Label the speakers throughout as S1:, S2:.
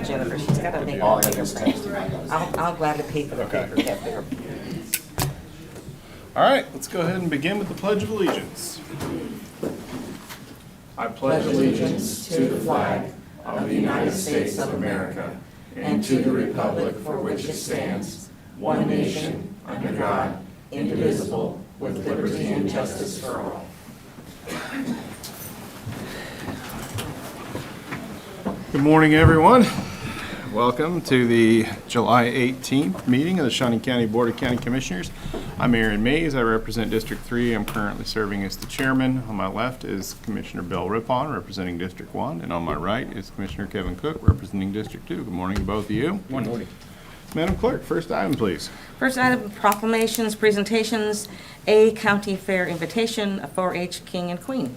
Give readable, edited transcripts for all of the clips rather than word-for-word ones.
S1: Jennifer, she's got to make
S2: Oh,
S1: a bigger print. I'll gladly pay for the paper, that bigger.
S2: All right, let's go ahead and begin with the Pledge of Allegiance. I pledge allegiance to the flag of the United States of America and to the republic for which it stands, one nation, under God, indivisible, with liberty and justice for all. Good morning, everyone. Welcome to the July 18th meeting of the Shawnee County Board of County Commissioners. I'm Aaron Mays. I represent District 3. I'm currently serving as the chairman. On my left is Commissioner Bill Rippon, representing District 1, and on my right is Commissioner Kevin Cook, representing District 2. Good morning to both of you.
S3: Good morning.
S2: Madam Clerk, first item, please.
S1: First item, proclamations, presentations, a county fair invitation, a 4-H king and queen.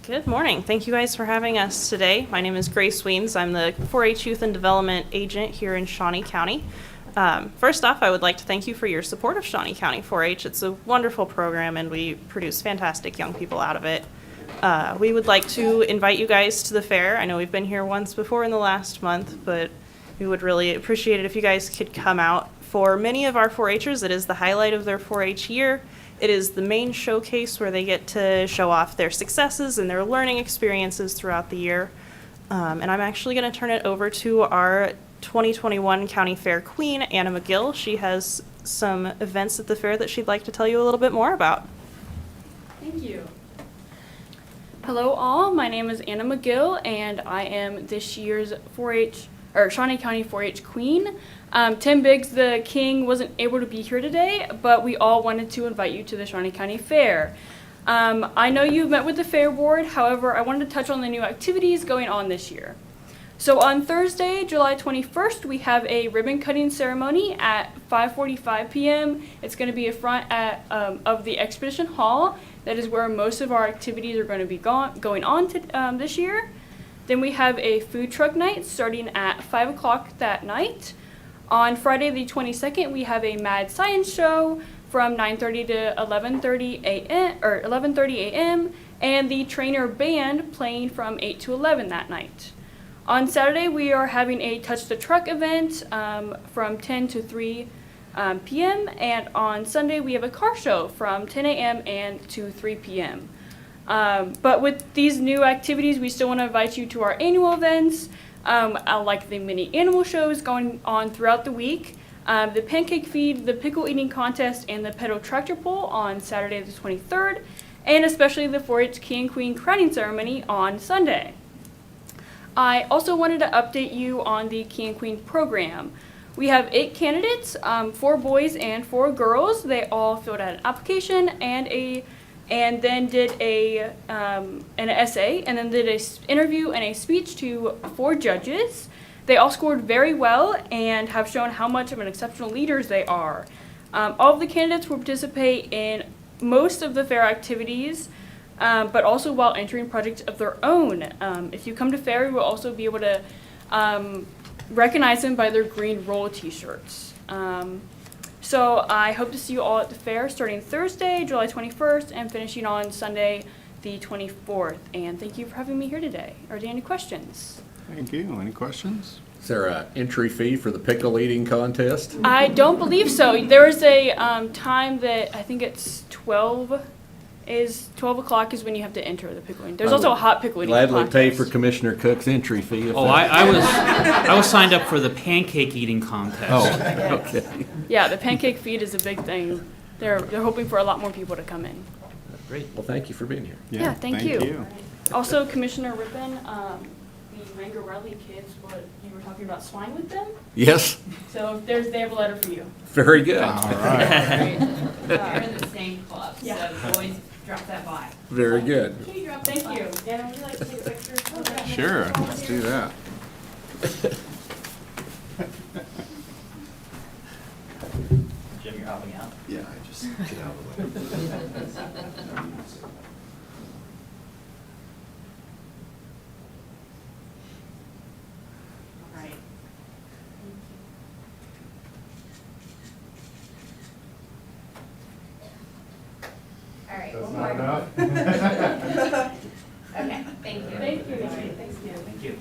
S4: Good morning. Thank you guys for having us today. My name is Grace Weens. I'm the 4-H Youth and Development Agent here in Shawnee County. First off, I would like to thank you for your support of Shawnee County 4-H. It's a wonderful program and we produce fantastic young people out of it. We would like to invite you guys to the fair. I know we've been here once before in the last month, but we would really appreciate it if you guys could come out. For many of our 4-Hers, it is the highlight of their 4-H year. It is the main showcase where they get to show off their successes and their learning experiences throughout the year. And I'm actually going to turn it over to our 2021 County Fair Queen, Anna McGill. She has some events at the fair that she'd like to tell you a little bit more about.
S5: Thank you. Hello all, my name is Anna McGill and I am this year's 4-H, or Shawnee County 4-H Queen. Tim Biggs, the king, wasn't able to be here today, but we all wanted to invite you to the Shawnee County Fair. I know you've met with the Fair Board, however, I wanted to touch on the new activities going on this year. So on Thursday, July 21st, we have a ribbon cutting ceremony at 5:45 p.m. It's going to be in front of the Exposition Hall. That is where most of our activities are going to be going on this year. Then we have a food truck night starting at 5 o'clock that night. On Friday the 22nd, we have a Mad Science show from 9:30 to 11:30 a.m. and the trainer band playing from 8 to 11 that night. On Saturday, we are having a Touch the Truck event from 10 to 3 p.m. and on Sunday, we have a car show from 10 a.m. and to 3 p.m. But with these new activities, we still want to invite you to our annual events. Like the mini animal shows going on throughout the week, the pancake feed, the pickle eating contest, and the pedal tractor pull on Saturday the 23rd, and especially the 4-H King and Queen crowning ceremony on Sunday. I also wanted to update you on the King and Queen program. We have 8 candidates, 4 boys and 4 girls. They all filled out an application and then did an essay, and then did an interview and a speech to 4 judges. They all scored very well and have shown how much of an exceptional leaders they are. All of the candidates will participate in most of the fair activities, but also while entering projects of their own. If you come to fair, you will also be able to recognize them by their green roll t-shirts. So I hope to see you all at the fair starting Thursday, July 21st, and finishing on Sunday, the 24th. And thank you for having me here today. Are there any questions?
S2: Thank you. Any questions?
S3: Is there an entry fee for the pickle eating contest?
S5: I don't believe so. There is a time that I think it's 12 o'clock is when you have to enter the pickle eating. There's also a hot pickle eating
S3: Gladly
S5: contest.
S3: pay for Commissioner Cook's entry fee.
S6: Oh, I was signed up for the pancake eating contest.
S3: Oh, okay.
S5: Yeah, the pancake feed is a big thing. They're hoping for a lot more people to come in.
S6: Great.
S3: Well, thank you for being here.
S5: Yeah, thank you. Also, Commissioner Rippon, the Ranger Riley kids, you were talking about swine with them?
S3: Yes,
S5: So they have a letter for you.
S3: very good.
S2: All right.
S7: We're in the same club, so
S5: Yeah.
S7: the boys drop that by.
S3: Very good.
S5: Thank you. Dan, would you like to take a picture?
S2: Sure, let's do that.
S6: Jim, you're helping out?
S2: Yeah, I just get out of the way.
S7: All right. All right. right,
S2: That's
S7: one
S2: not
S7: more.
S2: enough?
S7: Okay, thank you.
S5: Thank you.
S6: Thank you.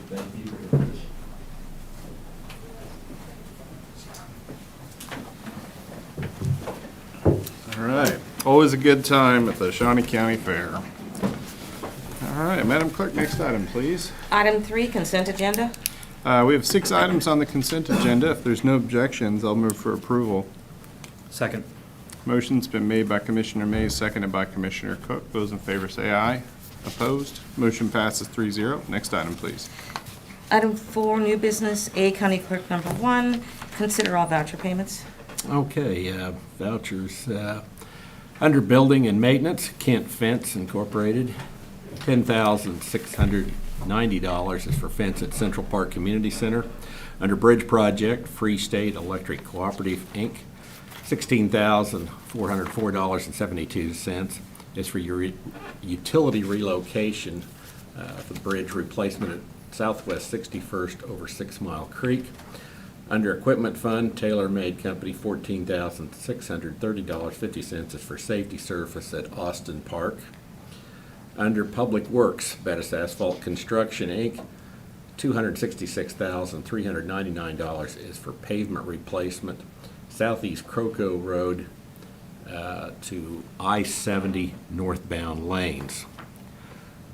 S2: All right, always a good time at the Shawnee County Fair. All right, Madam Clerk, next item, please.
S1: Item 3, consent agenda.
S2: We have 6 items on the consent agenda. If there's no objections, I'll move for approval.
S6: Second.
S2: Motion's been made by Commissioner Mays, seconded by Commissioner Cook. Those in favor say aye. Opposed? Motion passes 3-0. Next item, please.
S1: Item 4, new business, A, County Clerk number 1, consider all voucher payments.
S3: Okay, vouchers. Under Building and Maintenance, Kent Fence Incorporated, $10,690 is for fence at Central Park Community Center. Under Bridge Project, Free State Electric Cooperative, Inc., $16,404.72 is for your utility relocation for the bridge replacement at Southwest 61st over 6 Mile Creek. Under Equipment Fund, Taylor Made Company, $14,630.50 is for safety surface at Austin Park. Under Public Works, Bettis Asphalt Construction, Inc., $266,399 is for pavement replacement, Southeast Croco Road to I-70 northbound lanes.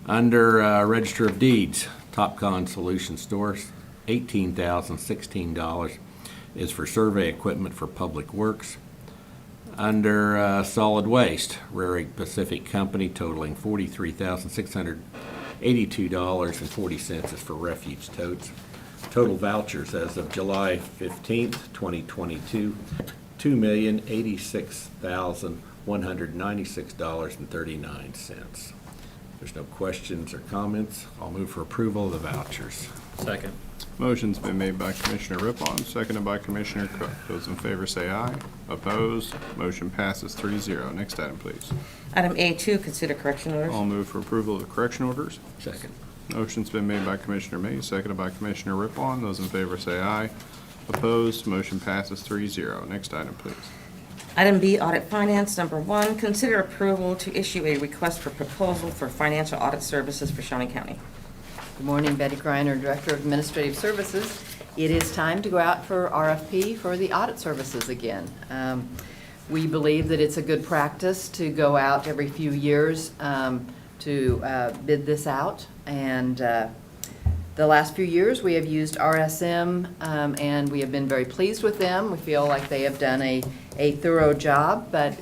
S3: Under Register of Deeds, Topcon Solution Stores, $18,016 is for survey equipment for Public Works. Under Solid Waste, Rarig Pacific Company totaling $43,682.40 is for refuge totes. Total vouchers as of July 15th, 2022, $2,086,196.39. There's no questions or comments. I'll move for approval of the vouchers.
S6: Second.
S2: Motion's been made by Commissioner Rippon, seconded by Commissioner Cook. Those in favor say aye. Opposed? Motion passes 3-0. Next item, please.
S1: Item A2, consider correction orders.
S2: I'll move for approval of the correction orders.
S3: Second.
S2: Motion's been made by Commissioner Mays, seconded by Commissioner Rippon. Those in favor say aye. Opposed? Motion passes 3-0. Next item, please.
S1: Item B, audit finance number 1, consider approval to issue a request for proposal for financial audit services for Shawnee County.
S8: Good morning, Betty Greiner, Director of Administrative Services. It is time to go out for RFP for the audit services again. We believe that it's a good practice to go out every few years to bid this out. And the last few years, we have used RSM, and we have been very pleased with them. We feel like they have done a thorough job, but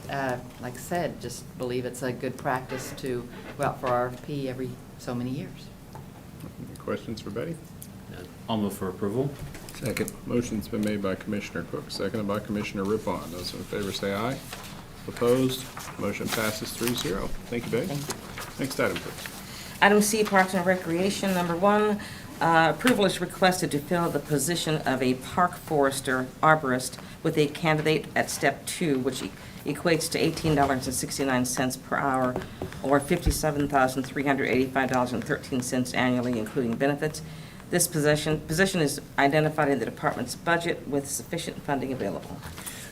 S8: like I said, just believe it's a good practice to go out for RFP every so many years.
S2: Any questions for Betty?
S6: I'll move for approval.
S3: Second.
S2: Motion's been made by Commissioner Cook, seconded by Commissioner Rippon. Those in favor say aye. Opposed? Motion passes 3-0. Thank you, Betty.
S8: Thank you.
S2: Next item, please.
S1: Item C, Parks and Recreation number 1, approval is requested to fill the position of a park forester arborist with a candidate at step 2, which equates to $18.69 per hour, or $57,385.13 annually, including benefits. This position is identified in the department's budget with sufficient funding available.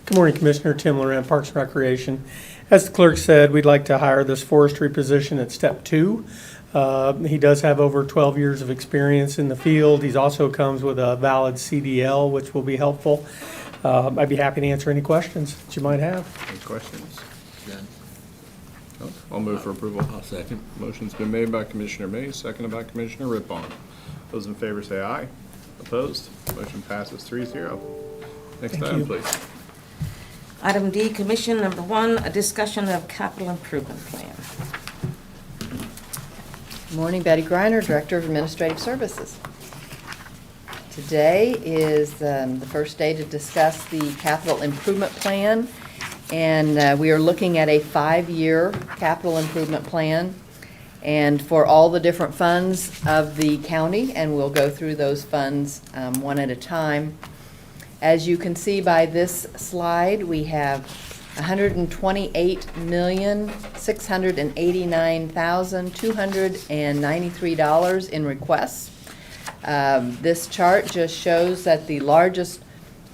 S9: Good morning, Commissioner. Tim Laurent, Parks and Recreation. As the clerk said, we'd like to hire this forestry position at step 2. He does have over 12 years of experience in the field. He also comes with a valid CDL, which will be helpful. I'd be happy to answer any questions that you might have.
S2: Any questions? No? I'll move for approval.
S3: I'll second.
S2: Motion's been made by Commissioner Mays, seconded by Commissioner Rippon. Those in favor say aye. Opposed? Motion passes 3-0. Next
S9: Thank
S2: item,
S9: you.
S2: please.
S1: Item D, Commission number 1, a discussion of capital improvement plan.
S8: Good morning, Betty Greiner, Director of Administrative Services. Today is the first day to discuss the capital improvement plan, and we are looking at a 5-year capital improvement plan and for all the different funds of the county, and we'll go through those funds one at a time. As you can see by this slide, we have $128,689,293 in requests. This chart just shows that the largest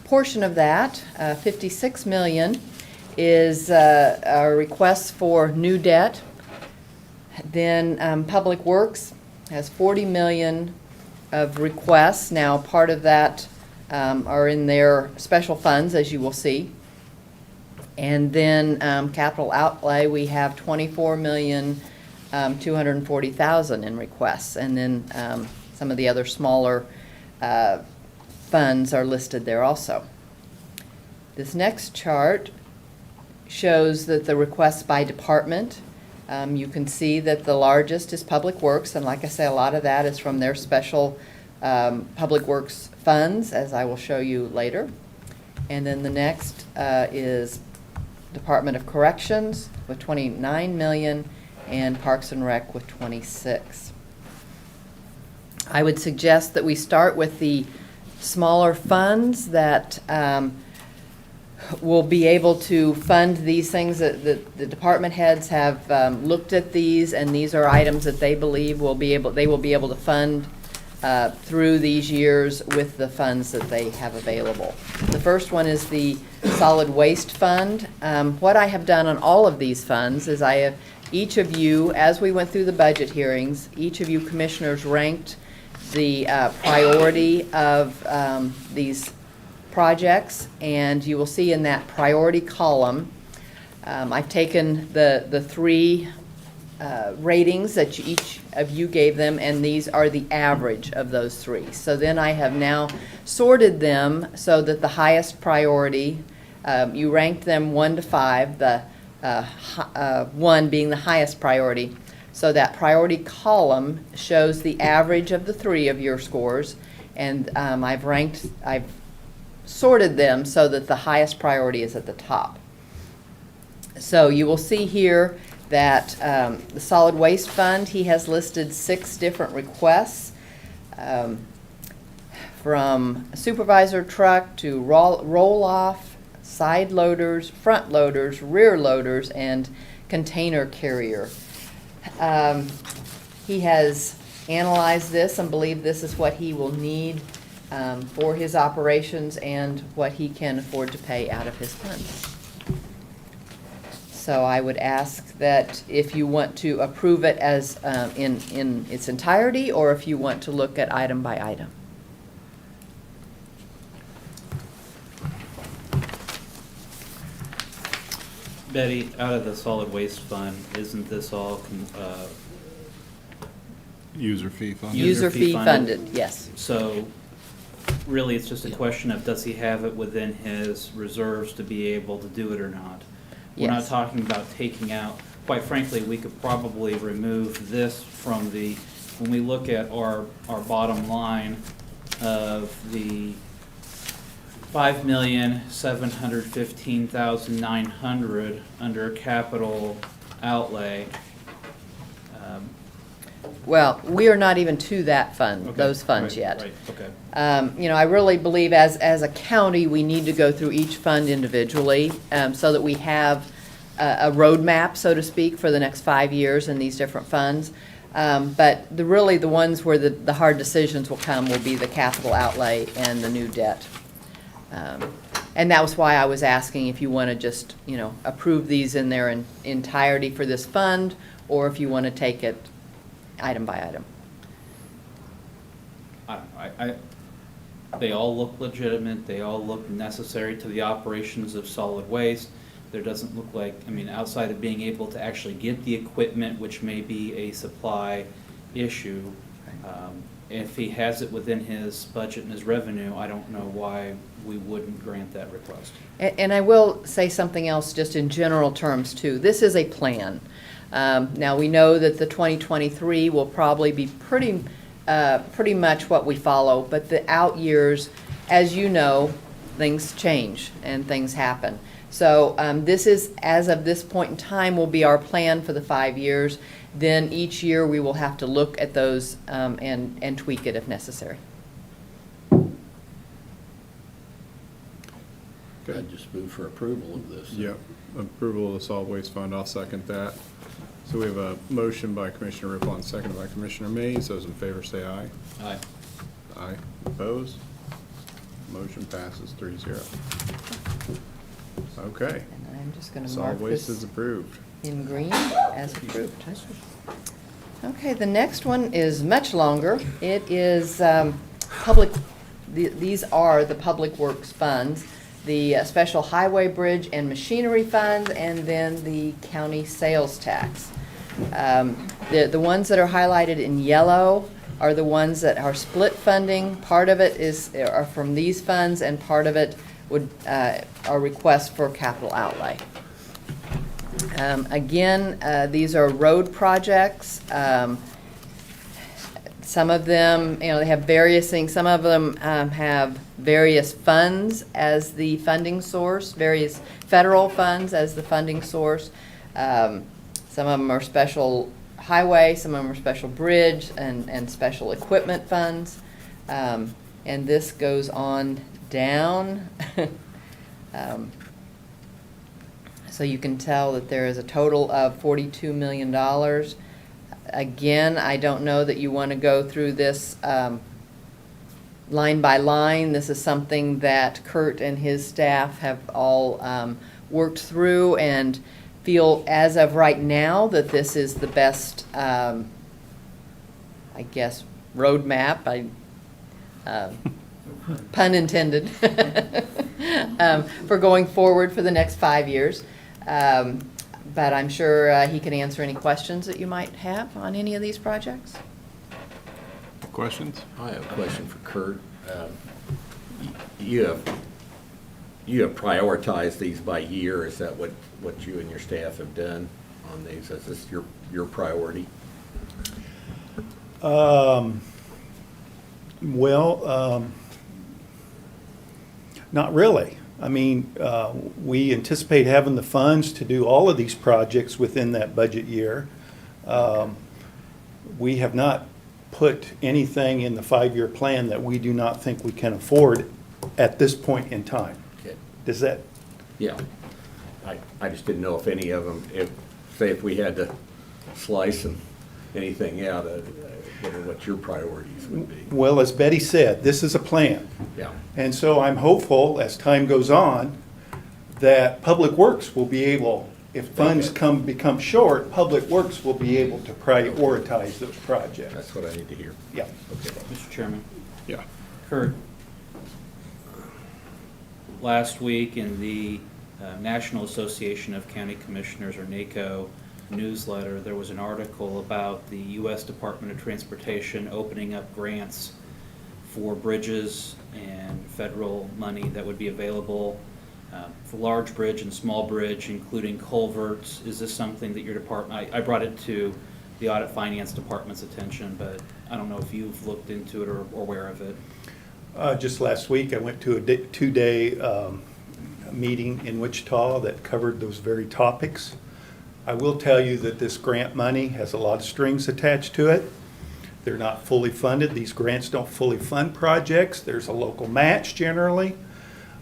S8: portion of that, $56 million, is a request for new debt. Then Public Works has 40 million of requests. Now, part of that are in their special funds, as you will see. And then capital outlay, we have 24,240,000 in requests. And then some of the other smaller funds are listed there also. This next chart shows that the requests by department. You can see that the largest is Public Works, and like I say, a lot of that is from their special Public Works funds, as I will show you later. And then the next is Department of Corrections with 29 million and Parks and Rec with 26. I would suggest that we start with the smaller funds that will be able to fund these things. That the department heads have looked at these, and these are items that they believe they will be able to fund through these years with the funds that they have available. The first one is the Solid Waste Fund. What I have done on all of these funds is I have, each of you, as we went through the budget hearings, each of you commissioners ranked the priority of these projects, and you will see in that priority column, I've taken the three ratings that each of you gave them, and these are the average of those three. So then I have now sorted them so that the highest priority, you ranked them 1 to 5, the 1 being the highest priority. So that priority column shows the average of the three of your scores, and I've sorted them so that the highest priority is at the top. So you will see here that the Solid Waste Fund, he has listed 6 different requests, from a supervisor truck to roll-off, side loaders, front loaders, rear loaders, and container carrier. He has analyzed this and believed this is what he will need for his operations and what he can afford to pay out of his funds. So I would ask that if you want to approve it as in its entirety, or if you want to look at item by item.
S6: Betty, out of the solid waste fund, isn't this all
S2: User fee fund.
S8: User fee funded, yes.
S6: So really, it's just a question of, does he have it within his reserves to be able to do it or not? We're not
S8: Yes.
S6: talking about taking out, quite frankly, we could probably remove this from the, when we look at our bottom line of the 5,715,900 under capital outlay.
S8: Well, we are not even to that fund,
S6: Okay,
S8: those funds
S6: right,
S8: yet.
S6: Right, okay.
S8: You know, I really believe as a county, we need to go through each fund individually, so that we have a roadmap, so to speak, for the next 5 years in these different funds. But really the ones where the hard decisions will come will be the capital outlay and the new debt. And that was why I was asking if you want to just, you know, approve these in their entirety for this fund, or if you want to take it item by item.
S6: They all look legitimate, they all look necessary to the operations of solid waste. There doesn't look like, I mean, outside of being able to actually get the equipment, which may be a supply issue, if he has it within his budget and his revenue, I don't know why we wouldn't grant that request.
S8: And I will say something else just in general terms too. This is a plan. Now, we know that the 2023 will probably be pretty much what we follow, but the out years, as you know, things change and things happen. So this is, as of this point in time, will be our plan for the 5 years. Then each year we will have to look at those and tweak it if necessary.
S3: I'd just move for approval of this.
S2: Yep, approval of the solid waste fund, I'll second that. So we have a motion by Commissioner Rippon, seconded by Commissioner Mays. Those in favor say aye.
S6: Aye.
S2: Aye. Opposed? Motion passes 3-0. Okay.
S8: And I I'm just going to
S2: Solid
S8: mark
S2: waste
S8: this
S2: is approved.
S8: in green as approved. Okay, the next one is much longer. It is public, these are the Public Works funds, the Special Highway Bridge and Machinery Funds, and then the county sales tax. The ones that are highlighted in yellow are the ones that are split funding. Part of it are from these funds, and part of it are requests for capital outlay. Again, these are road projects. Some of them, they have various things. Some of them have various funds as the funding source, various federal funds as the funding source. Some of them are special highway, some of them are special bridge and special equipment funds. And this goes on down. So you can tell that there is a total of $42 million. Again, I don't know that you want to go through this line by line. This is something that Kurt and his staff have all worked through and feel as of right now that this is the best, I guess, roadmap. Pun intended, for going forward for the next 5 years. But I'm sure he can answer any questions that you might have on any of these projects.
S2: Questions?
S3: I have a question for Kurt. You have prioritized these by year. Is that what you and your staff have done on these? Is this your priority?
S10: Not really. I mean, we anticipate having the funds to do all of these projects within that budget year. We have not put anything in the 5-year plan that we do not think we can afford at this point in time.
S3: Okay.
S10: Does that?
S3: Yeah. I just didn't know if any of them, if we had to slice anything out, what your priorities would be.
S10: Well, as Betty said, this is a plan.
S3: Yeah.
S10: And so I'm hopeful, as time goes on, that Public Works will be able, if funds become short, Public Works will be able to prioritize those projects.
S3: That's what I need to hear.
S10: Yeah.
S3: Okay.
S6: Mr. Chairman,
S2: Yeah.
S6: Kurt, last week in the National Association of County Commissioners, or NACO, newsletter, there was an article about the U.S. Department of Transportation opening up grants for bridges and federal money that would be available for large bridge and small bridge, including culverts. Is this something that your department, I brought it to the Audit Finance Department's attention, but I don't know if you've looked into it or aware of it.
S10: Just last week, I went to a 2-day meeting in Wichita that covered those very topics. I will tell you that this grant money has a lot of strings attached to it. They're not fully funded. These grants don't fully fund projects. There's a local match generally.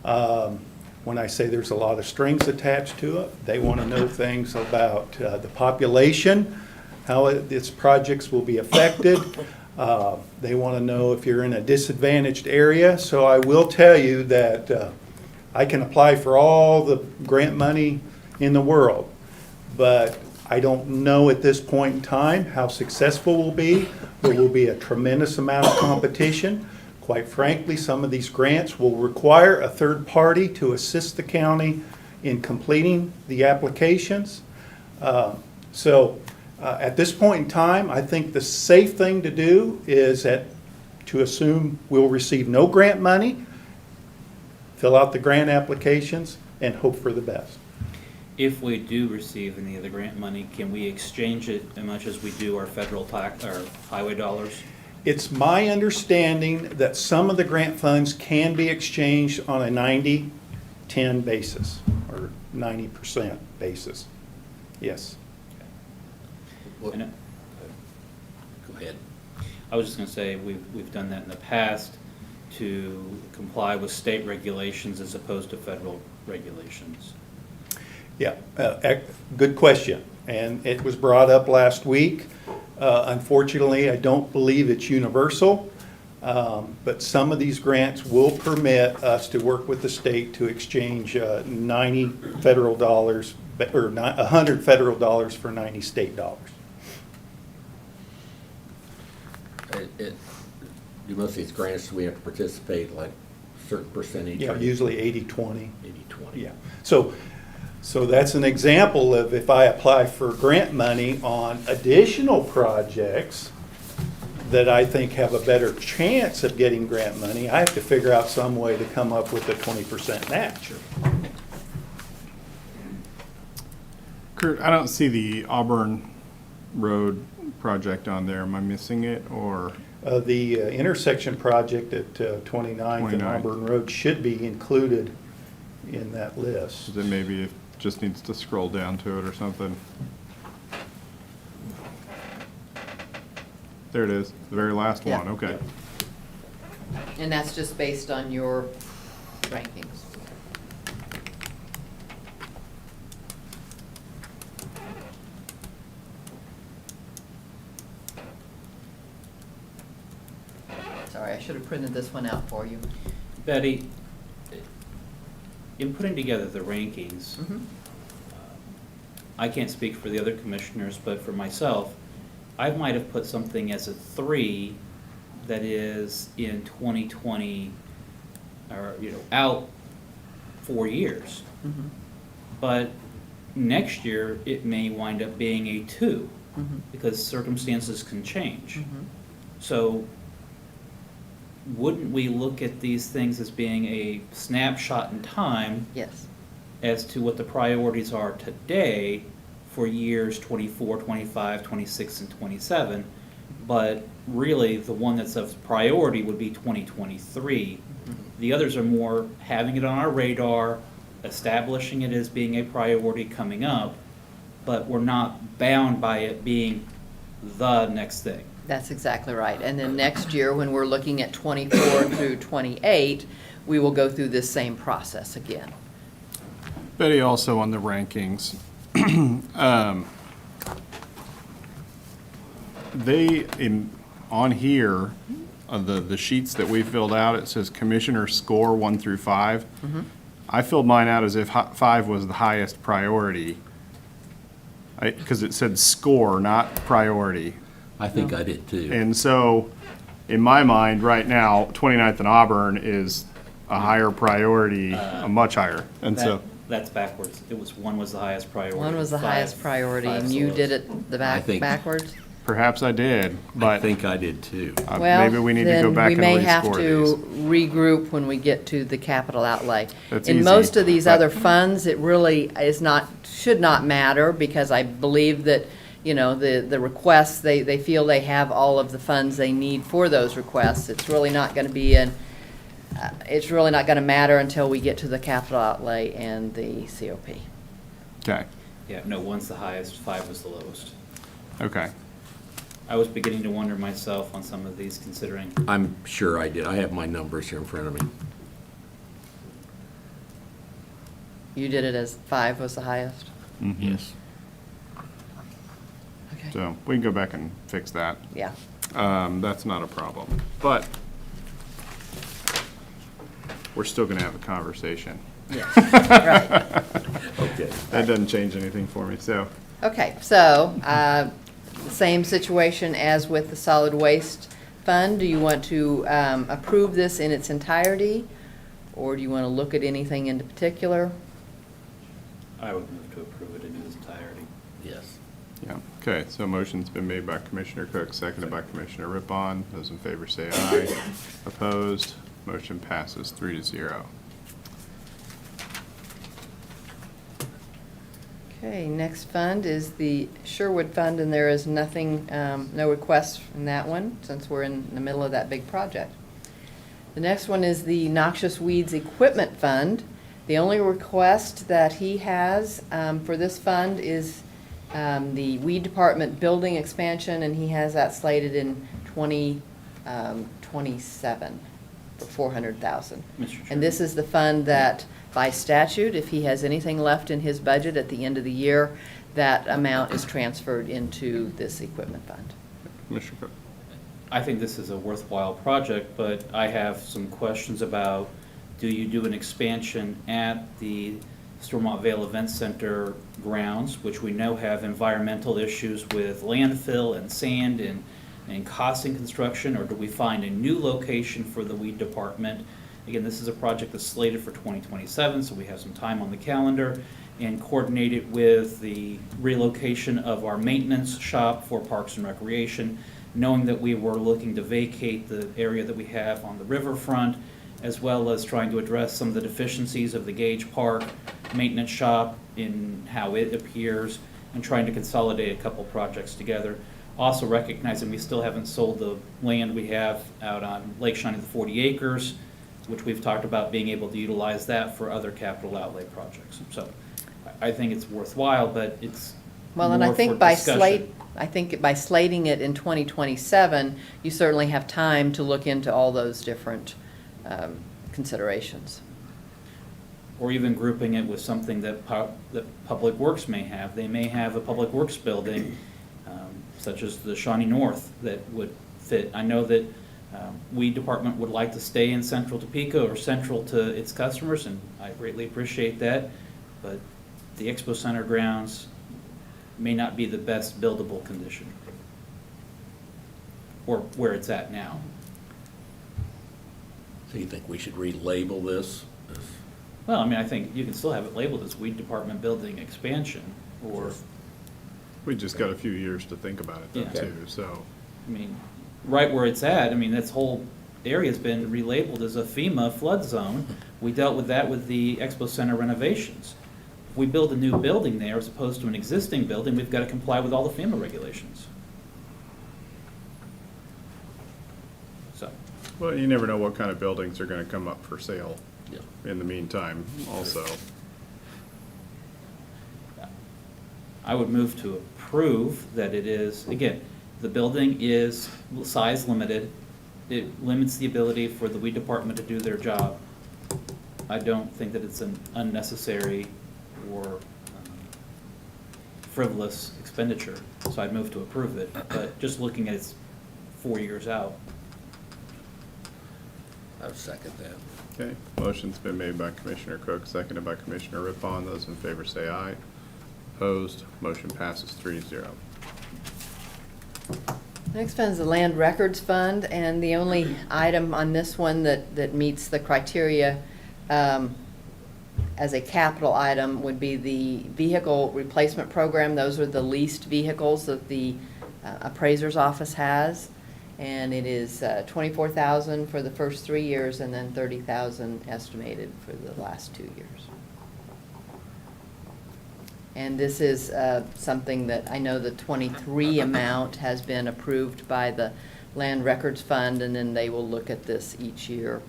S10: When I say there's a lot of strings attached to it, they want to know things about the population, how its projects will be affected. They want to know if you're in a disadvantaged area. So I will tell you that I can apply for all the grant money in the world, but I don't know at this point in time how successful we'll be. There will be a tremendous amount of competition. Quite frankly, some of these grants will require a third party to assist the county in completing the applications. At this point in time, I think the safe thing to do is to assume we'll receive no grant money, fill out the grant applications, and hope for the best.
S6: If we do receive any of the grant money, can we exchange it as much as we do our federal tax, our highway dollars?
S10: It's my understanding that some of the grant funds can be exchanged on a 90-10 basis, or 90% basis. Yes.
S3: Well,
S6: And
S3: go ahead.
S6: I was just going to say, we've done that in the past to comply with state regulations as opposed to federal regulations.
S10: Yeah, good question. And it was brought up last week. Unfortunately, I don't believe it's universal. But some of these grants will permit us to work with the state to exchange 90 federal dollars, or 100 federal dollars for 90 state dollars.
S3: Do most of these grants, we have to participate like a certain percentage?
S10: Yeah, usually 80-20.
S3: 80/20.
S10: Yeah. So that's an example of if I apply for grant money on additional projects that I think have a better chance of getting grant money, I have to figure out some way to come up with a 20% match.
S2: Kurt, I don't see the Auburn Road project on there. Am I missing it, or?
S10: The intersection project at 29th and
S2: 29th.
S10: Auburn Road should be included in that list.
S2: Then maybe it just needs to scroll down to it or something. There it is, the very last
S8: Yeah.
S2: one, okay.
S8: And that's just based on your rankings. Sorry, I should have printed this one out for you.
S6: Betty, in putting together the rankings,
S8: Mhm.
S6: I can't speak for the other commissioners, but for myself, I might have put something as a 3 that is in 2020, or, out 4 years.
S8: Mhm.
S6: But next year, it may wind up being a 2,
S8: Mhm.
S6: because circumstances can change.
S8: Mhm.
S6: So wouldn't we look at these things as being a snapshot in time
S8: Yes.
S6: as to what the priorities are today for years 24, 25, 26, and 27? But really, the one that's of priority would be 2023. The others are more having it on our radar, establishing it as being a priority coming up, but we're not bound by it being the next thing.
S8: That's exactly right. And then next year, when we're looking at 24 through 28, we will go through this same process again.
S2: Betty, also on the rankings, on here, the sheets that we filled out, it says commissioner score 1 through 5. I filled mine out as if 5 was the highest priority. Because it said score, not priority.
S3: I think I did too.
S2: And so, in my mind, right now, 29th and Auburn is a higher priority, a much higher. And so,
S6: That's backwards. It was, 1 was the highest priority.
S8: One was the
S6: 5
S8: highest priority, and
S6: 5's
S8: you
S6: the
S8: did
S6: lowest.
S8: it the
S3: I think-
S8: backwards?
S2: perhaps I did,
S3: I
S2: but
S3: think I did too.
S2: maybe we need to go back and
S8: Well, then we may have
S2: rescore
S8: to
S2: these.
S8: regroup when we get to the capital outlay.
S2: That's
S8: In
S2: easy,
S8: most of these
S2: but-
S8: other funds, it really is not, should not matter, because I believe that, the requests, they feel they have all of the funds they need for those requests. It's really not gonna be it's really not gonna matter until we get to the capital outlay and the COP.
S2: Okay,
S6: Yeah, no, 1's the highest, 5 was the lowest.
S2: okay.
S6: I was beginning to wonder myself on some of these, considering
S3: I'm sure I did. I have my numbers here in front of me.
S8: You did it as 5 was the highest?
S2: Mhm.
S3: Yes.
S8: Okay.
S2: So, we can go back and fix that.
S8: Yeah.
S2: That's not a problem. But we're still gonna have a conversation.
S8: Yes, right.
S3: Okay.
S2: That doesn't change anything for me, so.
S8: Okay, so, same situation as with the solid waste fund. Do you want to approve this in its entirety? Or do you want to look at anything in particular?
S6: I would move to approve it in its entirety.
S3: Yes.
S2: Yeah, okay, so motion's been made by Commissioner Cook, seconded by Commissioner Rippon. Those in favor say aye. Opposed, motion passes 3-0.
S8: Okay, next fund is the Sherwood Fund, and there is nothing, no requests from that one, since we're in the middle of that big project. The next one is the Noxious Weeds Equipment Fund. The only request that he has for this fund is the weed department building expansion, and he has that slated in 2027 for $400,000.
S6: Mr. Chairman.
S8: And this is the fund that, by statute, if he has anything left in his budget at the end of the year, that amount is transferred into this equipment fund.
S2: Commissioner Cook?
S6: I think this is a worthwhile project, but I have some questions about, do you do an expansion at the Stormont Vale Event Center grounds, which we know have environmental issues with landfill and sand and costing construction, or do we find a new location for the weed department? Again, this is a project that's slated for 2027, so we have some time on the calendar, and coordinate it with the relocation of our maintenance shop for Parks and Recreation, knowing that we were looking to vacate the area that we have on the riverfront, as well as trying to address some of the deficiencies of the Gage Park maintenance shop in how it appears, and trying to consolidate a couple projects together. Also recognizing we still haven't sold the land we have out on Lake Shawnee, the 40 acres, which we've talked about being able to utilize that for other capital outlay projects. So I think it's worthwhile, but it's
S8: Well, and I
S6: more
S8: think
S6: for
S8: by
S6: discussion.
S8: by slating it in 2027, you certainly have time to look into all those different considerations.
S6: Or even grouping it with something that that Public Works may have. They may have a Public Works building, such as the Shawnee North, that would fit. I know that Weed Department would like to stay in central Topeka or central to its customers, and I greatly appreciate that, but the Expo Center grounds may not be the best buildable condition, or where it's at now.
S3: So you think we should relabel this?
S6: Well, I mean, I think you can still have it labeled as Weed Department Building Expansion, or,
S2: We just got a few years to think about it
S6: Yeah.
S2: though, too, so.
S6: I mean, right where it's at, I mean, this whole area's been relabeled as a FEMA flood zone. We dealt with that with the Expo Center renovations. If we build a new building there as opposed to an existing building, we've got to comply with all the FEMA regulations. So,
S2: Well, you never know what kind of buildings are gonna come up for sale
S3: Yeah.
S2: in the meantime also.
S6: I would move to approve that it is, again, the building is size limited. It limits the ability for the weed department to do their job. I don't think that it's an unnecessary or frivolous expenditure, so I'd move to approve it. But just looking at it's 4 years out.
S3: I would second that.
S2: Okay, motion's been made by Commissioner Cook, seconded by Commissioner Rippon. Those in favor say aye. Opposed, motion passes 3-0.
S8: Next fund is the Land Records Fund, and the only item on this one that meets the criteria as a capital item would be the vehicle replacement program. Those are the leased vehicles that the appraiser's office has, and it is $24,000 for the first 3 years and then $30,000 estimated for the last 2 years. And this is something that I know the 23 amount has been approved by the Land Records Fund, and then they will look at this each year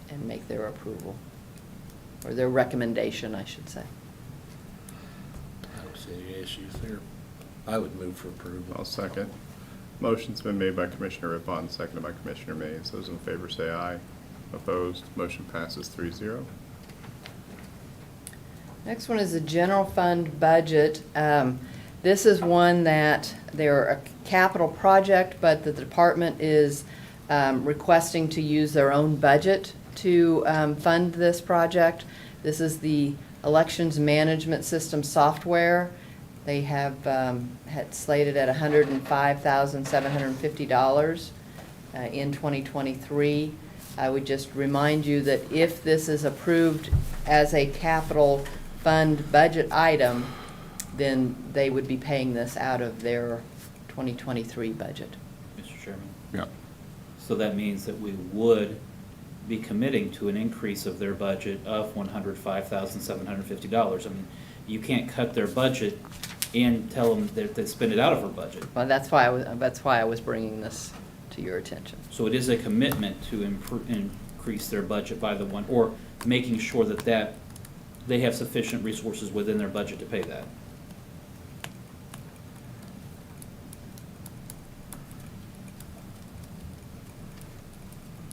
S8: and make their approval, or their recommendation, I should say.
S3: I don't see any issues there. I would move for approval.
S2: I'll second. Motion's been made by Commissioner Rippon, seconded by Commissioner Mays. Those in favor say aye. Opposed, motion passes 3-0.
S8: Next one is the general fund budget. This is one that they're a capital project, but the department is requesting to use their own budget to fund this project. This is the elections management system software. They have had slated at $105,750 in 2023. I would just remind you that if this is approved as a capital fund budget item, then they would be paying this out of their 2023 budget.
S6: Mr. Chairman.
S2: Yeah.
S6: So that means that we would be committing to an increase of their budget of $105,750. I mean, you can't cut their budget and tell them that they spend it out of our budget.
S8: Well, that's why I was bringing this to your attention.
S6: So it is a commitment to increase their budget by the one, or making sure that they have sufficient resources within their budget to pay that.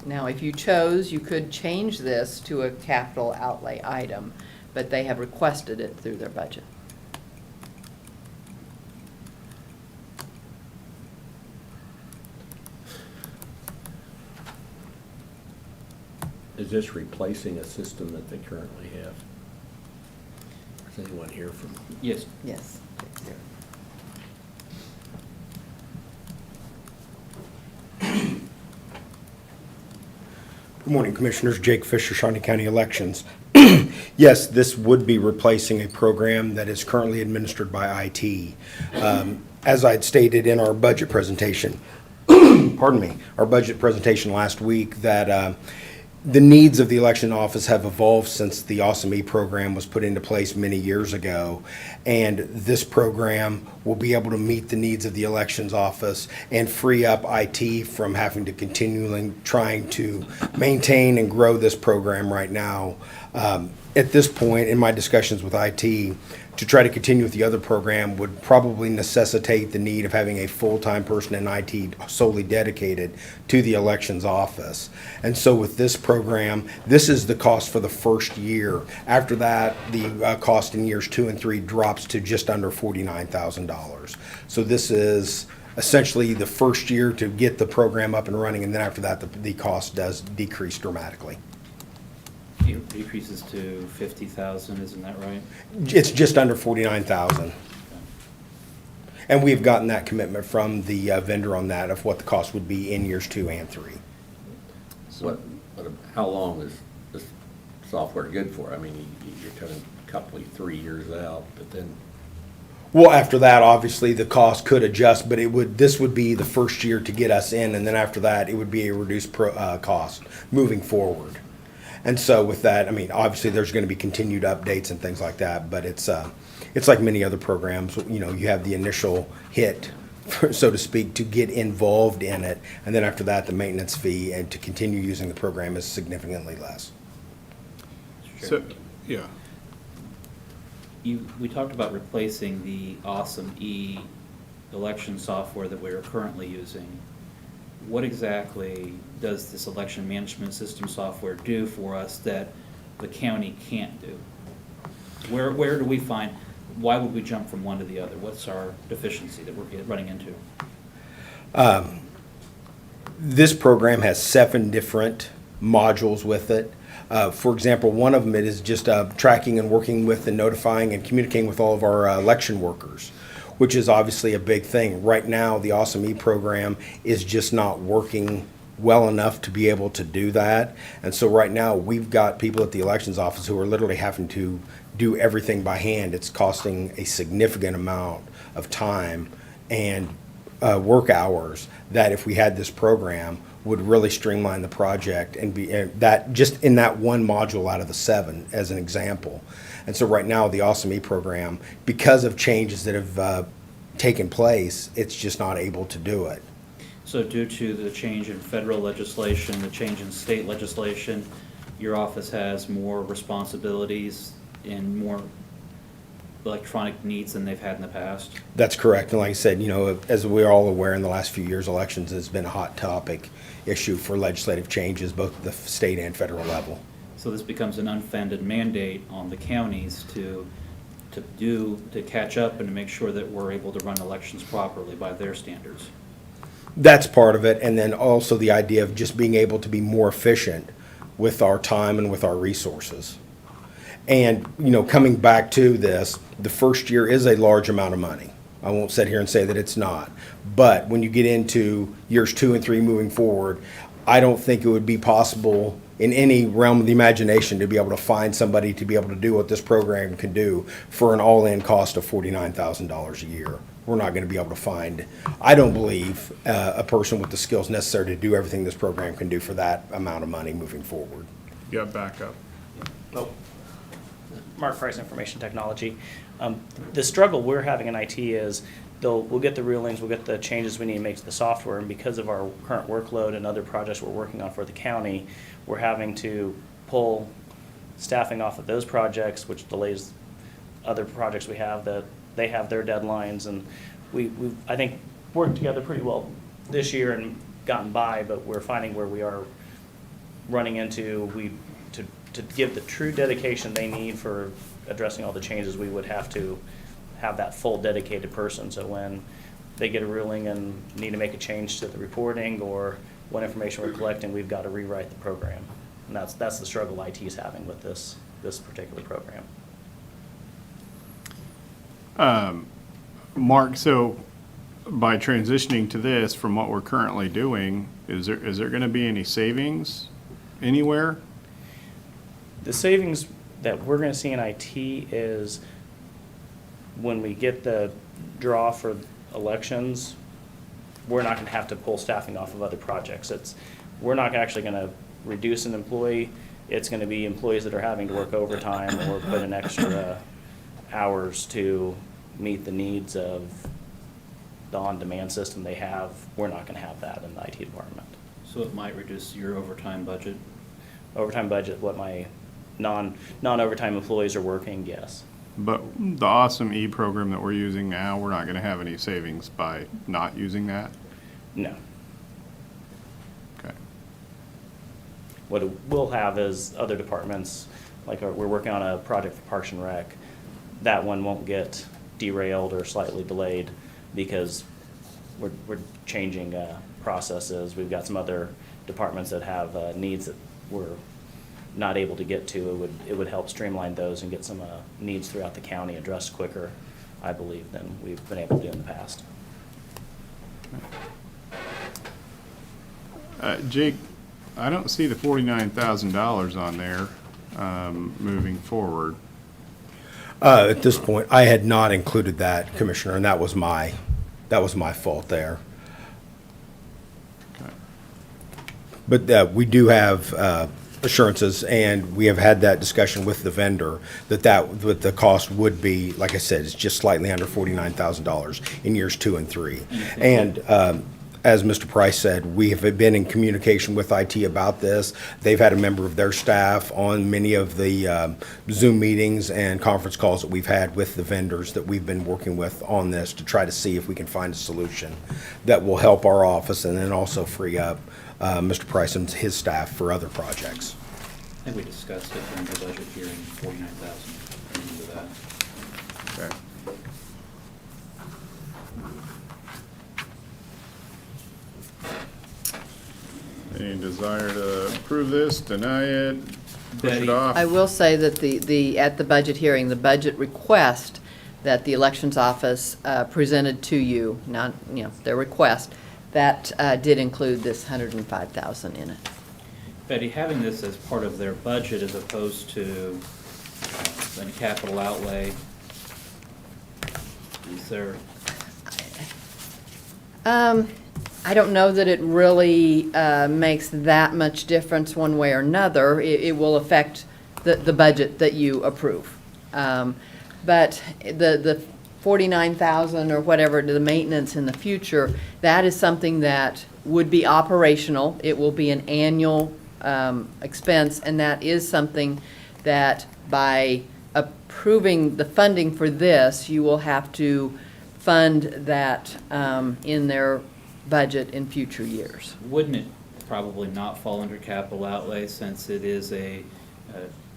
S8: Now, if you chose, you could change this to a capital outlay item, but they have requested it through their budget.
S3: Is this replacing a system that they currently have? Is anyone here from?
S6: Yes.
S8: Yes.
S11: Good morning, Commissioners. Jake Fisher, Shawnee County Elections. Yes, this would be replacing a program that is currently administered by IT. As I had stated in our budget presentation, pardon me, our budget presentation last week, that the needs of the election office have evolved since the Awesome E program was put into place many years ago. And this program will be able to meet the needs of the elections office and free up IT from having to continually trying to maintain and grow this program right now. At this point, in my discussions with IT, to try to continue with the other program would probably necessitate the need of having a full-time person in IT solely dedicated to the elections office. And so with this program, this is the cost for the first year. After that, the cost in years 2 and 3 drops to just under $49,000. So this is essentially the first year to get the program up and running, and then after that, the cost does decrease dramatically.
S6: It decreases to 50,000, isn't that right?
S11: It's just under 49,000. And we've gotten that commitment from the vendor on that of what the cost would be in years 2 and 3.
S3: How long is this software good for? I mean, you're talking a couple, 3 years out, but then.
S11: Well, after that, obviously, the cost could adjust, but this would be the first year to get us in, and then after that, it would be a reduced cost moving forward. And so with that, I mean, obviously, there's going to be continued updates and things like that, but it's like many other programs. You know, you have the initial hit, so to speak, to get involved in it, and then after that, the maintenance fee and to continue using the program is significantly less.
S2: So, yeah.
S6: We talked about replacing the Awesome E election software that we are currently using. What exactly does this election management system software do for us that the county can't do? Where do we find, why would we jump from one to the other? What's our deficiency that we're running into?
S11: This program has 7 different modules with it. For example, one of them is just tracking and working with and notifying and communicating with all of our election workers, which is obviously a big thing. Right now, the Awesome E program is just not working well enough to be able to do that. And so right now, we've got people at the elections office who are literally having to do everything by hand. It's costing a significant amount of time and work hours that if we had this program would really streamline the project and be that just in that one module out of the 7 as an example. And so right now, the Awesome E program, because of changes that have taken place, it's just not able to do it.
S6: So due to the change in federal legislation, the change in state legislation, your office has more responsibilities and more electronic needs than they've had in the past?
S11: That's correct. And like I said, you know, as we're all aware, in the last few years, elections has been a hot topic issue for legislative changes, both at the state and federal level.
S6: So this becomes an unfunded mandate on the counties to catch up and to make sure that we're able to run elections properly by their standards.
S11: That's part of it. And then also the idea of just being able to be more efficient with our time and with our resources. And, you know, coming back to this, the first year is a large amount of money. I won't sit here and say that it's not. But when you get into years 2 and 3 moving forward, I don't think it would be possible in any realm of the imagination to be able to find somebody to be able to do what this program can do for an all-in cost of $49,000 a year. We're not going to be able to find, I don't believe, a person with the skills necessary to do everything this program can do for that amount of money moving forward.
S2: You got backup.
S12: Oh, Mark Price, Information Technology. The struggle we're having in IT is we'll get the rulings, we'll get the changes we need to make to the software, and because of our current workload and other projects we're working on for the county, we're having to pull staffing off of those projects, which delays other projects we have that they have their deadlines, and we've, I think, worked together pretty well this year and gotten by, but we're finding where we are running into, to give the true dedication they need for addressing all the changes, we would have to have that full dedicated person. So when they get a ruling and need to make a change to the reporting or what information we're collecting, we've got to rewrite the program. And that's the struggle IT is having with this particular program.
S2: Mark, so by transitioning to this from what we're currently doing, is there going to be any savings anywhere?
S12: The savings that we're going to see in IT is when we get the draw for elections, we're not going to have to pull staffing off of other projects. We're not actually going to reduce an employee. It's going to be employees that are having to work overtime or put in extra hours to meet the needs of the on-demand system they have. We're not going to have that in the IT department.
S6: So it might reduce your overtime budget?
S12: Overtime budget, what my non-overtime employees are working, yes.
S2: But the awesome program that we're using now, we're not going to have any savings by not using that?
S12: No.
S2: Okay.
S12: What it will have is other departments, like we're working on a project for Parks and Rec. That one won't get derailed or slightly delayed because we're changing processes. We've got some other departments that have needs that we're not able to get to. It would help streamline those and get some needs throughout the county addressed quicker, I believe, than we've been able to do in the past.
S2: Jake, I don't see the $49,000 on there moving forward.
S11: At this point, I had not included that, Commissioner, and that was my fault there.
S2: Okay.
S11: But we do have assurances, and we have had that discussion with the vendor, that the cost would be, like I said, it's just slightly under $49,000 in years 2 and 3. And as Mr. Price said, we have been in communication with IT about this. They've had a member of their staff on many of the Zoom meetings and conference calls that we've had with the vendors that we've been working with on this to try to see if we can find a solution that will help our office and then also free up Mr. Price and his staff for other projects.
S6: I think we discussed it during the budget hearing, 49,000 into that.
S2: Okay. Any desire to approve this, deny it, push it
S6: Betty?
S2: off?
S8: I will say that at the budget hearing, the budget request that the elections office presented to you, not, their request, that did include this $105,000 in it.
S6: Betty, having this as part of their budget as opposed to any capital outlay, is there?
S8: I don't know that it really makes that much difference one way or another. It will affect the budget that you approve. But the $49,000 or whatever, the maintenance in the future, that is something that would be operational. It will be an annual expense, and that is something that by approving the funding for this, you will have to fund that in their budget in future years.
S6: Wouldn't it probably not fall under capital outlay since it is a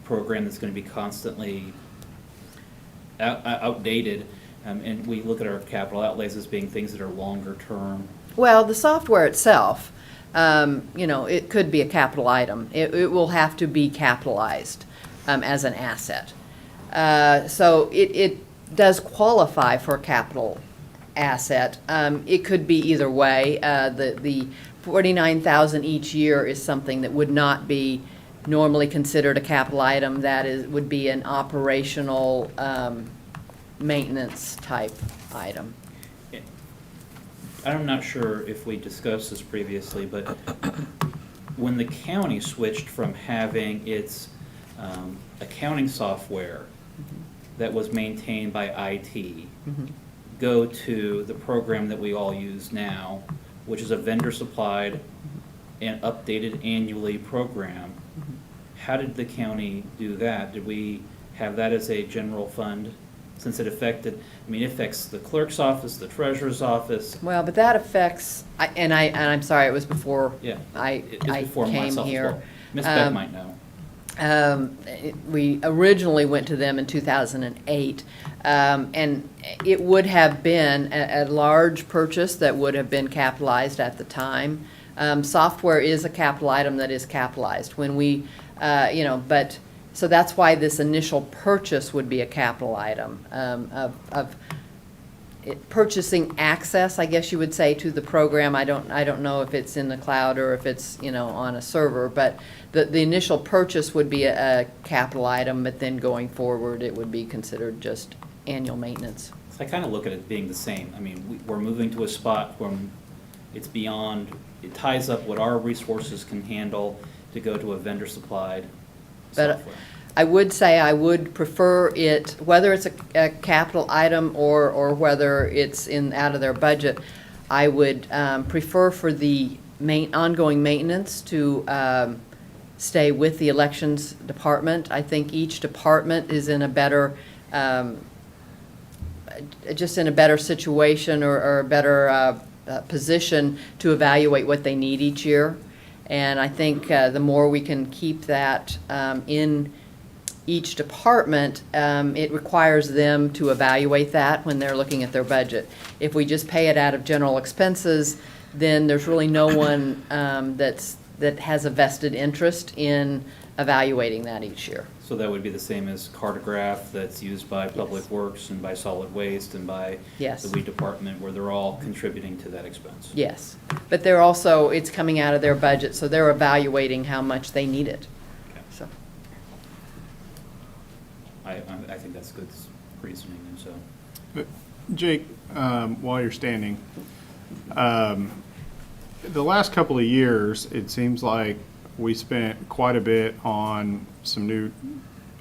S6: program that's going to be constantly outdated? And we look at our capital outlays as being things that are longer term.
S8: Well, the software itself, it could be a capital item. It will have to be capitalized as an asset. So it does qualify for a capital asset. It could be either way. The $49,000 each year is something that would not be normally considered a capital item. That would be an operational maintenance type item.
S6: I'm not sure if we discussed this previously, but when the county switched from having its accounting software that was maintained by IT go to the program that we all use now, which is a vendor-supplied and updated annually program, how did the county do that? Did we have that as a general fund? Since it affects the clerk's office, the treasurer's office.
S8: Well, but that affects, and I'm sorry, it was before
S6: Yeah,
S8: I
S6: it was before
S8: came
S6: myself as
S8: here.
S6: well. Ms. Beck might know.
S8: We originally went to them in 2008, and it would have been a large purchase that would have been capitalized at the time. Software is a capital item that is capitalized. When we, but, so that's why this initial purchase would be a capital item of purchasing access, I guess you would say, to the program. I don't know if it's in the cloud or if it's, on a server, but the initial purchase would be a capital item, but then going forward, it would be considered just annual maintenance.
S6: So I kind of look at it being the same. I mean, we're moving to a spot where it's beyond, it ties up what our resources can handle to go to a vendor-supplied
S8: But
S6: software.
S8: I would say I would prefer it, whether it's a capital item or whether it's out of their budget, I would prefer for the ongoing maintenance to stay with the elections department. I think each department is in a better, just in a better situation or a better position to evaluate what they need each year. And I think the more we can keep that in each department, it requires them to evaluate that when they're looking at their budget. If we just pay it out of general expenses, then there's really no one that has a vested interest in evaluating that each year.
S6: So that would be the same as cartograph that's used by Public Works and by Solid Waste and by
S8: Yes.
S6: the weed department, where they're all contributing to that expense.
S8: Yes, but they're also, it's coming out of their budget, so they're evaluating how much they need it.
S6: Okay.
S8: So,
S6: I think that's good reasoning, and so.
S2: Jake, while you're standing, the last couple of years, it seems like we spent quite a bit on some new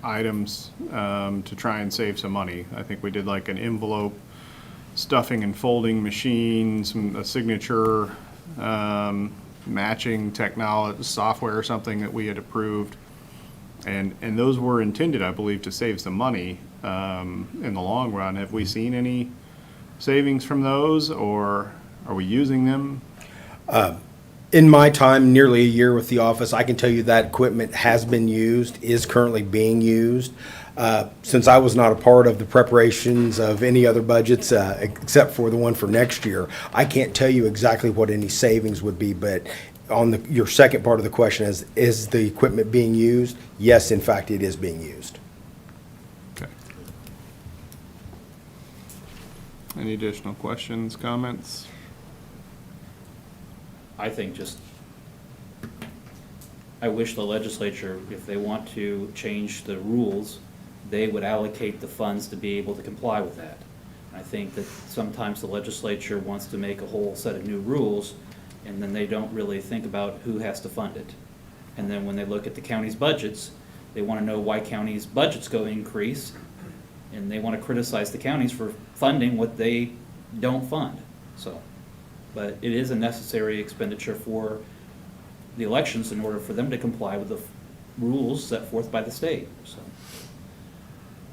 S2: items to try and save some money. I think we did like an envelope stuffing and folding machine, a signature matching technology software or something that we had approved. And those were intended, I believe, to save some money in the long run. Have we seen any savings from those, or are we using them?
S11: In my time, nearly a year with the office, I can tell you that equipment has been used, is currently being used. Since I was not a part of the preparations of any other budgets, except for the one for next year, I can't tell you exactly what any savings would be, but on your second part of the question is the equipment being used? Yes, in fact, it is being used.
S2: Okay. Any additional questions, comments?
S6: I think I wish the legislature, if they want to change the rules, they would allocate the funds to be able to comply with that. I think that sometimes the legislature wants to make a whole set of new rules, and then they don't really think about who has to fund it. And then when they look at the county's budgets, they want to know why counties' budgets go increase, and they want to criticize the counties for funding what they don't fund. So. But it is a necessary expenditure for the elections in order for them to comply with the rules set forth by the state. So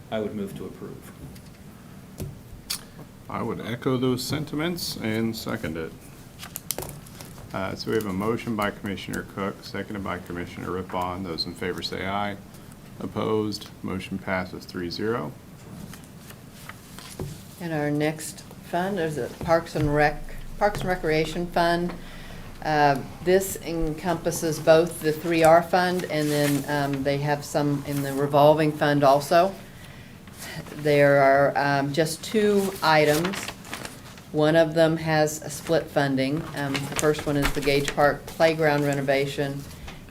S6: I would move to approve.
S2: I would echo those sentiments and second it. So we have a motion by Commissioner Cook, seconded by Commissioner Rippon. Those in favor say aye. Opposed, motion passes 3-0.
S8: and our next fund is the Parks and Recreation Fund. This encompasses both the 3R fund and then they have some in the revolving fund also. There are just two items. One of them has a split funding. The first one is the Gage Park Playground renovation.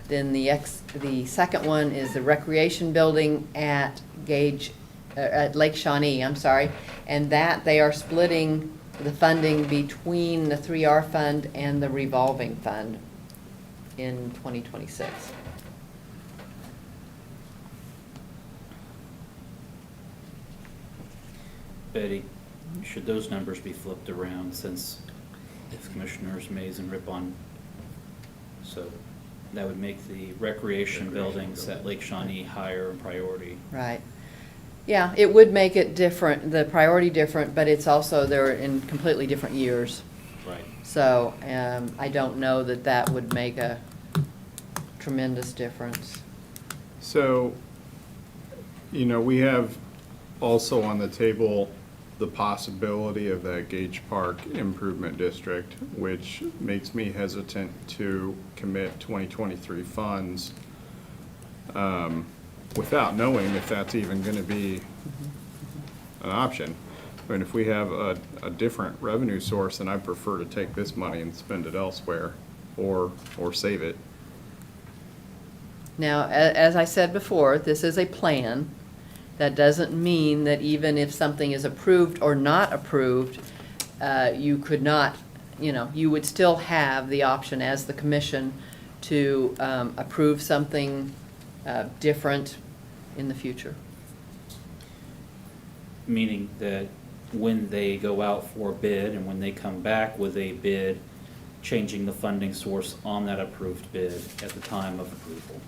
S8: Then the second one is the recreation building at Lake Shawnee, I'm sorry. And that they are splitting the funding between the 3R fund and the revolving fund in 2026.
S6: Betty, should those numbers be flipped around, since if Commissioners Mays and Rippon, so that would make the recreation buildings at Lake Shawnee higher in priority.
S8: Right. Yeah, it would make it different, the priority different, but it's also, they're in completely different years.
S6: Right.
S8: So I don't know that that would make a tremendous difference.
S2: So, we have also on the table the possibility of that Gage Park Improvement District, which makes me hesitant to commit 2023 funds without knowing if that's even going to be an option. I mean, if we have a different revenue source, then I prefer to take this money and spend it elsewhere or save it.
S8: Now, as I said before, this is a plan. That doesn't mean that even if something is approved or not approved, you could not, you would still have the option as the commission to approve something different in the future.
S6: Meaning that when they go out for bid and when they come back with a bid, changing the funding source on that approved bid at the time of approval.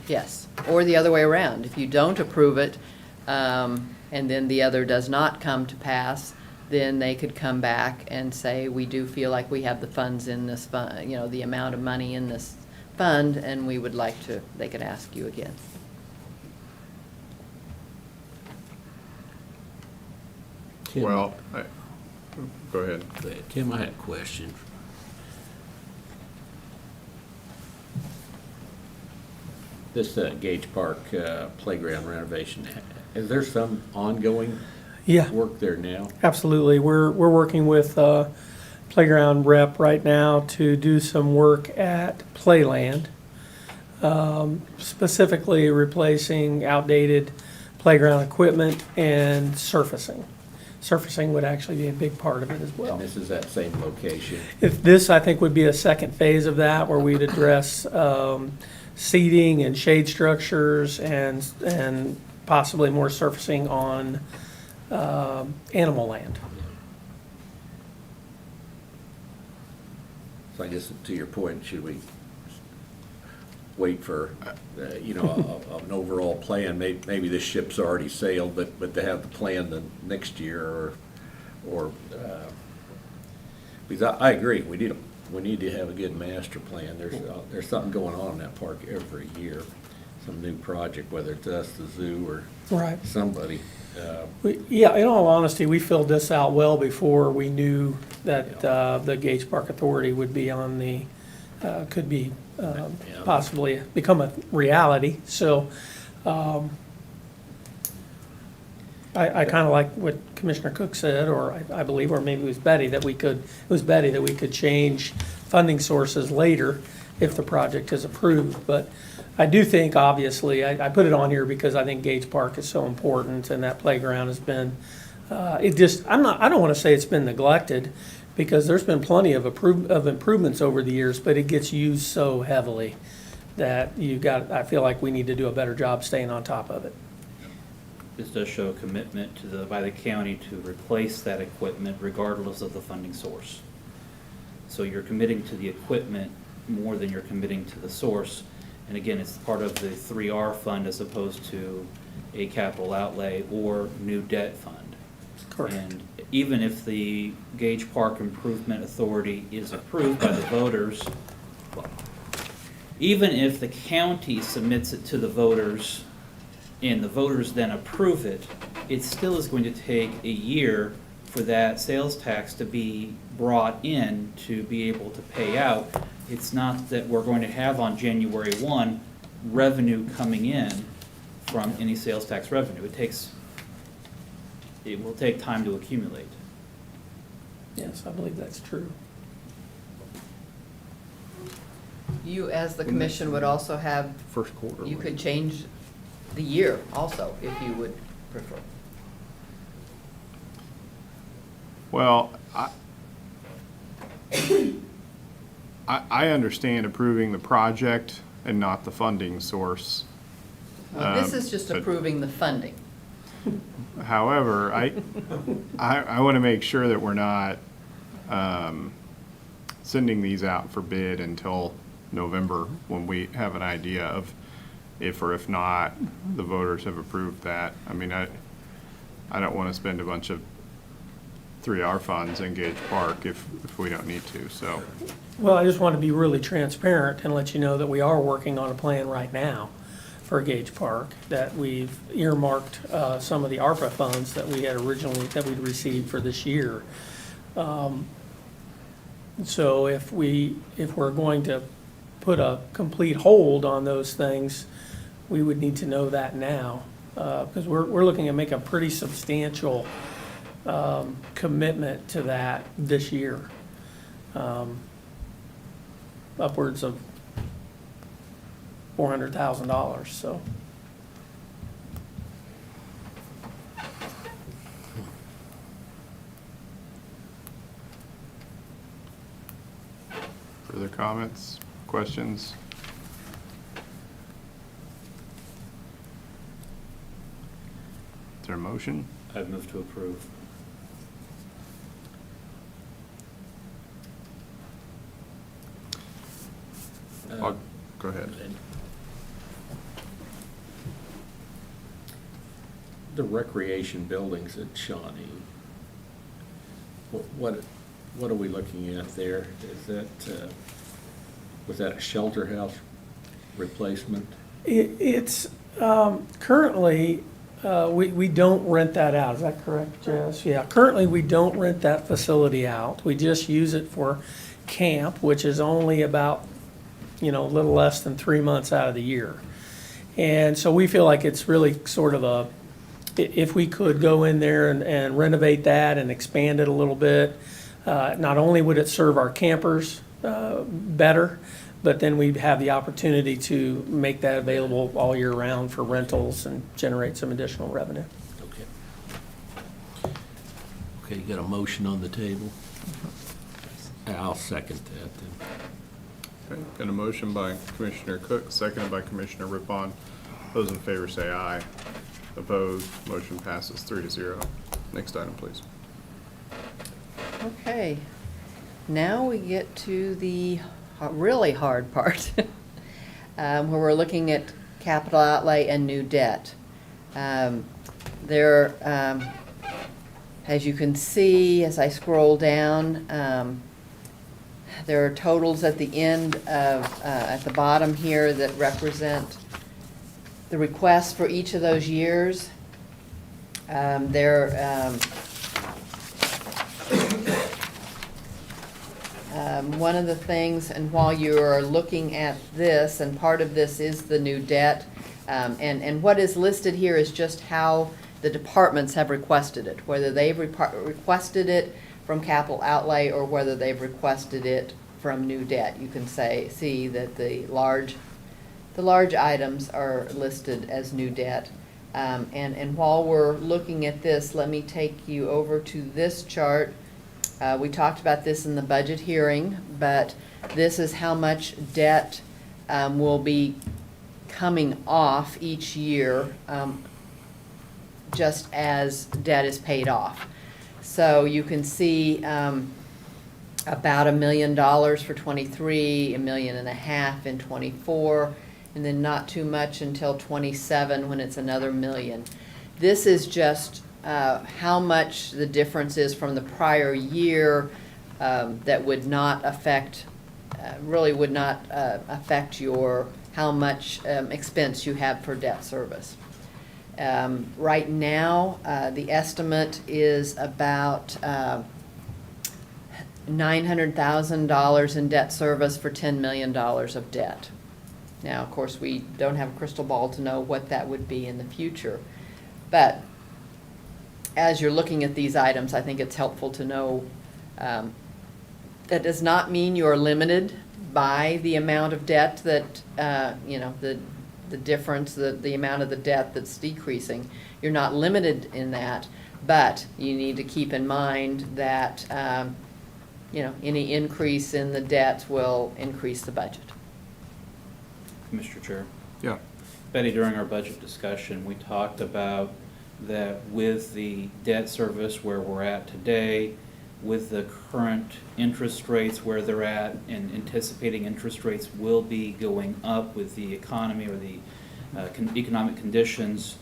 S8: Yes, or the other way around. If you don't approve it, and then the other does not come to pass, then they could come back and say, we do feel like we have the funds in this fund, the amount of money in this fund, and we would like to, they could ask you again.
S3: Tim,
S2: Well, go ahead.
S3: Tim, I had a question. This Gage Park playground renovation, is there some ongoing
S9: Yeah,
S3: work there now?
S9: absolutely. We're working with Playground Rep right now to do some work at Playland, specifically replacing outdated playground equipment and surfacing. Surfacing would actually be a big part of it as well.
S3: And this is that same location?
S9: If this, I think, would be a second phase of that, where we'd address seating and shade structures and possibly more surfacing on Animal Land.
S3: So I guess to your point, should we wait for, an overall plan? Maybe this ship's already sailed, but to have the plan the next year or because I agree, we need to have a good master plan. There's something going on in that park every year, some new project, whether it's us, the zoo, or
S9: Right.
S3: somebody.
S9: Yeah, in all honesty, we filled this out well before we knew that the Gage Park Authority would be on could be possibly become a reality. So I kind of like what Commissioner Cook said, or I believe, or maybe it was Betty, that we could change funding sources later if the project is approved. But I do think, obviously, I put it on here because I think Gage Park is so important, and that playground has been, I don't want to say it's been neglected, because there's been plenty of improvements over the years, but it gets used so heavily that I feel like we need to do a better job staying on top of it.
S6: This does show a commitment by the county to replace that equipment regardless of the funding source. So you're committing to the equipment more than you're committing to the source. And again, it's part of the 3R fund as opposed to a capital outlay or new debt fund.
S9: Correct.
S6: And even if the Gage Park Improvement Authority is approved by the voters, even if the county submits it to the voters and the voters then approve it, it still is going to take a year for that sales tax to be brought in to be able to pay out. It's not that we're going to have on January 1 revenue coming in from any sales tax revenue. It will take time to accumulate.
S9: Yes, I believe that's true.
S8: You, as the commission, would also have,
S2: First quarter.
S8: you could change the year also, if you would prefer.
S2: Well, I understand approving the project and not the funding source.
S8: Well, this is just
S2: but-
S8: approving the funding.
S2: However, I want to make sure that we're not sending these out for bid until November, when we have an idea of if or if not the voters have approved that. I mean, I don't want to spend a bunch of 3R funds in Gage Park if we don't need to, so.
S9: Well, I just want to be really transparent and let you know that we are working on a plan right now for Gage Park, that we've earmarked some of the ARPA funds that we had originally, that we'd received for this year. So if we're going to put a complete hold on those things, we would need to know that now, because we're looking at making a pretty substantial commitment to that this year. Upwards of $400,000, so.
S2: Further comments, questions? Is there a motion?
S6: I've moved to approve.
S2: Go ahead.
S3: The recreation buildings at Shawnee, what are we looking at there? Is that, was that a shelter house replacement?
S9: It's currently, we don't rent that out. Is that correct, Jess? Yeah, currently we don't rent that facility out. We just use it for camp, which is only about, a little less than 3 months out of the year. And so we feel like it's really sort of if we could go in there and renovate that and expand it a little bit, not only would it serve our campers better, but then we'd have the opportunity to make that available all year round for rentals and generate some additional revenue.
S3: Okay. Okay, you got a motion on the table? I'll second that then.
S2: Okay, got a motion by Commissioner Cook, seconded by Commissioner Rippon. Those in favor say aye. Opposed, motion passes 3-0. Next item, please.
S8: Okay, now we get to the really hard part, where we're looking at capital outlay and new debt. There, as you can see, as I scroll down, there are totals at the end of, at the bottom here that represent the requests for each of those years. One of the things, and while you're looking at this, and part of this is the new debt, and what is listed here is just how the departments have requested it, whether they've requested it from capital outlay or whether they've requested it from new debt. You can see that the large items are listed as new debt. And while we're looking at this, let me take you over to this chart. We talked about this in the budget hearing, but this is how much debt will be coming off each year, just as debt is paid off. So you can see about $1 million for 23, $1.5 million in 24, and then not too much until 27 when it's another $1 million. This is just how much the difference is from the prior year that would not affect, really would not affect your, how much expense you have for debt service. Right now, the estimate is about $900,000 in debt service for $10 million of debt. Now, of course, we don't have a crystal ball to know what that would be in the future, but as you're looking at these items, I think it's helpful to know that does not mean you're limited by the amount of debt that, the difference, the amount of the debt that's decreasing. You're not limited in that, but you need to keep in mind that, any increase in the debt will increase the budget.
S6: Mr. Chair.
S2: Yeah.
S6: Betty, during our budget discussion, we talked about that with the debt service where we're at today, with the current interest rates where they're at, and anticipating interest rates will be going up with the economy or the economic conditions,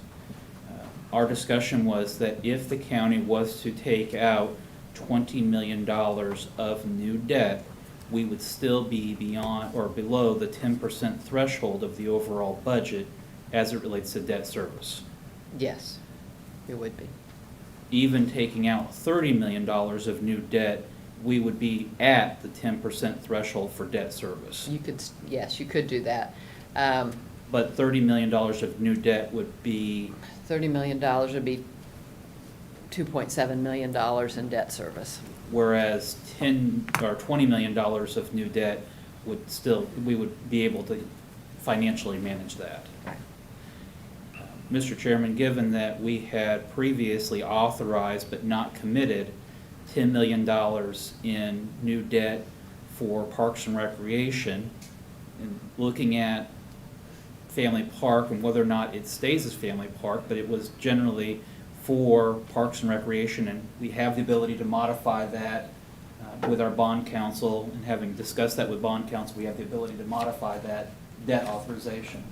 S6: our discussion was that if the county was to take out $20 million of new debt, we would still be beyond or below the 10% threshold of the overall budget as it relates to debt service.
S8: Yes, it would be.
S6: Even taking out $30 million of new debt, we would be at the 10% threshold for debt service.
S8: You could, yes, you could do that.
S6: But $30 million of new debt would be,
S8: $30 million would be $2.7 million in debt service.
S6: whereas $20 million of new debt would still, we would be able to financially manage that. Mr. Chairman, given that we had previously authorized but not committed $10 million in new debt for Parks and Recreation, and looking at Family Park and whether or not it stays as Family Park, but it was generally for Parks and Recreation, and we have the ability to modify that with our bond counsel, and having discussed that with bond counsel, we have the ability to modify that debt authorization.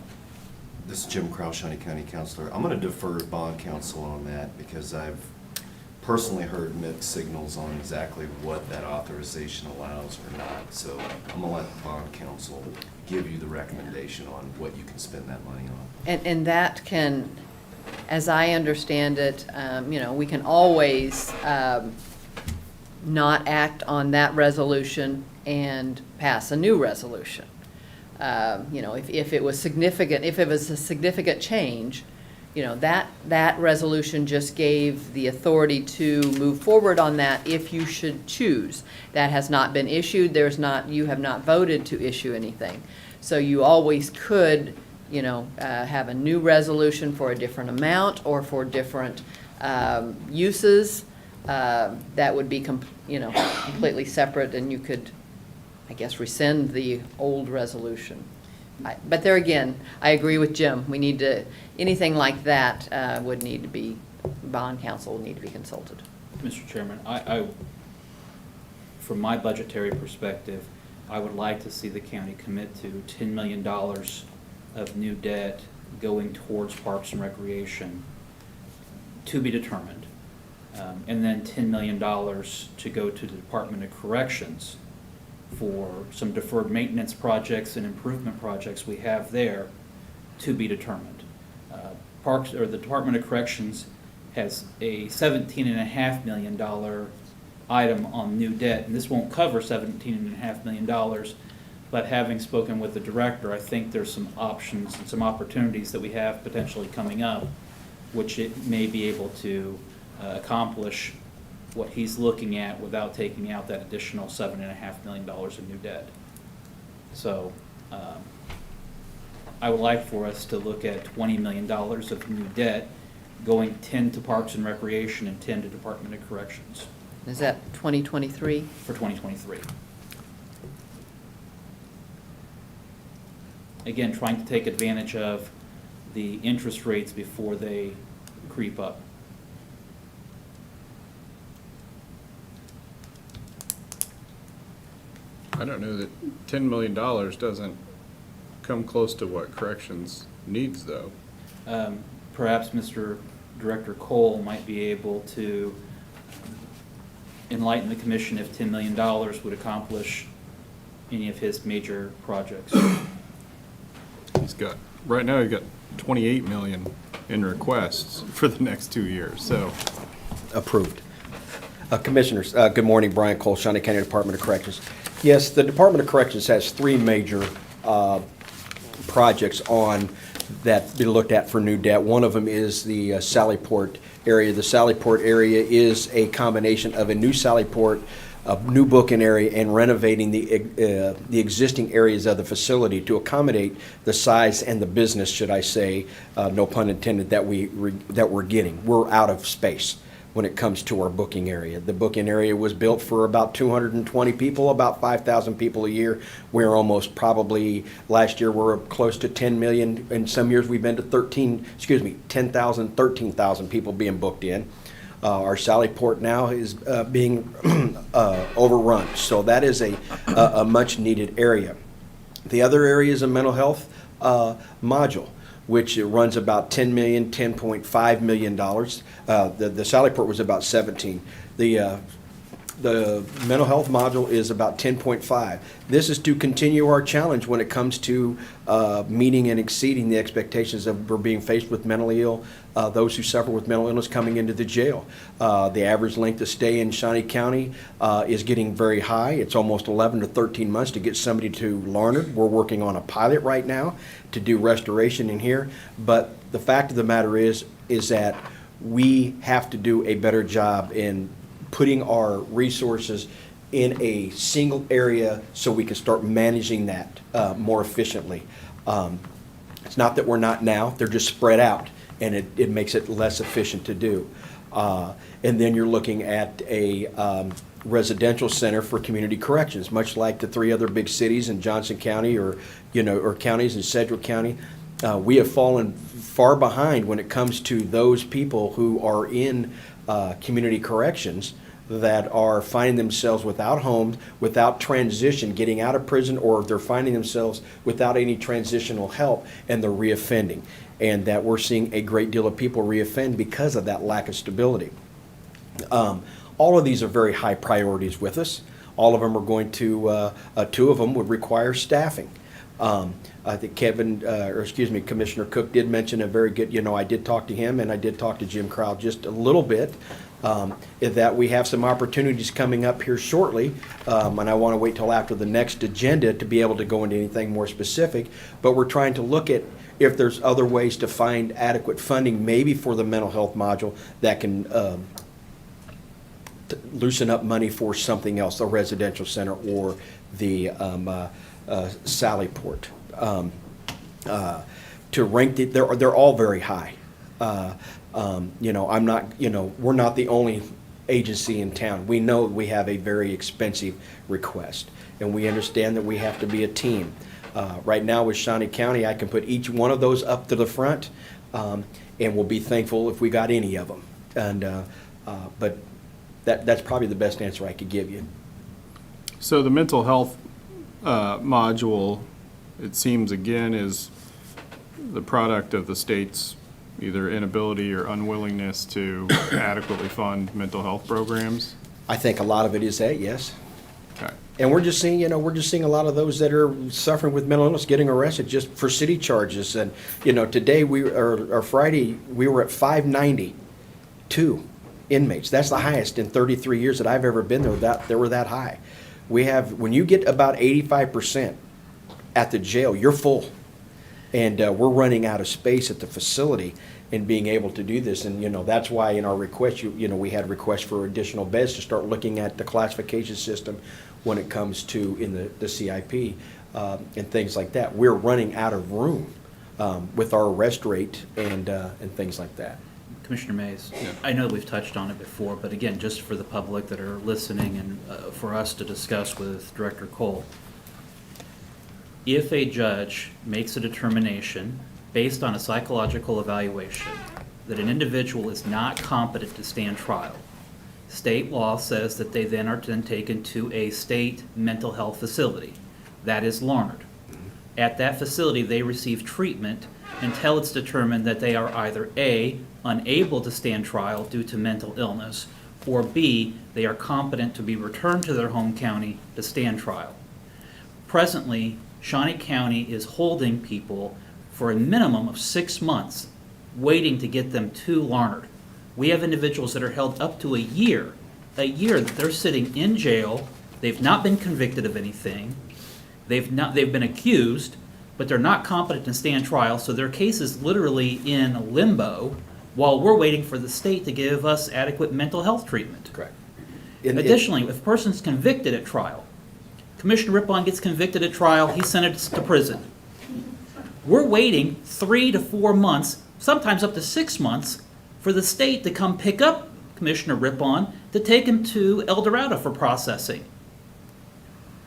S13: This is Jim Kraus, Shawnee County Councilor. I'm going to defer to bond counsel on that because I've personally heard mixed signals on exactly what that authorization allows or not. So I'm going to let bond counsel give you the recommendation on what you can spend that money on.
S8: And that can, as I understand it, we can always not act on that resolution and pass a new resolution. If it was significant, if it was a significant change, that resolution just gave the authority to move forward on that if you should choose. That has not been issued, you have not voted to issue anything. So you always could, have a new resolution for a different amount or for different uses. That would be, completely separate, and you could, I guess, rescind the old resolution. But there again, I agree with Jim. We need to, anything like that would need to be, bond counsel would need to be consulted.
S6: Mr. Chairman, I, from my budgetary perspective, I would like to see the county commit to $10 million of new debt going towards Parks and Recreation, to be determined. And then $10 million to go to the Department of Corrections for some deferred maintenance projects and improvement projects we have there, to be determined. The Department of Corrections has a $17.5 million item on new debt, and this won't cover $17.5 million, but having spoken with the director, I think there's some options and some opportunities that we have potentially coming up, which it may be able to accomplish what he's looking at without taking out that additional $7.5 million in new debt. So I would like for us to look at $20 million of new debt, going 10 to Parks and Recreation and 10 to Department of Corrections.
S8: Is that 2023?
S6: For 2023. Again, trying to take advantage of the interest rates before they creep up.
S2: I don't know that $10 million doesn't come close to what corrections needs, though.
S6: Perhaps Mr. Director Cole might be able to enlighten the commission if $10 million would accomplish any of his major projects.
S2: Right now, he's got 28 million in requests for the next 2 years, so.
S11: Approved. Commissioners, good morning. Brian Cole, Shawnee County Department of Corrections. Yes, the Department of Corrections has 3 major projects on that be looked at for new debt. One of them is the Sallyport area. The Sallyport area is a combination of a new Sallyport, a new booking area, and renovating the existing areas of the facility to accommodate the size and the business, should I say, no pun intended, that we're getting. We're out of space when it comes to our booking area. The booking area was built for about 220 people, about 5,000 people a year. We're almost probably, last year we're close to 10 million. In some years we've been to 10,000, 13,000 people being booked in. Our Sallyport now is being overrun, so that is a much needed area. The other area is a mental health module, which runs about $10 million, $10.5 million. The Sallyport was about 17. The The mental health module is about 10.5. This is to continue our challenge when it comes to meeting and exceeding the expectations of we're being faced with mentally ill, those who suffer with mental illness coming into the jail. The average length of stay in Shawnee County is getting very high. It's almost 11 to 13 months to get somebody to Larned. We're working on a pilot right now to do restoration in here. But the fact of the matter is that we have to do a better job in putting our resources in a single area so we can start managing that more efficiently. It's not that we're not now, they're just spread out, and it makes it less efficient to do. And then you're looking at a residential center for community corrections, much like the 3 other big cities in Johnson County or counties in Sedgwick County. We have fallen far behind when it comes to those people who are in community corrections that are finding themselves without homes, without transition, getting out of prison, or they're finding themselves without any transitional help, and they're reoffending. And that we're seeing a great deal of people reoffend because of that lack of stability. All of these are very high priorities with us. All of them are going to, 2 of them would require staffing. I think Commissioner Cook did mention a very good, I did talk to him, and I did talk to Jim Crowell just a little bit, that we have some opportunities coming up here shortly, and I want to wait till after the next agenda to be able to go into anything more specific, but we're trying to look at if there's other ways to find adequate funding, maybe for the mental health module, that can loosen up money for something else, a residential center or the Sallyport. To rank it, they're all very high. I'm not, we're not the only agency in town. We know we have a very expensive request, and we understand that we have to be a team. Right now with Shawnee County, I can put each one of those up to the front, and we'll be thankful if we got any of them. And but that's probably the best answer I could give you.
S2: So the mental health module, it seems again, is the product of the state's either inability or unwillingness to adequately fund mental health programs.
S11: I think a lot of it is that, yes.
S2: Okay.
S11: And we're just seeing, a lot of those that are suffering with mental illness getting arrested just for city charges. And, today or Friday, we were at 592 inmates. That's the highest in 33 years that I've ever been there that were that high. When you get about 85% at the jail, you're full. And we're running out of space at the facility in being able to do this. And, that's why in our request, we had requests for additional beds to start looking at the classification system when it comes to in the CIP and things like that. We're running out of room with our arrest rate and things like that.
S6: Commissioner Mays, I know we've touched on it before, but again, just for the public that are listening and for us to discuss with Director Cole, if a judge makes a determination based on a psychological evaluation that an individual is not competent to stand trial, state law says that they then are then taken to a state mental health facility. That is Larned. At that facility, they receive treatment until it's determined that they are either A, unable to stand trial due to mental illness, or B, they are competent to be returned to their home county to stand trial. Presently, Shawnee County is holding people for a minimum of 6 months, waiting to get them to Larned. We have individuals that are held up to a year that they're sitting in jail. They've not been convicted of anything. They've been accused, but they're not competent to stand trial, so their case is literally in limbo while we're waiting for the state to give us adequate mental health treatment.
S11: Correct.
S6: Additionally, if a person's convicted at trial, Commissioner Rippon gets convicted at trial, he's sentenced to prison. We're waiting 3 to 4 months, sometimes up to 6 months, for the state to come pick up Commissioner Rippon to take him to El Dorado for processing.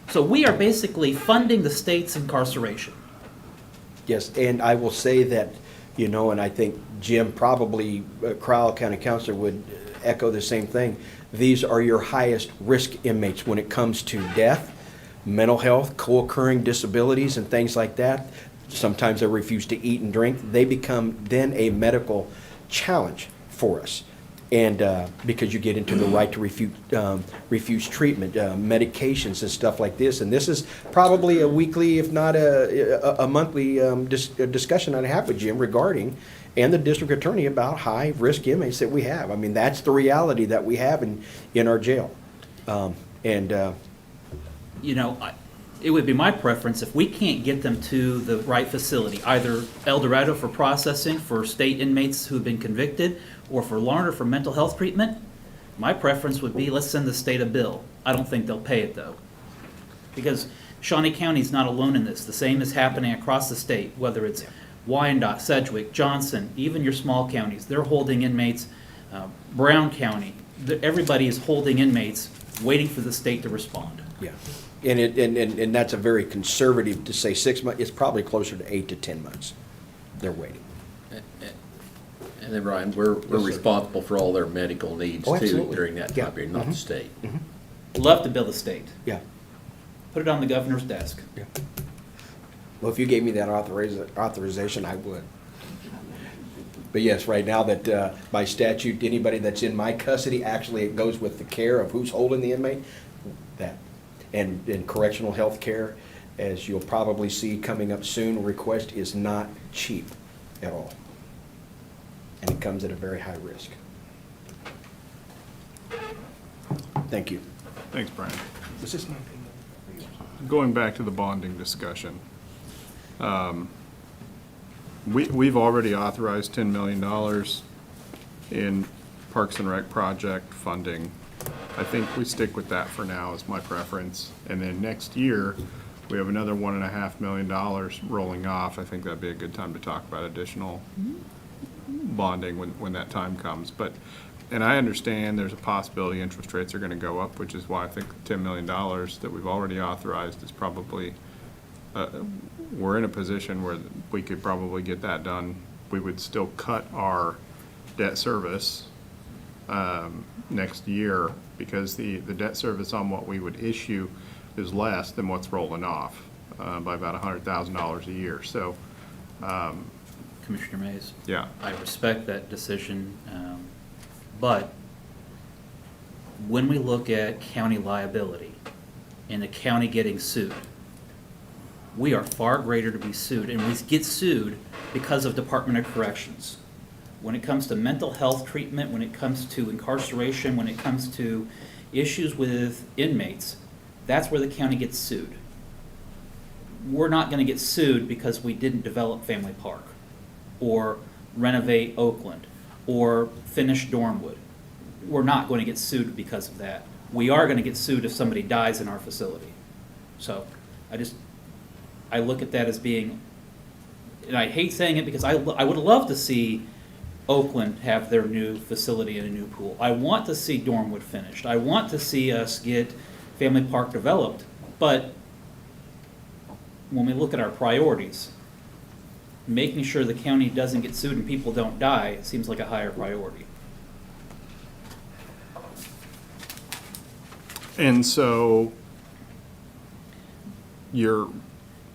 S6: So we are basically funding the state's incarceration.
S11: Yes, and I will say that, and I think Jim, probably Crowell County Councilor, would echo the same thing. These are your highest risk inmates when it comes to death, mental health, co-occurring disabilities, and things like that. Sometimes they refuse to eat and drink. They become then a medical challenge for us. And because you get into the right to refuse treatment, medications and stuff like this. And this is probably a weekly, if not a monthly discussion I have with Jim regarding, and the district attorney, about high-risk inmates that we have. I mean, that's the reality that we have in our jail.
S6: You know, it would be my preference if we can't get them to the right facility, either El Dorado for processing for state inmates who have been convicted, or for Larner for mental health treatment, my preference would be let's send the state a bill. I don't think they'll pay it though. Because Shawnee County is not alone in this. The same is happening across the state, whether it's Wyandotte, Sedgwick, Johnson, even your small counties. They're holding inmates. Brown County, everybody is holding inmates, waiting for the state to respond.
S11: Yeah. And that's a very conservative to say 6 months. It's probably closer to 8 to 10 months. They're waiting.
S3: And then, Ryan, we're responsible for all their medical needs
S11: Oh,
S3: too
S11: absolutely.
S3: during that
S11: Yeah.
S3: time period, not the state.
S6: Love to bill the state.
S11: Yeah.
S6: Put it on the governor's desk.
S11: Yeah. Well, if you gave me that authorization, I would. But yes, right now that by statute, anybody that's in my custody, actually it goes with the care of who's holding the inmate. That. And correctional health care, as you'll probably see coming up soon, request is not cheap at all. And it comes at a very high risk. Thank you.
S2: Thanks, Brian.
S11: Was this my opinion?
S2: Going back to the bonding discussion, we've already authorized $10 million in Parks and Rec project funding. I think we stick with that for now is my preference. And then next year, we have another $1.5 million rolling off. I think that'd be a good time to talk about additional bonding when that time comes. And I understand there's a possibility interest rates are going to go up, which is why I think $10 million that we've already authorized is probably, we're in a position where we could probably get that done. We would still cut our debt service next year because the debt service on what we would issue is less than what's rolling off by about $100,000 a year. So,
S6: Commissioner Mays.
S2: yeah.
S6: I respect that decision, but when we look at county liability and the county getting sued, we are far greater to be sued, and we get sued because of Department of Corrections. When it comes to mental health treatment, when it comes to incarceration, when it comes to issues with inmates, that's where the county gets sued. We're not going to get sued because we didn't develop Family Park or renovate Oakland or finish Dornwood. We're not going to get sued because of that. We are going to get sued if somebody dies in our facility. So I look at that as being, and I hate saying it because I would love to see Oakland have their new facility and a new pool. I want to see Dornwood finished. I want to see us get Family Park developed. But when we look at our priorities, making sure the county doesn't get sued and people don't die seems like a higher priority.
S2: And so you're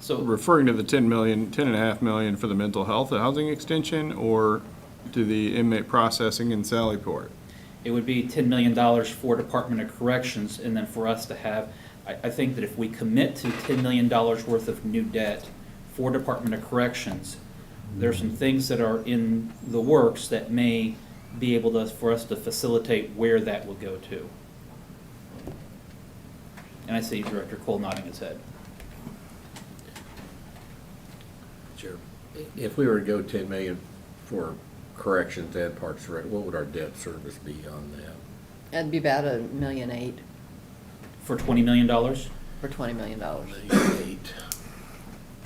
S2: referring to the $10.5 million for the mental health housing extension, or to the inmate processing in Sallyport?
S6: It would be $10 million for Department of Corrections, and then for us to have, I think that if we commit to $10 million worth of new debt for Department of Corrections, there's some things that are in the works that may be able to, for us to facilitate where that will go to. And I see Director Cole nodding his head.
S3: Sure. If we were to go 10 million for corrections and Parks and Rec, what would our debt service be on that?
S8: That'd be about $1.8 million.
S6: For $20 million?
S8: For $20 million.
S3: $1.8.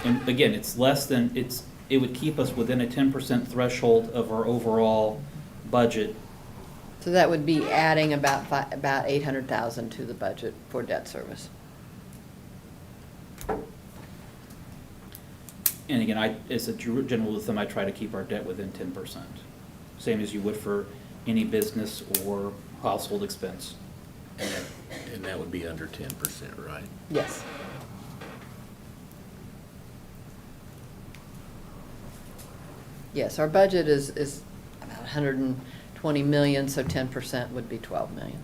S6: And again, it's less than, it would keep us within a 10% threshold of our overall budget.
S8: So that would be adding about $800,000 to the budget for debt service.
S6: And again, as a general rule of thumb, I try to keep our debt within 10%. Same as you would for any business or household expense.
S3: And that would be under 10%, right?
S8: Yes. Yes, our budget is about $120 20 million, so 10% would be 12 million.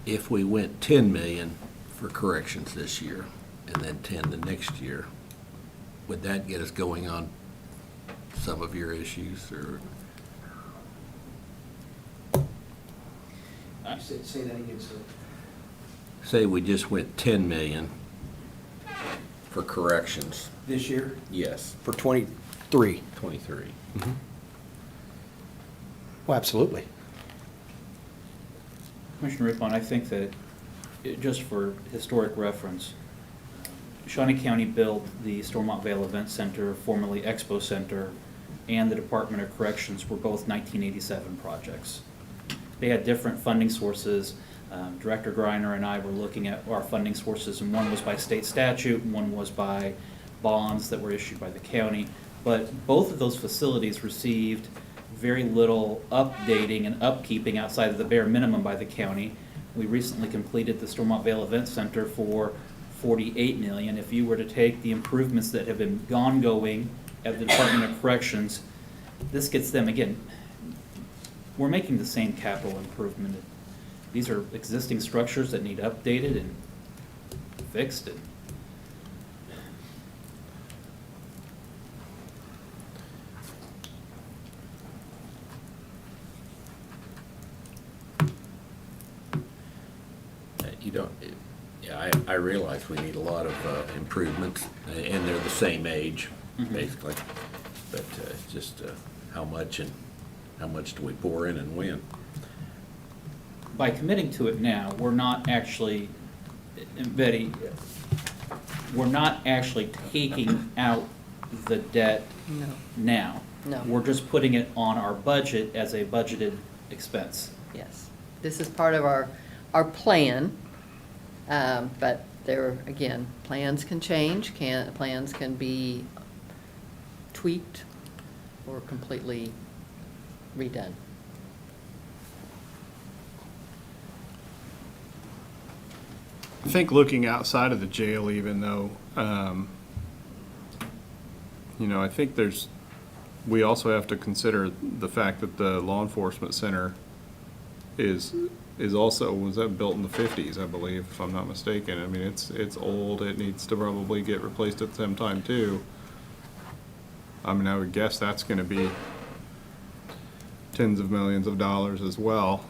S3: If we went 10 million for corrections this year and then 10 the next year, would that get us going on some of your issues or?
S6: Say that again, sir.
S3: Say we just went 10 million for corrections.
S6: This year?
S3: Yes,
S11: For 23.
S3: 23.
S11: Well, absolutely.
S6: Commissioner Rippon, I think that, just for historic reference, Shawnee County built the Stormont Vale Event Center, formerly Expo Center, and the Department of Corrections were both 1987 projects. They had different funding sources. Director Greiner and I were looking at our funding sources, and one was by state statute, and one was by bonds that were issued by the county. But both of those facilities received very little updating and upkeeping outside of the bare minimum by the county. We recently completed the Stormont Vale Event Center for $48 million. If you were to take the improvements that have been ongoing at the Department of Corrections, this gets them, again, we're making the same capital improvement. These are existing structures that need updated and fixed. And
S3: You don't, yeah, I realize we need a lot of improvements, and they're the same age, basically. But it's just how much and how much do we pour in and when?
S6: by committing to it now, we're not actually, Betty, we're not actually taking out the debt
S8: No.
S6: now.
S8: No.
S6: We're just putting it on our budget as a budgeted expense.
S8: Yes. This is part of our plan, but there, again, plans can change, plans can be tweaked or completely redone.
S2: I think looking outside of the jail even though, I think we also have to consider the fact that the law enforcement center is also, was that built in the 50s, I believe, if I'm not mistaken. I mean, it's old, it needs to probably get replaced at the same time too. I mean, I would guess that's gonna be tens of millions of dollars as well.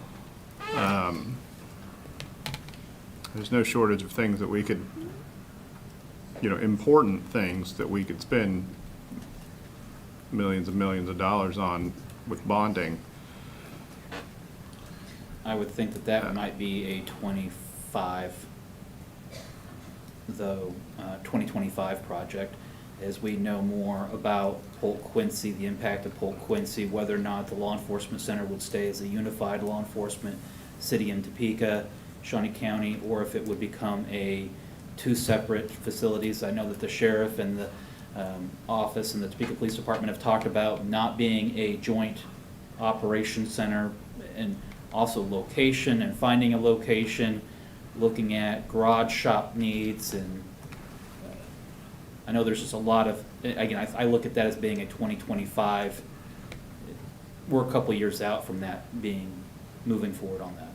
S2: There's no shortage of things that we could, important things that we could spend millions and millions of dollars on with bonding.
S6: I would think that that might be a 2025 project, as we know more about Polk Quincy, the impact of Polk Quincy, whether or not the law enforcement center would stay as a unified law enforcement city in Topeka, Shawnee County, or if it would become two separate facilities. I know that the sheriff and the office and the Topeka Police Department have talked about not being a joint operations center, and also location and finding a location, looking at garage shop needs, and I know there's just a lot of, again, I look at that as being a 2025. We're a couple of years out from that moving forward on that.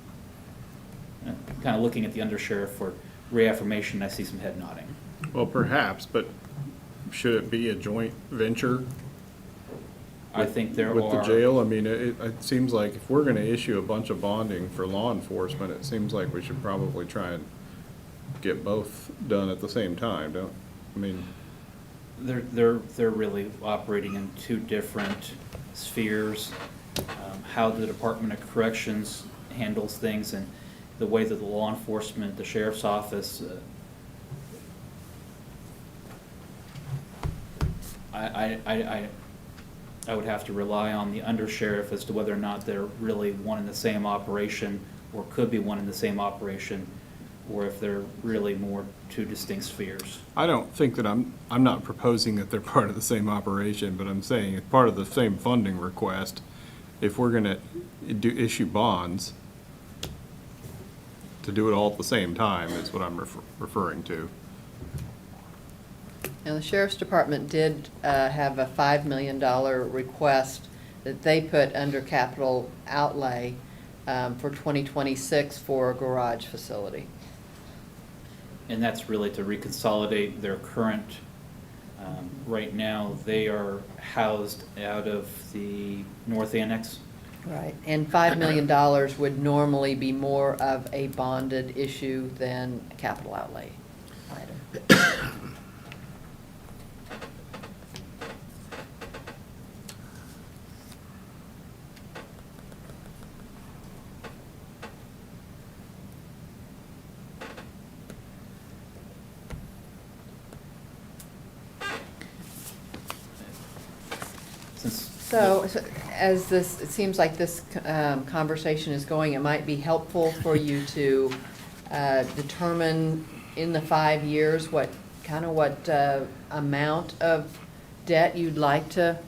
S6: Kind of looking at the undersheriff for reaffirmation, I see some head nodding.
S2: Well, perhaps, but should it be a joint venture?
S6: I think there
S2: With the
S6: are.
S2: jail, I mean, it seems like if we're gonna issue a bunch of bonding for law enforcement, it seems like we should probably try and get both done at the same time,
S6: They're really operating in two different spheres. How the Department of Corrections handles things and the way that the law enforcement, the sheriff's office, I would have to rely on the undersheriff as to whether or not they're really one in the same operation, or could be one in the same operation, or if they're really more two distinct spheres.
S2: I don't think that I'm not proposing that they're part of the same operation, but I'm saying it's part of the same funding request. If we're gonna issue bonds, to do it all at the same time is what I'm referring to.
S8: Now, the Sheriff's Department did have a $5 million request that they put under capital outlay for 2026 for a garage facility.
S6: And that's really to reconsolidate their current, right now, they are housed out of the North Annex.
S8: Right. And $5 million would normally be more of a bonded issue than a capital outlay item. So, as this, it seems like this conversation is going, it might be helpful for you to determine in the 5 years what amount of debt you'd like to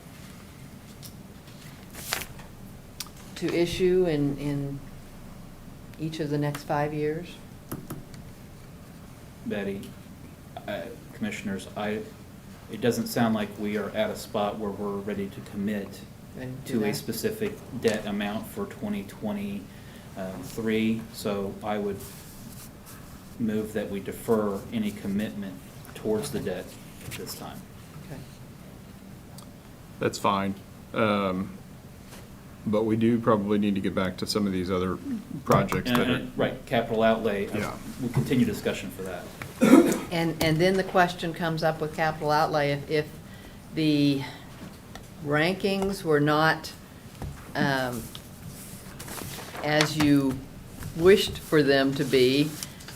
S8: issue in each of the next 5 years.
S6: Betty, Commissioners, it doesn't sound like we are at a spot where we're ready to commit to a specific debt amount for 2023, so I would move that we defer any commitment towards the debt at this time.
S8: Okay.
S2: That's fine. But we do probably need to get back to some of these other projects that are.
S6: Right, capital outlay,
S2: Yeah.
S6: we'll continue discussion for that.
S8: And then the question comes up with capital outlay, if the rankings were not as you wished for them to be,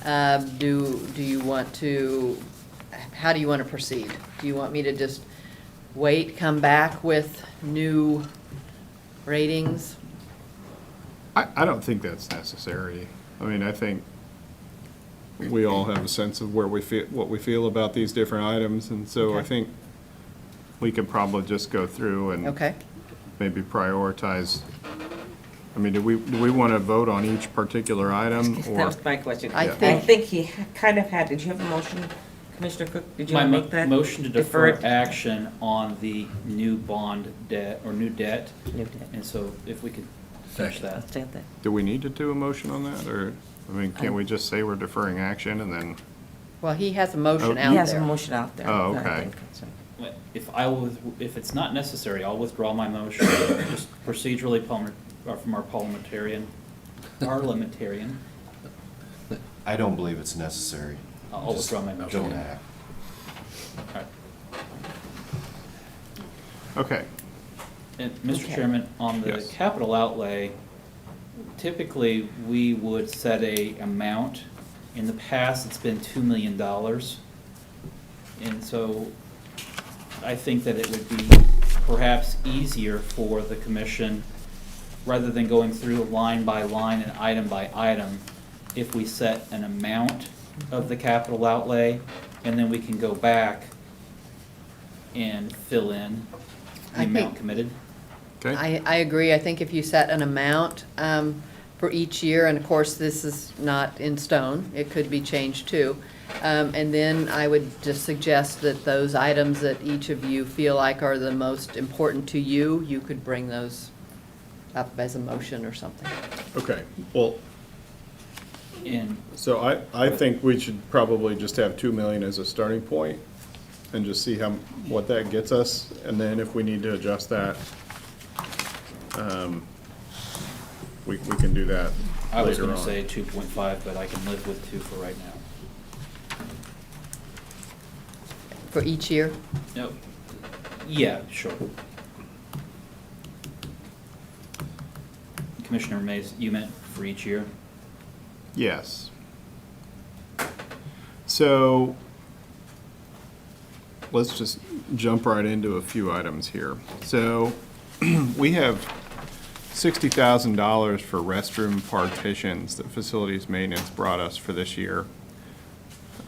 S8: do you want to, how do you want to proceed? Do you want me to just wait, come back with new ratings?
S2: I don't think that's necessary. I mean, I think we all have a sense of where we feel, what we feel about these different items, and so I
S8: Okay.
S2: think we could probably just go through and
S8: Okay.
S2: maybe prioritize. I mean, do we want to vote on each particular item,
S1: That
S2: or?
S1: was my question.
S8: I
S1: I
S8: think-
S1: think he kind of had, did you have a motion, Commissioner Cook? Did you
S6: My
S1: make that?
S6: motion to defer
S1: Deferred?
S6: action on the new bond debt, or new debt,
S1: New debt.
S6: and so if we could finish that.
S1: Let's take that.
S2: Do we need to do a motion on that, or, I mean, can't we just say we're deferring action and then?
S8: Well, he has a motion
S2: Oh,
S8: out
S1: He has a
S8: there.
S1: motion out there.
S2: Oh,
S1: I
S2: okay.
S1: think, so.
S6: If it's not necessary, I'll withdraw my motion, just procedurally from our parliamentarian.
S13: I don't believe it's necessary.
S6: I'll withdraw my motion.
S13: Don't act.
S6: All right.
S2: Okay.
S6: And Mr.
S1: Okay.
S6: Chairman, on the
S2: Yes.
S6: capital outlay, typically, we would set a amount. In the past, it's been $2 million. And so I think that it would be perhaps easier for the commission, rather than going through line by line and item by item, if we set an amount of the capital outlay, and then we can go back and fill in the
S8: I
S6: amount
S8: think-
S6: committed.
S2: Okay.
S8: I agree. I think if you set an amount for each year, and of course, this is not in stone, it could be changed too. And then I would just suggest that those items that each of you feel like are the most important to you, you could bring those up as a motion or something.
S2: Okay, well,
S6: And
S2: so I think we should probably just have 2 million as a starting point and just see what that gets us, and then if we need to adjust that, we can do that
S6: I was
S2: later
S6: gonna
S2: on.
S6: say 2.5, but I can live with 2 for right now.
S8: For each year?
S6: No, yeah, sure. Commissioner Mays, you meant for each year?
S2: Yes. So, let's just jump right into a few items here. So, We have $60,000 for restroom partitions that facilities maintenance brought us for this year.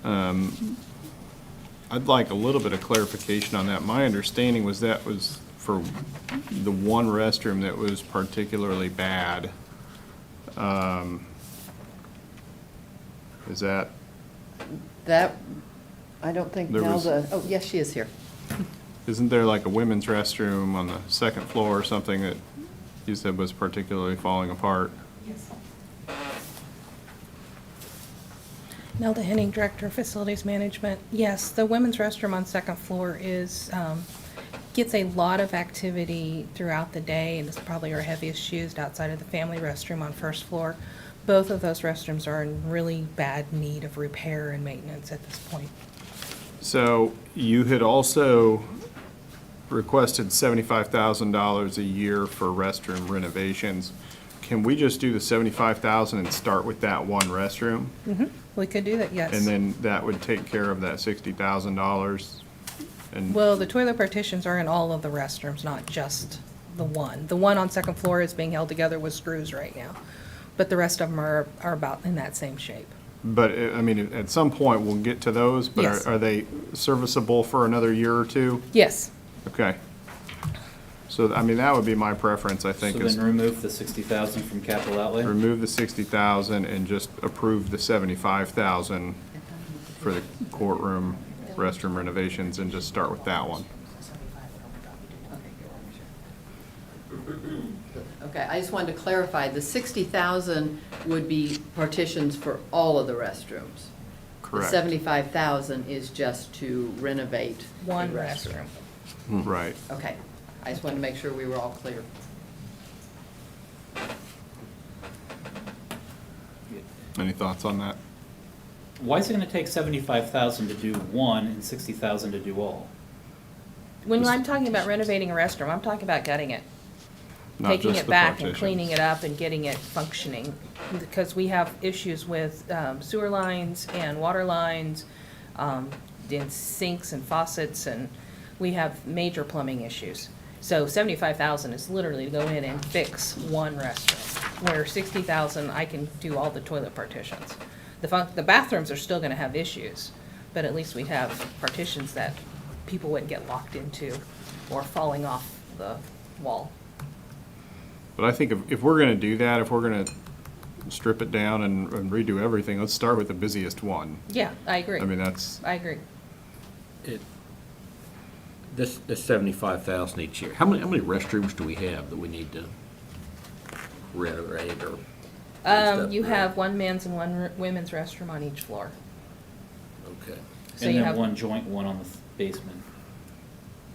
S2: I'd like a little bit of clarification on that. My understanding was that was for the one restroom that was particularly bad. Is that,
S8: That, I don't think
S2: There was-
S8: Nelda, oh, yes, she is here.
S2: isn't there like a women's restroom on the second floor or something that you said was particularly falling apart?
S14: Nelda Henning, Director of Facilities Management. Yes, the women's restroom on second floor is, gets a lot of activity throughout the day, and it's probably our heaviest used outside of the family restroom on first floor. Both of those restrooms are in really bad need of repair and maintenance at this point.
S2: So you had also requested $75,000 a year for restroom renovations. Can we just do the $75,000 and start with that one restroom?
S14: We could do that, yes.
S2: And then that would take care of that $60,000? And
S14: Well, the toilet partitions are in all of the restrooms, not just the one. The one on second floor is being held together with screws right now, but the rest of them are about in that same shape.
S2: But, I mean, at some point, we'll get to those, but
S14: Yes.
S2: are they serviceable for another year or two?
S14: Yes.
S2: Okay. So, I mean, that would be my preference, I
S6: So
S2: think, is
S6: then remove the 60,000 from capital outlay?
S2: remove the 60,000 and just approve the 75,000 for the courtroom restroom renovations and just start with that one.
S8: Okay, I just wanted to clarify, the 60,000 would be partitions for all of the restrooms.
S2: Correct.
S8: The 75,000 is just to renovate the
S14: One restroom.
S2: Right.
S8: Okay, I just wanted to make sure we were all clear.
S2: Any thoughts on that?
S6: Why is it gonna take 75,000 to do one and 60,000 to do all?
S14: When I'm talking about renovating a restroom, I'm talking about gutting it.
S2: Not
S14: Taking
S2: just
S14: it
S2: the
S14: back and
S2: partitions.
S14: cleaning it up and getting it functioning. Because we have issues with sewer lines and water lines, and sinks and faucets, and we have major plumbing issues. So 75,000 is literally to go in and fix one restroom, where 60,000, I can do all the toilet partitions. The bathrooms are still gonna have issues, but at least we have partitions that people wouldn't get locked into or falling off the wall.
S2: But I think if we're gonna do that, if we're gonna strip it down and redo everything, let's start with the busiest one.
S14: Yeah, I agree.
S2: I mean, that's,
S14: I agree.
S3: This 75,000 each year. How many restrooms do we have that we need to renovate or?
S14: You have one men's and one women's restroom on each floor.
S3: Okay.
S14: So
S6: And
S14: you
S6: then
S14: have,
S6: one joint one on the basement.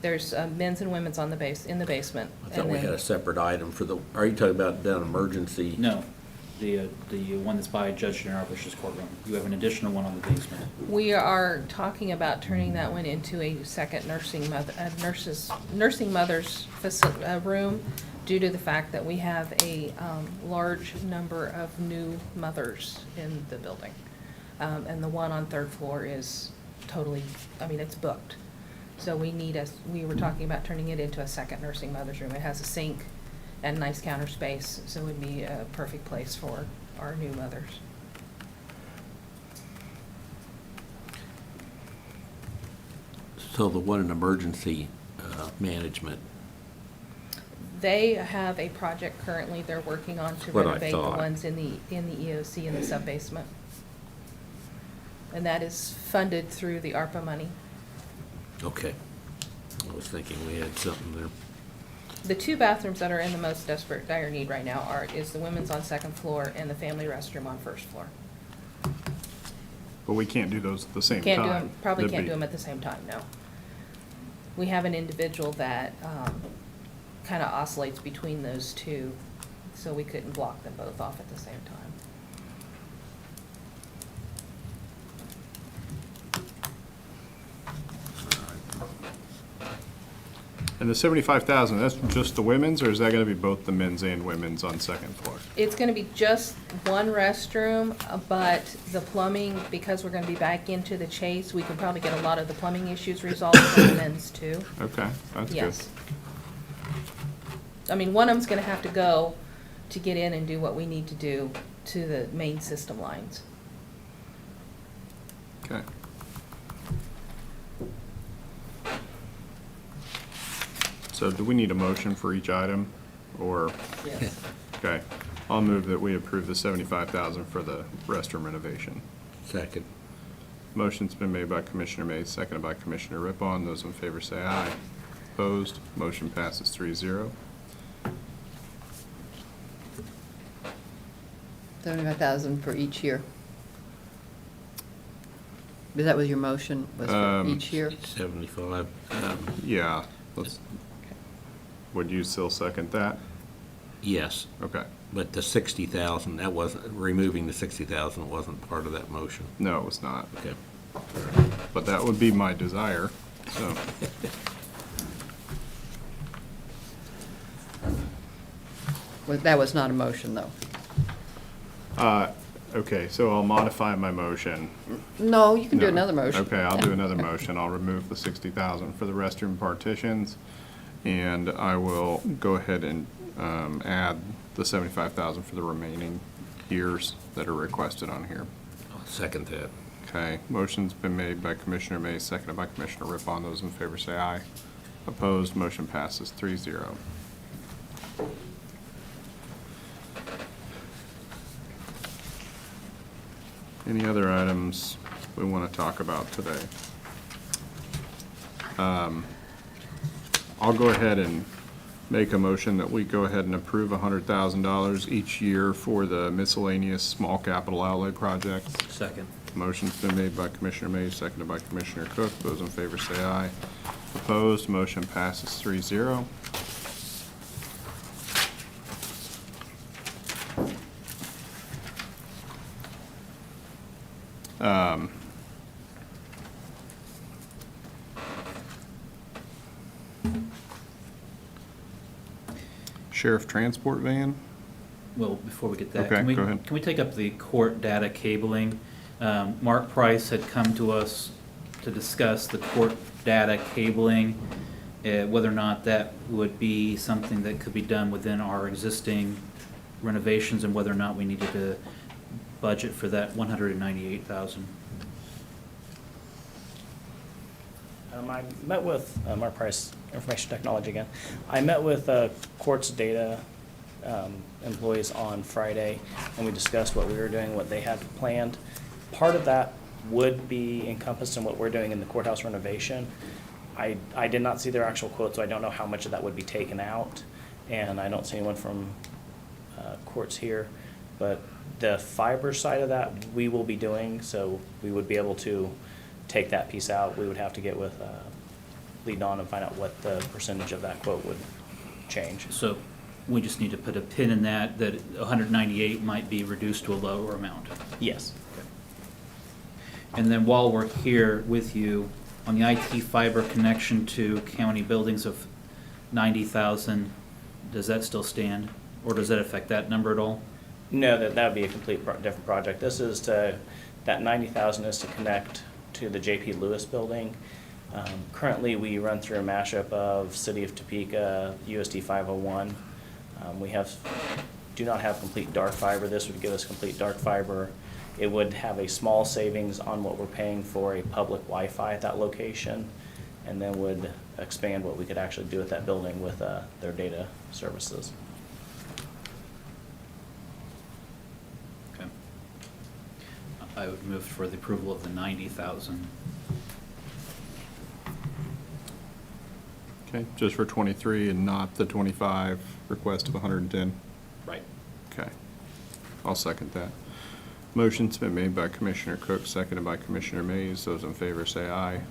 S14: there's men's and women's on the in the basement.
S3: I thought
S14: and
S3: we
S14: then-
S3: had a separate item for the, are you talking about down emergency?
S6: No, the one that's by Judge Narbush's courtroom. You have an additional one on the basement.
S14: We are talking about turning that one into a second nursing mother's room due to the fact that we have a large number of new mothers in the building. And the one on third floor is totally, I mean, it's booked. So we were talking about turning it into a second nursing mother's room. It has a sink and nice counter space, so it would be a perfect place for our new mothers.
S3: So the one in emergency management,
S14: They have a project currently they're working on to
S3: What I
S14: renovate the
S3: thought.
S14: ones in the EOC in the sub-basement. And that is funded through the ARPA money.
S3: okay. I was thinking we had something there.
S14: The two bathrooms that are in the most desperate dire need right now is the women's on second floor and the family restroom on first floor.
S2: but we can't do those at the same time.
S14: Can't do them, probably
S2: That'd
S14: can't
S2: be-
S14: do them at the same time, no. We have an individual that kind of oscillates between those two, so we couldn't block them both off at the same time.
S2: And the 75,000, that's just the women's, or is that gonna be both the men's and women's on second floor?
S14: It's gonna be just one restroom, but the plumbing, because we're gonna be back into the chase, we can probably get a lot of the plumbing issues resolved for the men's too.
S2: Okay, that's good.
S14: Yes. I mean, one of them's gonna have to go to get in and do what we need to do to the main system lines.
S2: Okay. So do we need a motion for each item, or?
S14: Yes.
S2: Okay, I'll move that we approve the $75,000 for the restroom renovation.
S3: Second.
S2: Motion's been made by Commissioner Mays, seconded by Commissioner Rippon. Those in favor say aye. Opposed, motion passes 3-0.
S8: 75,000 for each year. Is that what your motion was for each year?
S3: 75.
S2: Yeah, let's, would you still second that?
S3: Yes,
S2: Okay,
S3: but the 60,000, that wasn't, removing the 60,000 wasn't part of that motion.
S2: no, it was not,
S3: Okay.
S2: but that would be my desire, so.
S8: Well, that was not a motion, though.
S2: Okay, so I'll modify my motion.
S8: No, you can do
S2: No.
S8: another motion.
S2: Okay, I'll do another motion. I'll remove the 60,000 for the restroom partitions, and I will go ahead and add the 75,000 for the remaining years that are requested on here.
S3: I'll second that.
S2: Okay, motion's been made by Commissioner Mays, seconded by Commissioner Rippon. Those in favor say aye. Opposed, motion passes 3-0. Any other items we want to talk about today? I'll go ahead and make a motion that we go ahead and approve $100,000 each year for the miscellaneous small capital outlay projects.
S6: Second.
S2: Motion's been made by Commissioner Mays, seconded by Commissioner Cook. Those in favor say aye. Opposed, motion passes 3-0. Sheriff transport van?
S6: Well, before we get that,
S2: Okay,
S6: can we,
S2: go ahead.
S6: can we take up the court data cabling? Mark Price had come to us to discuss the court data cabling, whether or not that would be something that could be done within our existing renovations, and whether or not we needed to budget for that $198,000.
S12: I met with Mark Price, Information Technology again. I met with Court's data employees on Friday, and we discussed what we were doing, what they had planned. Part of that would be encompassed in what we're doing in the courthouse renovation. I did not see their actual quote, so I don't know how much of that would be taken out, and I don't see anyone from Courts here. But the fiber side of that, we will be doing, so we would be able to take that piece out. We would have to get with Lee Don and find out what the percentage of that quote would change.
S6: So we just need to put a pin in that 198 might be reduced to a lower amount.
S12: Yes.
S6: And then while we're here with you, on the IT fiber connection to county buildings of 90,000, does that still stand? Or does that affect that number at all?
S12: No, that would be a complete different project. This is to, that 90,000 is to connect to the JP Lewis building. Currently, we run through a mashup of City of Topeka, USD 501. We do not have complete dark fiber. This would give us complete dark fiber. It would have a small savings on what we're paying for a public Wi-Fi at that location, and then would expand what we could actually do at that building with their data services.
S6: Okay. I would move for the approval of the 90,000.
S2: Okay, just for 23 and not the 25 request of 110?
S6: Right.
S2: Okay, I'll second that. Motion's been made by Commissioner Cook, seconded by Commissioner Mays. Those in favor say aye.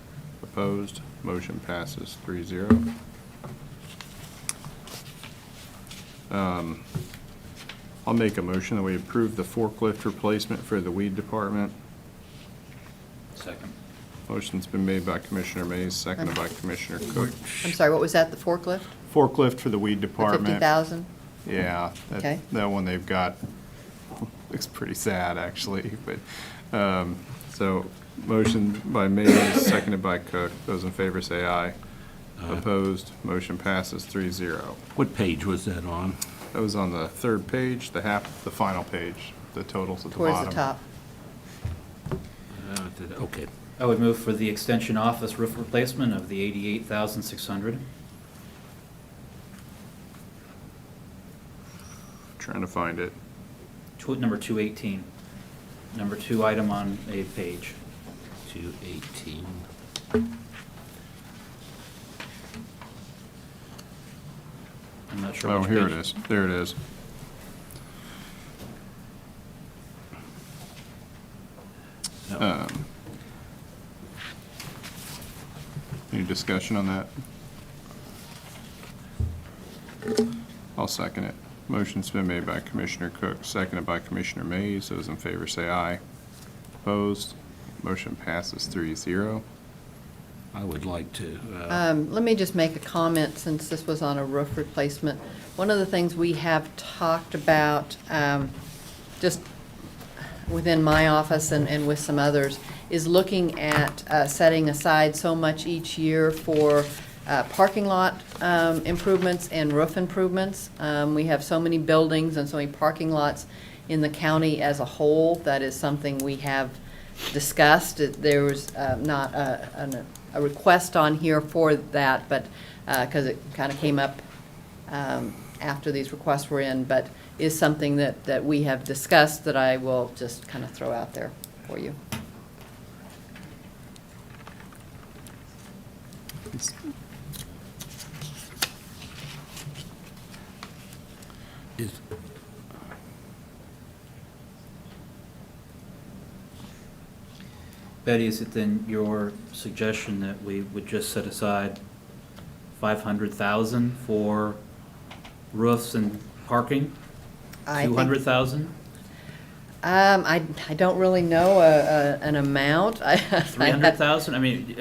S2: Opposed, motion passes 3-0. I'll make a motion that we approve the forklift replacement for the weed department.
S6: Second.
S2: Motion's been made by Commissioner Mays, seconded by Commissioner Cook.
S8: I'm sorry, what was that, the forklift?
S2: Forklift for the weed
S8: The
S2: department.
S8: 50,000?
S2: Yeah,
S8: Okay.
S2: that one they've got, looks pretty sad, actually, but, so, motion by Mays, seconded by Cook. Those in favor say aye. Opposed? Motion passes 3-0.
S3: What page was that on?
S2: That was on the third page, the final page, the totals at the bottom.
S8: Towards the top.
S3: Okay.
S6: I would move for the extension office roof replacement of the $88,600.
S2: Trying to find it.
S6: Number 218. Number 2 item on a page.
S3: 218.
S6: I'm not sure
S2: Oh,
S6: which
S2: here it
S6: page.
S2: is. There it is.
S3: No.
S2: Any discussion on that? I'll second it. Motion's been made by Commissioner Cook, seconded by Commissioner Mays. Those in favor say aye. Opposed? Motion passes 3-0.
S3: I would like to,
S8: Let me just make a comment, since this was on a roof replacement. One of the things we have talked about, just within my office and with some others, is looking at setting aside so much each year for parking lot improvements and roof improvements. We have so many buildings and so many parking lots in the county as a whole. That is something we have discussed. There was not a request on here for that, but because it kind of came up after these requests were in, but is something that we have discussed that I will just kind of throw out there for you.
S3: is,
S6: Betty, is it then your suggestion that we would just set aside $500,000 for roofs and parking?
S8: I think-
S6: 200,000?
S8: I don't really know an amount.
S6: 300,000? I mean,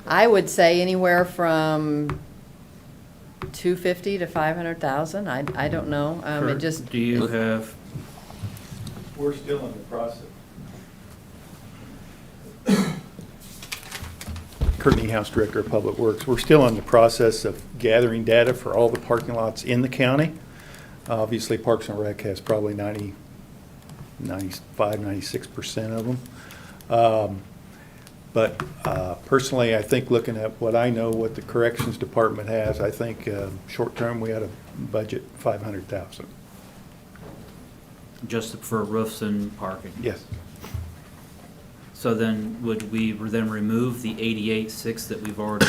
S8: I would say anywhere from 250 to 500,000. I don't know. It
S6: Kurt,
S8: just.
S6: do you have,
S10: We're still in the process. Kurt Niehaus, Director of Public Works. We're still in the process of gathering data for all the parking lots in the county. Obviously, Parks and Rec has probably 96% of them. But personally, I think looking at what I know, what the Corrections Department has, I think short-term, we ought to budget $500,000.
S6: just for roofs and parking?
S10: Yes.
S6: So then, would we then remove the 88.6 that we've already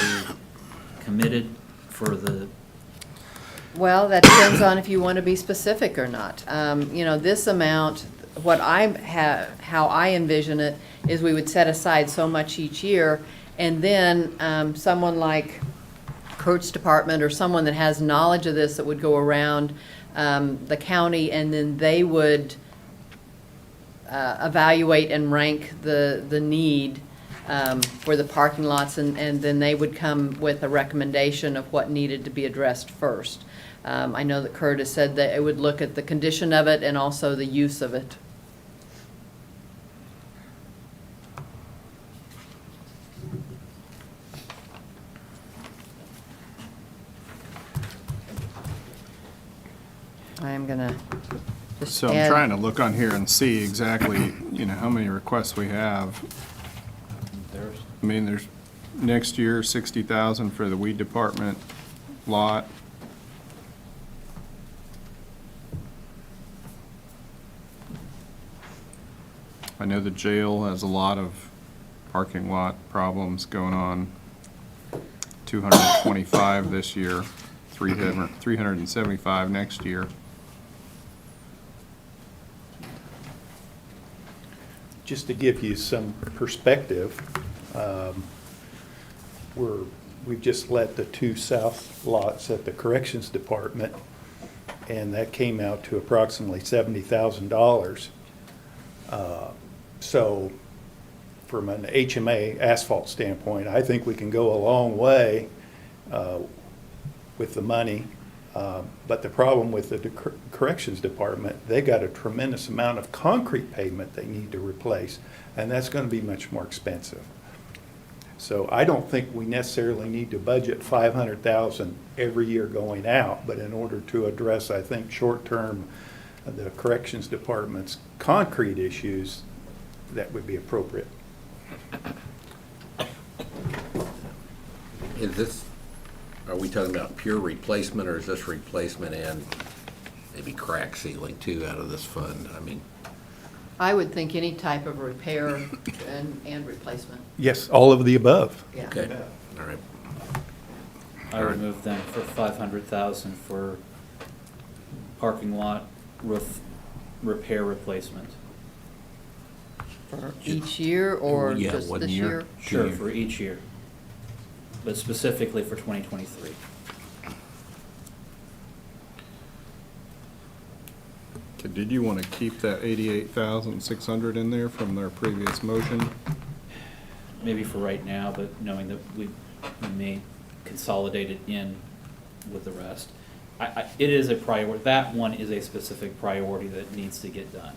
S6: committed for the,
S8: Well, that depends on if you want to be specific or not. This amount, how I envision it is we would set aside so much each year, and then someone like Kurt's department or someone that has knowledge of this that would go around the county, and then they would evaluate and rank the need for the parking lots, and then they would come with a recommendation of what needed to be addressed first. I know that Kurt has said that it would look at the condition of it and also the use of it. I am gonna just
S2: So I'm
S8: add-
S2: trying to look on here and see exactly, how many requests we have.
S6: there's,
S2: I mean, there's next year, 60,000 for the weed department lot. I know the jail has a lot of parking lot problems going on. 225 this year, 375 next year.
S10: Just to give you some perspective, we've just let the 2 south lots at the Corrections Department, and that came out to approximately $70,000. So from an HMA asphalt standpoint, I think we can go a long way with the money. But the problem with the Corrections Department, they got a tremendous amount of concrete pavement they need to replace, and that's going to be much more expensive. So I don't think we necessarily need to budget 500,000 every year going out, but in order to address, I think, short-term, the corrections department's concrete issues, that would be appropriate.
S3: Is this, are we talking about pure replacement, or is this replacement and maybe crack sealing too out of this fund? I mean,
S8: I would think any type of repair and replacement.
S10: Yes, all of the above.
S8: Yeah.
S3: okay, all right.
S6: I would move then for 500,000 for parking lot roof repair replacement.
S8: For each year or
S3: Yeah,
S8: just
S3: 1
S8: this
S3: year.
S8: year?
S6: Sure, for each year, but specifically for 2023.
S2: Okay, did you want to keep that 88,600 in there from their previous motion?
S6: Maybe for right now, but knowing that we may consolidate it in with the rest. It is a priority, that one is a specific priority that needs to get done.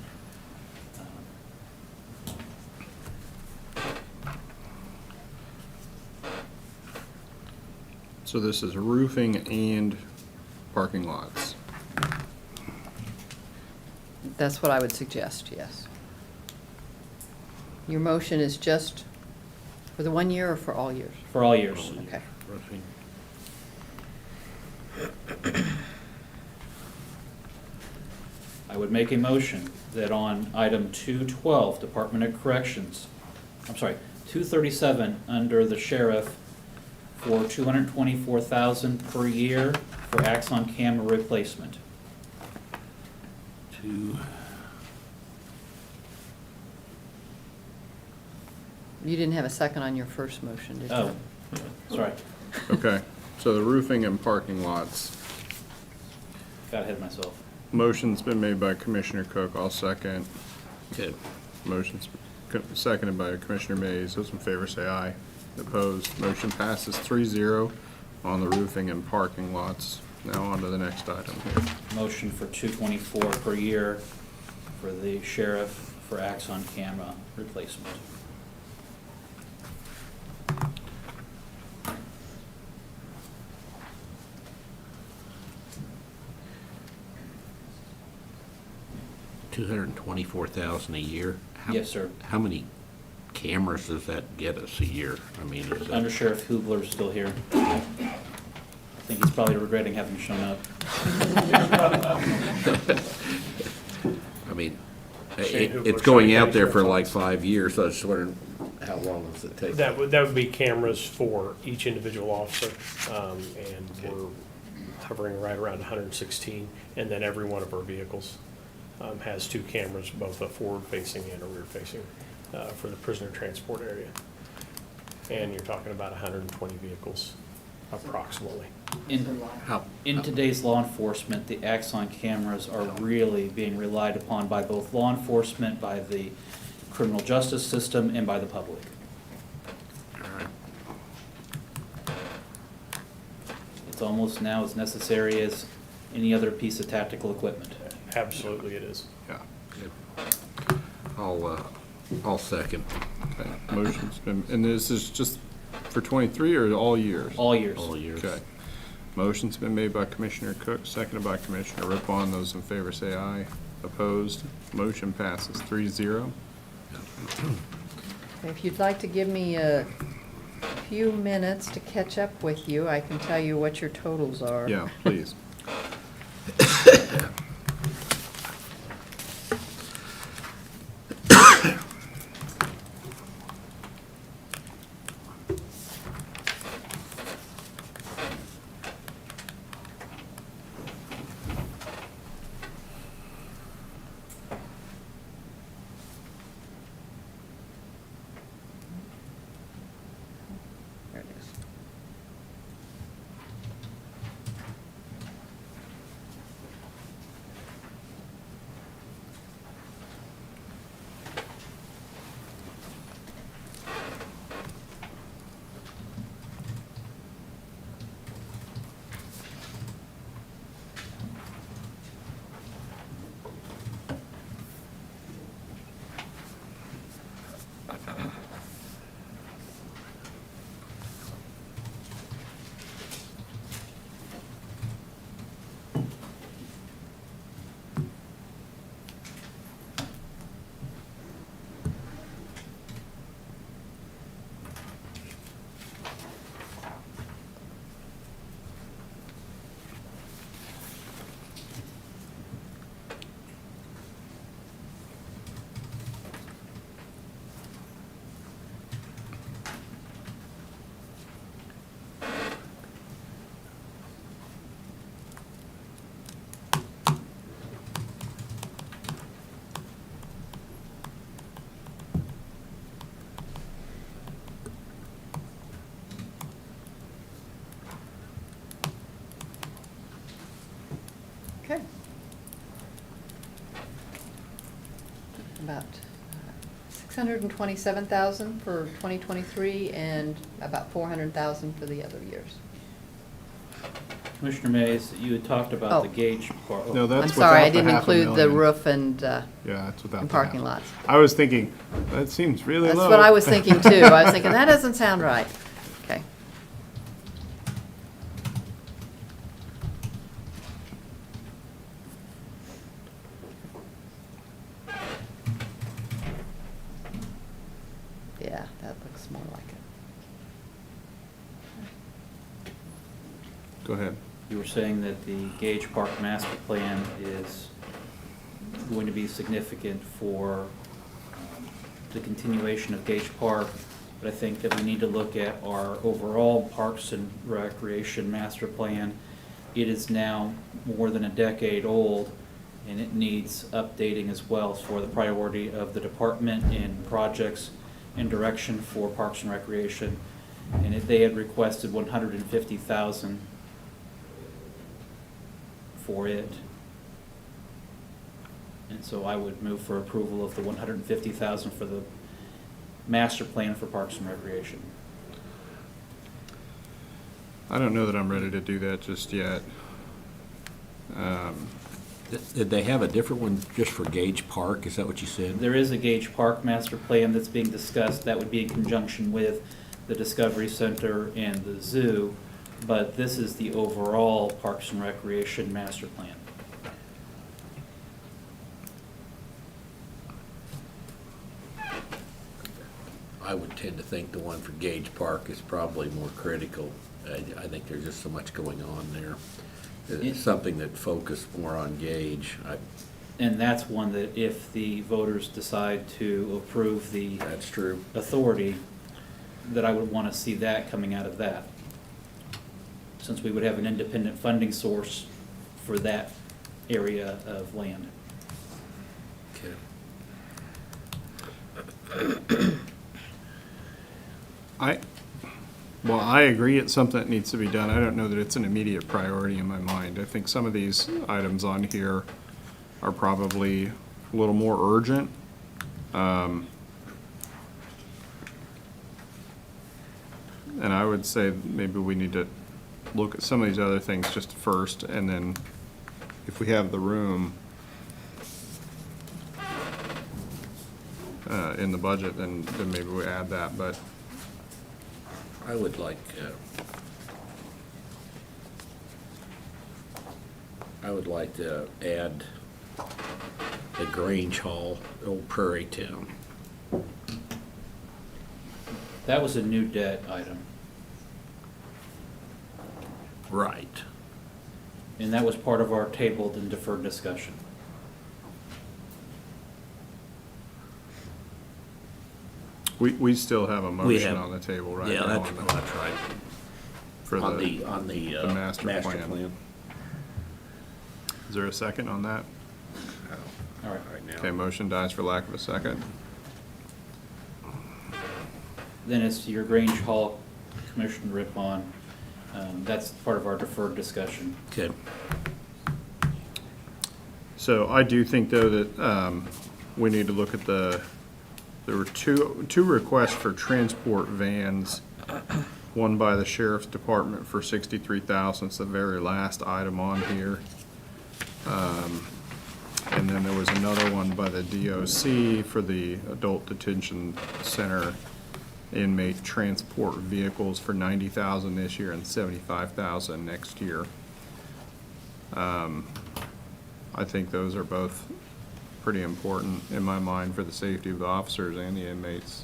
S2: So this is roofing and parking lots.
S8: That's what I would suggest, yes. Your motion is just for the 1 year or for all years?
S6: For all years.
S8: Okay.
S3: Roofing.
S6: I would make a motion that on item 212, Department of Corrections, I'm sorry, 237, under the sheriff, for 224,000 per year for Axon camera replacement.
S3: Two.
S8: You didn't have a second on your first motion, did you?
S6: Oh, sorry,
S2: Okay, so the roofing and parking lots.
S6: got ahead of myself.
S2: Motion's been made by Commissioner Cook, I'll second.
S3: Okay.
S2: Motion's seconded by Commissioner Mays. Those in favor say aye. Opposed, motion passes 3-0 on the roofing and parking lots. Now on to the next item here.
S6: Motion for 224 per year for the sheriff for Axon camera replacement.
S3: $224,000 a year?
S6: Yes, sir.
S3: How many cameras does that get us a year? I mean, is that?
S6: Under Sheriff Hubler's still here. I think he's probably regretting having shown up.
S3: I mean,
S12: Shane Hoover,
S3: it's going
S12: Shawnee
S3: out
S12: County
S3: there for
S12: Sheriff's
S3: like
S12: Office.
S3: 5 years, so I was just wondering, how long does it take?
S15: That would be cameras for each individual officer, and we're hovering right around 116. And then every one of our vehicles has 2 cameras, both a forward-facing and a rear-facing, for the prisoner transport area. And you're talking about 120 vehicles approximately.
S6: In today's law enforcement, the Axon cameras are really being relied upon by both law enforcement, by the criminal justice system, and by the public. It's almost now as necessary as any other piece of tactical equipment.
S15: Absolutely it is.
S2: Yeah.
S3: I'll second.
S2: Okay. Motion's been, and this is just for 23 or all years?
S6: All years.
S3: All years.
S2: Okay. Motion's been made by Commissioner Cook, seconded by Commissioner Rippon. Those in favor say aye. Opposed? Motion passes 3-0.
S8: If you'd like to give me a few minutes to catch up with you, I can tell you what your totals are.
S2: Yeah, please.
S8: There it is. $627,000 for 2023 and about $400,000 for the other years.
S6: Commissioner Mays, you had talked about the
S8: Oh.
S6: Gage part.
S2: No, that's
S8: I'm sorry, I
S2: without the
S8: didn't include the
S2: 500,000.
S8: roof and
S2: Yeah, that's without
S8: and
S2: the
S8: parking
S2: half.
S8: lots.
S2: I was thinking, that seems really
S8: That's
S2: low.
S8: what I was thinking too. I was thinking, that doesn't sound right. Okay. Yeah, that looks more like it.
S2: Go ahead.
S6: You were saying that the Gage Park master plan is going to be significant for the continuation of Gage Park, but I think that we need to look at our overall Parks and Recreation master plan. It is now more than a decade old, and it needs updating as well for the priority of the department and projects and direction for Parks and Recreation. And if they had requested 150,000 for it. And so I would move for approval of the 150,000 for the master plan for Parks and Recreation.
S2: I don't know that I'm ready to do that just yet.
S3: Did they have a different one just for Gage Park? Is that what you said?
S6: There is a Gage Park master plan that's being discussed. That would be in conjunction with the Discovery Center and the zoo, but this is the overall Parks and Recreation master plan.
S3: I would tend to think the one for Gage Park is probably more critical. I think there's just so much going on there. It's something that focused more on Gage.
S6: And that's one that if the voters decide to approve the
S3: That's true.
S6: authority, that I would want to see that coming out of that. Since we would have an independent funding source for that area of land.
S3: Okay.
S2: I agree it's something that needs to be done. I don't know that it's an immediate priority in my mind. I think some of these items on here are probably a little more urgent. And I would say maybe we need to look at some of these other things just first, and then if we have the room in the budget, then maybe we add that, but
S3: I would like, to add the Grange Hall, Old Prairie Town.
S6: That was a new debt item,
S3: Right.
S6: and that was part of our tabled and deferred discussion.
S2: we still have a
S3: We
S2: motion
S3: have-
S2: on the table right
S3: Yeah,
S2: now.
S3: that's right.
S2: For
S3: On
S2: the
S3: the
S2: master plan. Is there a second on that?
S6: All right.
S3: Right now.
S2: Okay, motion dies for lack of a second.
S6: Then it's your Grange Hall, Commissioner Rippon. That's part of our deferred discussion.
S3: Okay.
S2: So I do think, though, that we need to look at there were two requests for transport vans. One by the Sheriff's Department for $63,000, it's the very last item on here. And then there was another one by the DOC for the Adult Detention Center inmate transport vehicles for $90,000 this year and $75,000 next year. I think those are both pretty important in my mind for the safety of the officers and the inmates.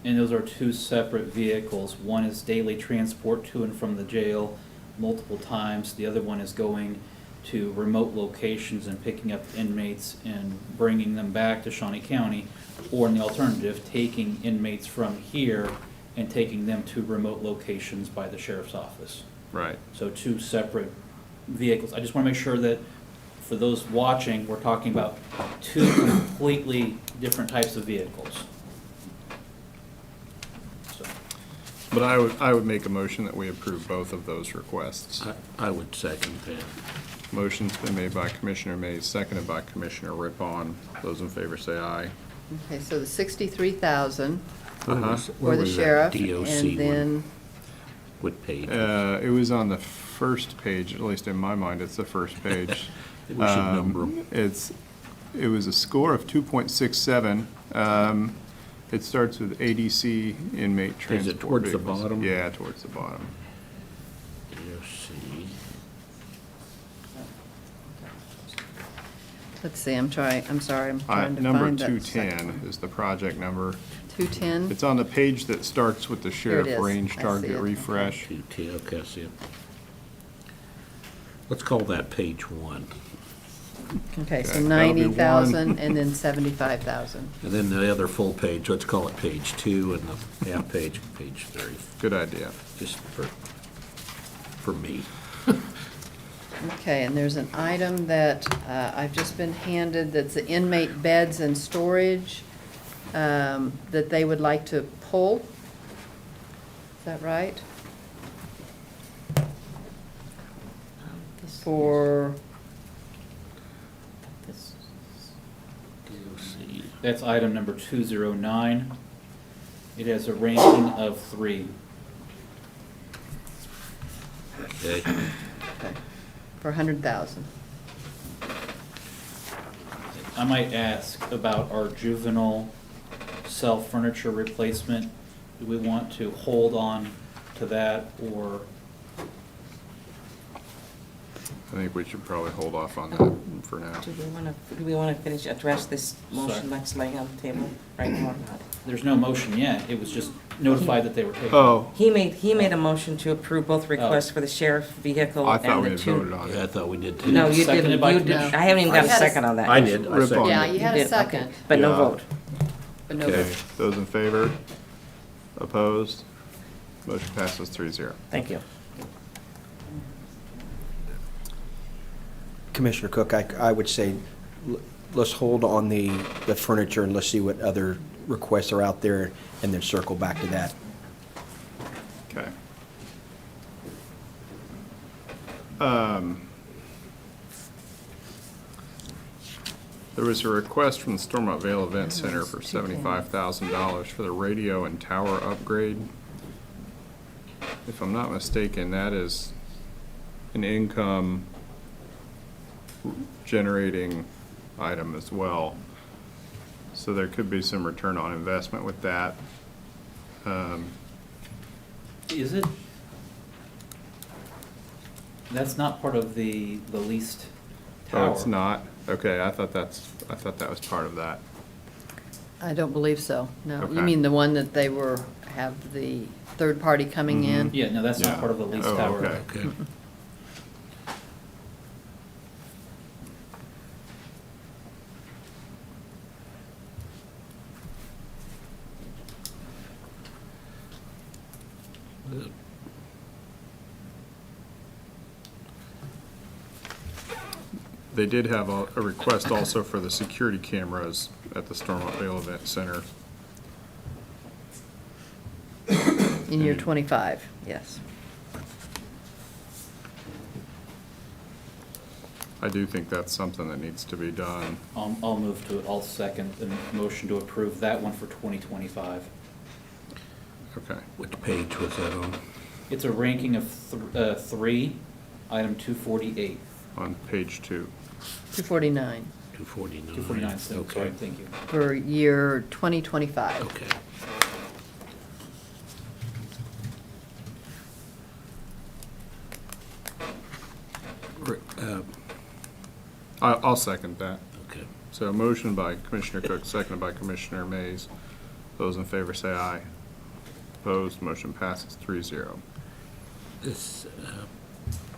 S6: And those are two separate vehicles. One is daily transport to and from the jail multiple times. The other one is going to remote locations and picking up inmates and bringing them back to Shawnee County. Or in the alternative, taking inmates from here and taking them to remote locations by the sheriff's office.
S2: Right.
S6: So two separate vehicles. I just want to make sure that for those watching, we're talking about two completely different types of vehicles. So,
S2: But I would make a motion that we approve both of those requests.
S3: I would second that.
S2: Motion's been made by Commissioner Mays, seconded by Commissioner Rippon. Those in favor say aye.
S8: Okay, so the 63,000
S2: Uh-huh.
S8: for the sheriff, and then,
S3: What page?
S2: It was on the first page, at least in my mind, it's the first page.
S3: We should number 'em.
S2: It was a score of 2.67. It starts with ADC inmate transport
S3: towards the
S2: vehicles.
S3: bottom?
S2: Yeah, towards the bottom.
S3: DOC.
S8: let's see, I'm sorry, I'm trying to find that.
S2: Number
S8: second
S2: 210 is the project number.
S8: 210?
S2: It's on the page that starts with the
S8: Here it
S2: sheriff
S8: is.
S2: range
S8: I see
S2: target
S8: it.
S2: refresh.
S3: 210, okay, I see it. Let's call that page 1.
S8: Okay, so
S2: Okay, that'll be
S8: 90,000
S2: one.
S8: and then 75,000.
S3: And then the other full page, let's call it page 2, and the half page, page 3,
S2: Good idea.
S3: just for me.
S8: Okay, and there's an item that I've just been handed that's the inmate beds and storage that they would like to pull. Is that right? For,
S3: DOC.
S6: That's item number 209. It has a ranking of 3.
S3: Okay.
S8: okay, for 100,000.
S6: I might ask about our juvenile cell furniture replacement. Do we want to hold on to that, or
S2: I think we should probably hold off on that for now.
S1: Do we want to address this motion that's laying on the table right now or not?
S6: there's no motion yet? It was just notified that they were taken.
S2: Oh,
S1: He made a motion to approve both requests for the sheriff vehicle
S2: I
S1: and
S2: thought we
S1: the
S2: had
S1: two.
S2: voted on
S3: Yeah, I
S2: it.
S3: thought we did too.
S1: No, you
S6: Seconded
S1: didn't.
S6: by
S1: You
S6: Commissioner-
S1: didn't. I haven't even got a
S8: I had a-
S1: second on that.
S3: I did. I
S2: Rip
S3: seconded
S2: on
S8: Yeah,
S3: it.
S8: you had a
S1: did, okay.
S8: second,
S1: But no
S2: Yeah.
S1: vote.
S8: but no
S2: Okay,
S8: vote.
S2: those in favor? Opposed? Motion passes 3-0.
S1: Thank you.
S11: Commissioner Cook, I would say, let's hold on the furniture and let's see what other requests are out there and then circle back to that.
S2: Okay. There was a request from the Stormont Vale Event Center for $75,000 for the radio and tower upgrade. If I'm not mistaken, that is an income generating item as well. So there could be some return on investment with that.
S6: Is it? That's not part of the leased tower.
S2: Oh, it's not? Okay, I thought that was part of that.
S8: I don't believe so, no.
S2: Okay.
S8: You mean the one that they have the third party coming in?
S6: Yeah, no, that's
S2: Yeah.
S6: not part of the leased
S2: Oh,
S6: tower.
S2: okay.
S3: Okay.
S2: They did have a request also for the security cameras at the Stormont Vale Event Center.
S8: In year 25, yes.
S2: I do think that's something that needs to be done.
S6: I'll move to it. I'll second the motion to approve that one for 2025.
S2: Okay.
S3: Which page was that on?
S6: It's a ranking of 3, item 248.
S2: On page 2.
S8: 249
S3: 249.
S6: 249, sorry,
S3: Okay.
S6: thank you.
S8: for year 2025.
S3: Okay.
S2: I'll second that.
S3: Okay.
S2: So a motion by Commissioner Cook, seconded by Commissioner Mays. Those in favor say aye. Opposed, motion passes 3-0.
S3: This,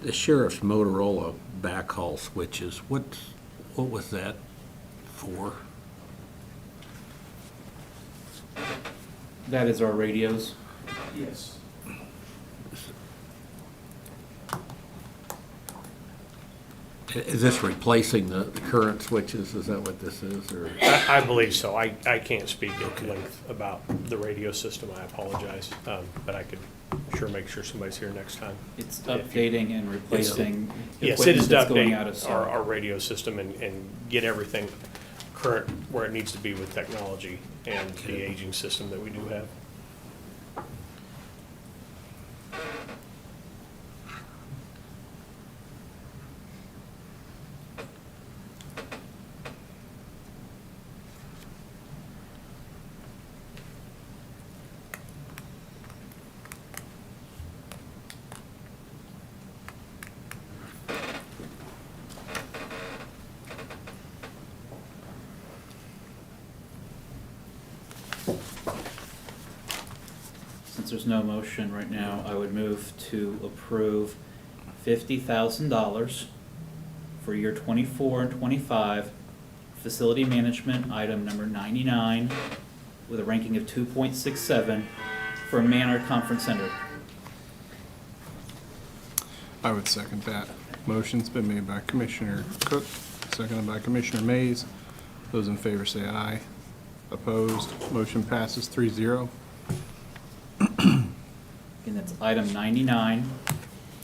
S3: the sheriff's Motorola backhaul switches, what was that for?
S6: That is our radios.
S15: Yes.
S3: Is this replacing the current switches? Is that what this is, or?
S15: I believe so. I can't speak at length about the radio system. I apologize. But I could sure make sure somebody's here next time.
S6: It's updating and replacing
S15: Yes, it is
S6: equipment
S15: to
S6: that's going out of
S15: update our
S6: stock.
S15: radio system and get everything current, where it needs to be with technology and the aging system that we do have.
S6: Since there's no motion right now, I would move to approve $50,000 for year 24 and 25, facility management item number 99, with a ranking of 2.67 for Manor Conference Center.
S2: I would second that. Motion's been made by Commissioner Cook, seconded by Commissioner Mays. Those in favor say aye. Opposed, motion passes 3-0.
S6: And that's item 99.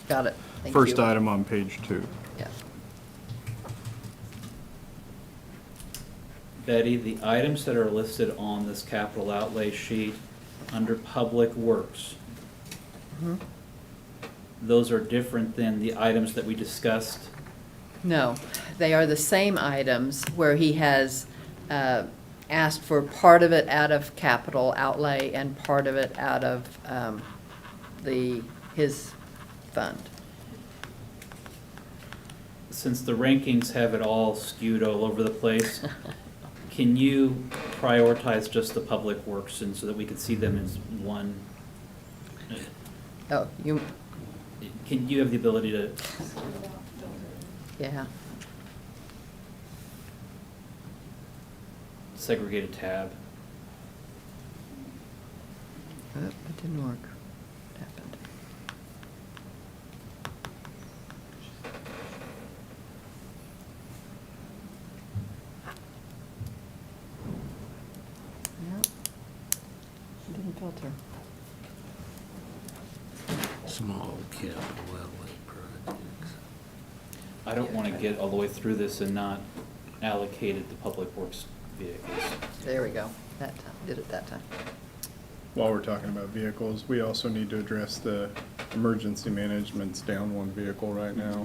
S8: Got it. Thank you.
S2: First item on page 2.
S8: Yeah.
S6: Betty, the items that are listed on this capital outlay sheet under Public Works, those are different than the items that we discussed?
S8: No, they are the same items where he has asked for part of it out of capital outlay and part of it out of his fund.
S6: Since the rankings have it all skewed all over the place, can you prioritize just the Public Works and so that we could see them as one?
S8: Oh,
S6: Can you have the ability to?
S8: Yeah.
S6: Segregate a tab?
S8: Oh, it didn't work. What happened? Yep. It didn't filter.
S3: Small capital outlay projects.
S6: I don't want to get all the way through this and not allocated the Public Works vehicles.
S8: There we go. That time, did it that time.
S2: While we're talking about vehicles, we also need to address the emergency management's down one vehicle right now.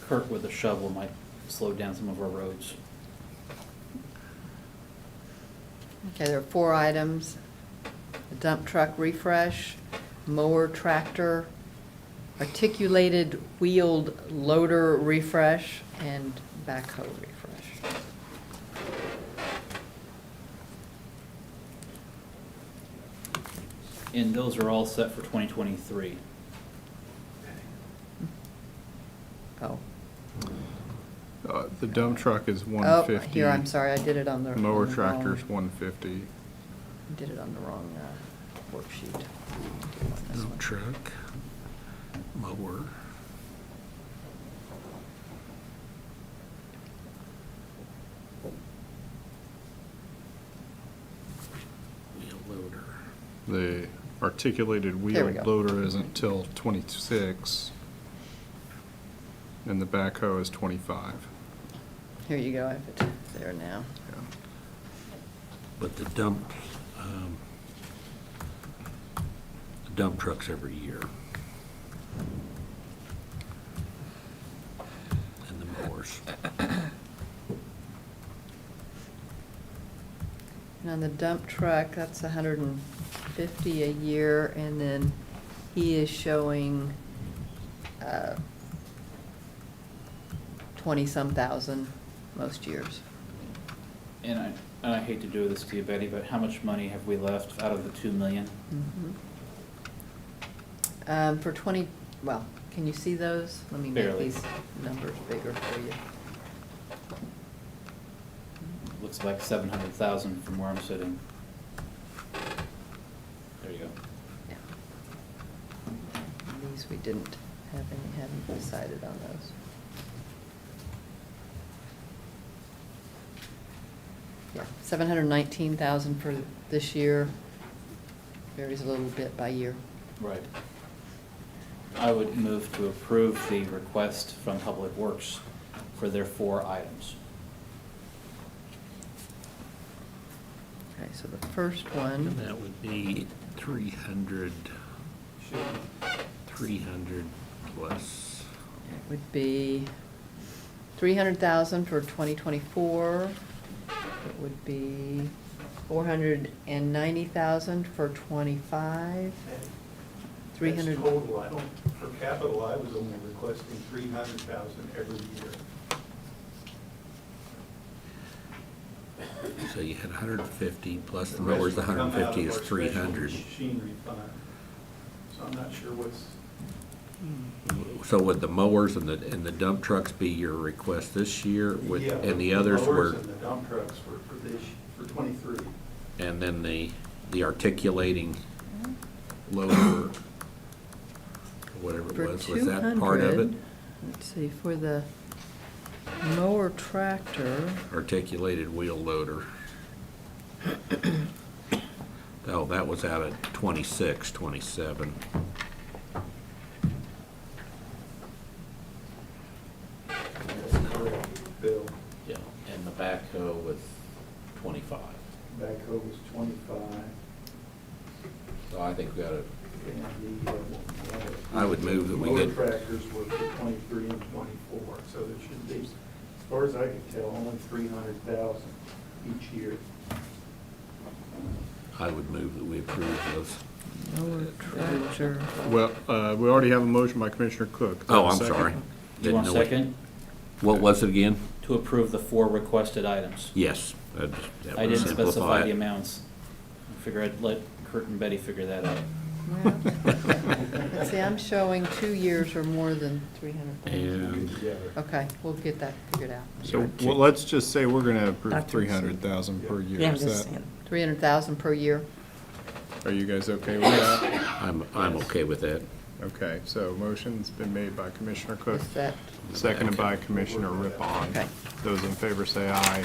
S6: Kurt with a shovel might slow down some of our roads.
S8: Okay, there are 4 items. A dump truck refresh, mower tractor, articulated wheeled loader refresh, and backhoe refresh.
S6: And those are all set for 2023.
S8: Oh.
S2: The dump truck is
S8: Oh,
S2: 150.
S8: here, I'm sorry, I did it on the.
S2: Mower
S8: on the
S2: tractor's
S8: wrong-
S2: 150.
S8: I did it on the wrong worksheet. This
S3: Dump
S8: one.
S3: truck, mower. Wheel loader.
S2: The articulated
S8: There we
S2: wheeled
S8: go.
S2: loader isn't till 26, and the backhoe is 25.
S8: Here you go, I have it there now.
S3: But the dump trucks every year. And the mowers.
S8: And on the dump truck, that's 150 a year, and then he is showing 20-some thousand most years.
S6: And I hate to do this to you, Betty, but how much money have we left out of the 2 million?
S8: For 20, well, can you see those? Let me make
S6: Barely.
S8: these numbers bigger for you.
S6: Looks like 700,000 from where I'm sitting. There you go.
S8: Yeah. And these we didn't have any, hadn't decided on those. Yeah, 719,000 for this year. Varies a little bit by year.
S6: Right. I would move to approve the request from Public Works for their 4 items.
S8: Okay, so the first one,
S3: That would be 300 plus.
S8: it would be 300,000 for 2024. It would be 490,000 for 25. 300.
S10: That's total. I don't, for capital, I was only requesting 300,000 every year.
S3: So you had 150 plus the
S10: The rest
S3: mowers, the
S10: would come out of
S3: 150 is
S10: our special
S3: 300.
S10: Machinery fund. So I'm not sure what's,
S3: So would the mowers and the dump trucks be your request this year with,
S10: yeah,
S3: and the others
S10: mowers
S3: were,
S10: and the dump trucks were for this, for 23.
S3: and then the articulating loader, whatever
S8: For
S3: it was that part of it?
S8: 200, let's see, for the mower tractor,
S3: Articulated wheel loader. Oh, that was out at 26, 27.
S10: That's correct, Bill.
S3: Yeah, and the backhoe was 25.
S10: Backhoe was 25.
S3: So I think we gotta,
S10: And the,
S3: I would move that we
S10: mower
S3: get-
S10: tractors were for 23 and 24, so there should be, as far as I could tell, only 300,000 each year.
S3: I would move that we approve those.
S8: mower tractor.
S2: Well, we already have a motion by Commissioner Cook.
S3: Oh, I'm
S2: Second?
S3: sorry.
S6: Do you
S3: Didn't
S6: want a
S3: know what-
S6: second?
S3: What was it again?
S6: To approve the 4 requested items.
S3: Yes. That
S6: I
S3: would
S6: didn't
S3: simplify
S6: specify
S3: it.
S6: the amounts. I figure I'd let Kurt and Betty figure that out.
S8: Well, let's see, I'm showing 2 years or more than 300,000.
S3: And
S8: Okay, we'll get that figured out.
S2: So, well, let's just say we're gonna approve
S1: Dr.
S2: 300,000 per year.
S1: Yeah, I'm
S2: Is
S1: just
S2: that,
S1: saying.
S8: 300,000 per year.
S2: are you guys okay with that?
S3: I'm okay with that.
S2: Okay, so motion's been made by Commissioner Cook,
S8: Is that,
S2: seconded by Commissioner Rippon.
S8: Okay.
S2: Those in favor say aye.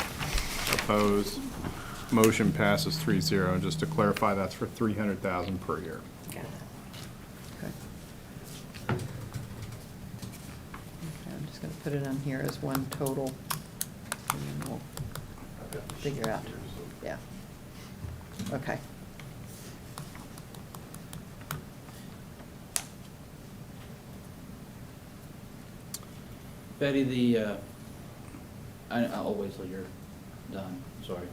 S2: Opposed? Motion passes 3-0. And just to clarify, that's for 300,000 per year.
S8: okay. Okay, I'm just gonna put it on here as one total, and then we'll figure out, yeah. Okay.
S6: Betty, I'll wait till you're done, sorry.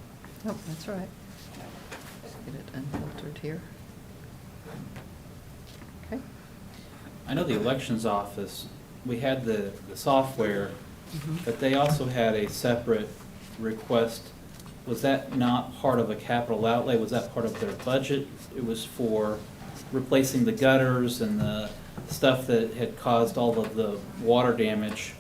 S8: Oh, that's all right. Just get it unfiltered here. Okay.
S6: I know the elections office, we had the software, but they also had a separate request. Was that not part of a capital outlay? Was that part of their budget? It was for replacing the gutters and the stuff that had caused all of the water damage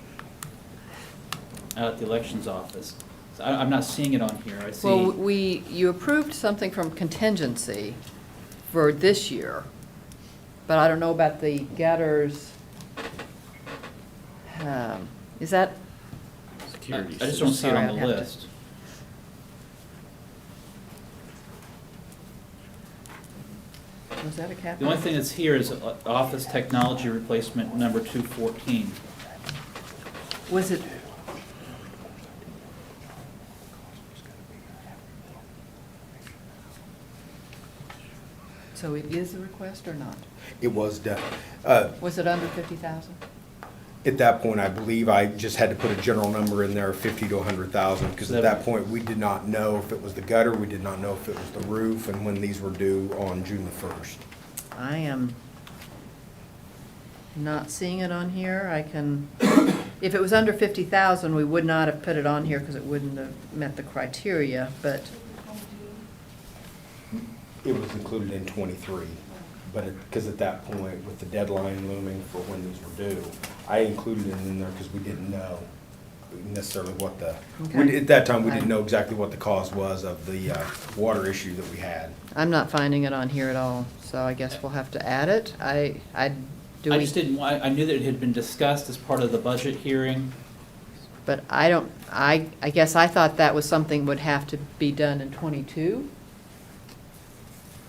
S6: out at the elections office. So I'm not seeing it on here. I see.
S8: Well, you approved something from contingency for this year, but I don't know about the gutters. Is that,
S3: Security
S6: I just don't see it
S8: Sorry,
S6: on
S8: I'd
S6: the
S8: have to-
S6: list.
S8: was that a
S6: The
S8: capital?
S6: only thing that's here is office technology replacement number 214.
S8: Was it, so it is a request or not?
S11: It was done.
S8: Was it under 50,000?
S11: At that point, I believe I just had to put a general number in there, 50 to 100,000, because at that point, we did not know if it was the gutter, we did not know if it was the roof, and when these were due on June the 1st.
S8: I am not seeing it on here. I can, if it was under 50,000, we would not have put it on here because it wouldn't have met the criteria, but,
S11: It was included in 23, but because at that point, with the deadline looming for when these were due, I included it in there because we didn't know necessarily what the,
S8: Okay.
S11: at that time, we didn't know exactly what the cause was of the water issue that we had.
S8: I'm not finding it on here at all, so I guess we'll have to add it. Do
S6: I
S8: we?
S6: just didn't, I knew that it had been discussed as part of the budget hearing.
S8: But I don't, I guess I thought that was something would have to be done in '22,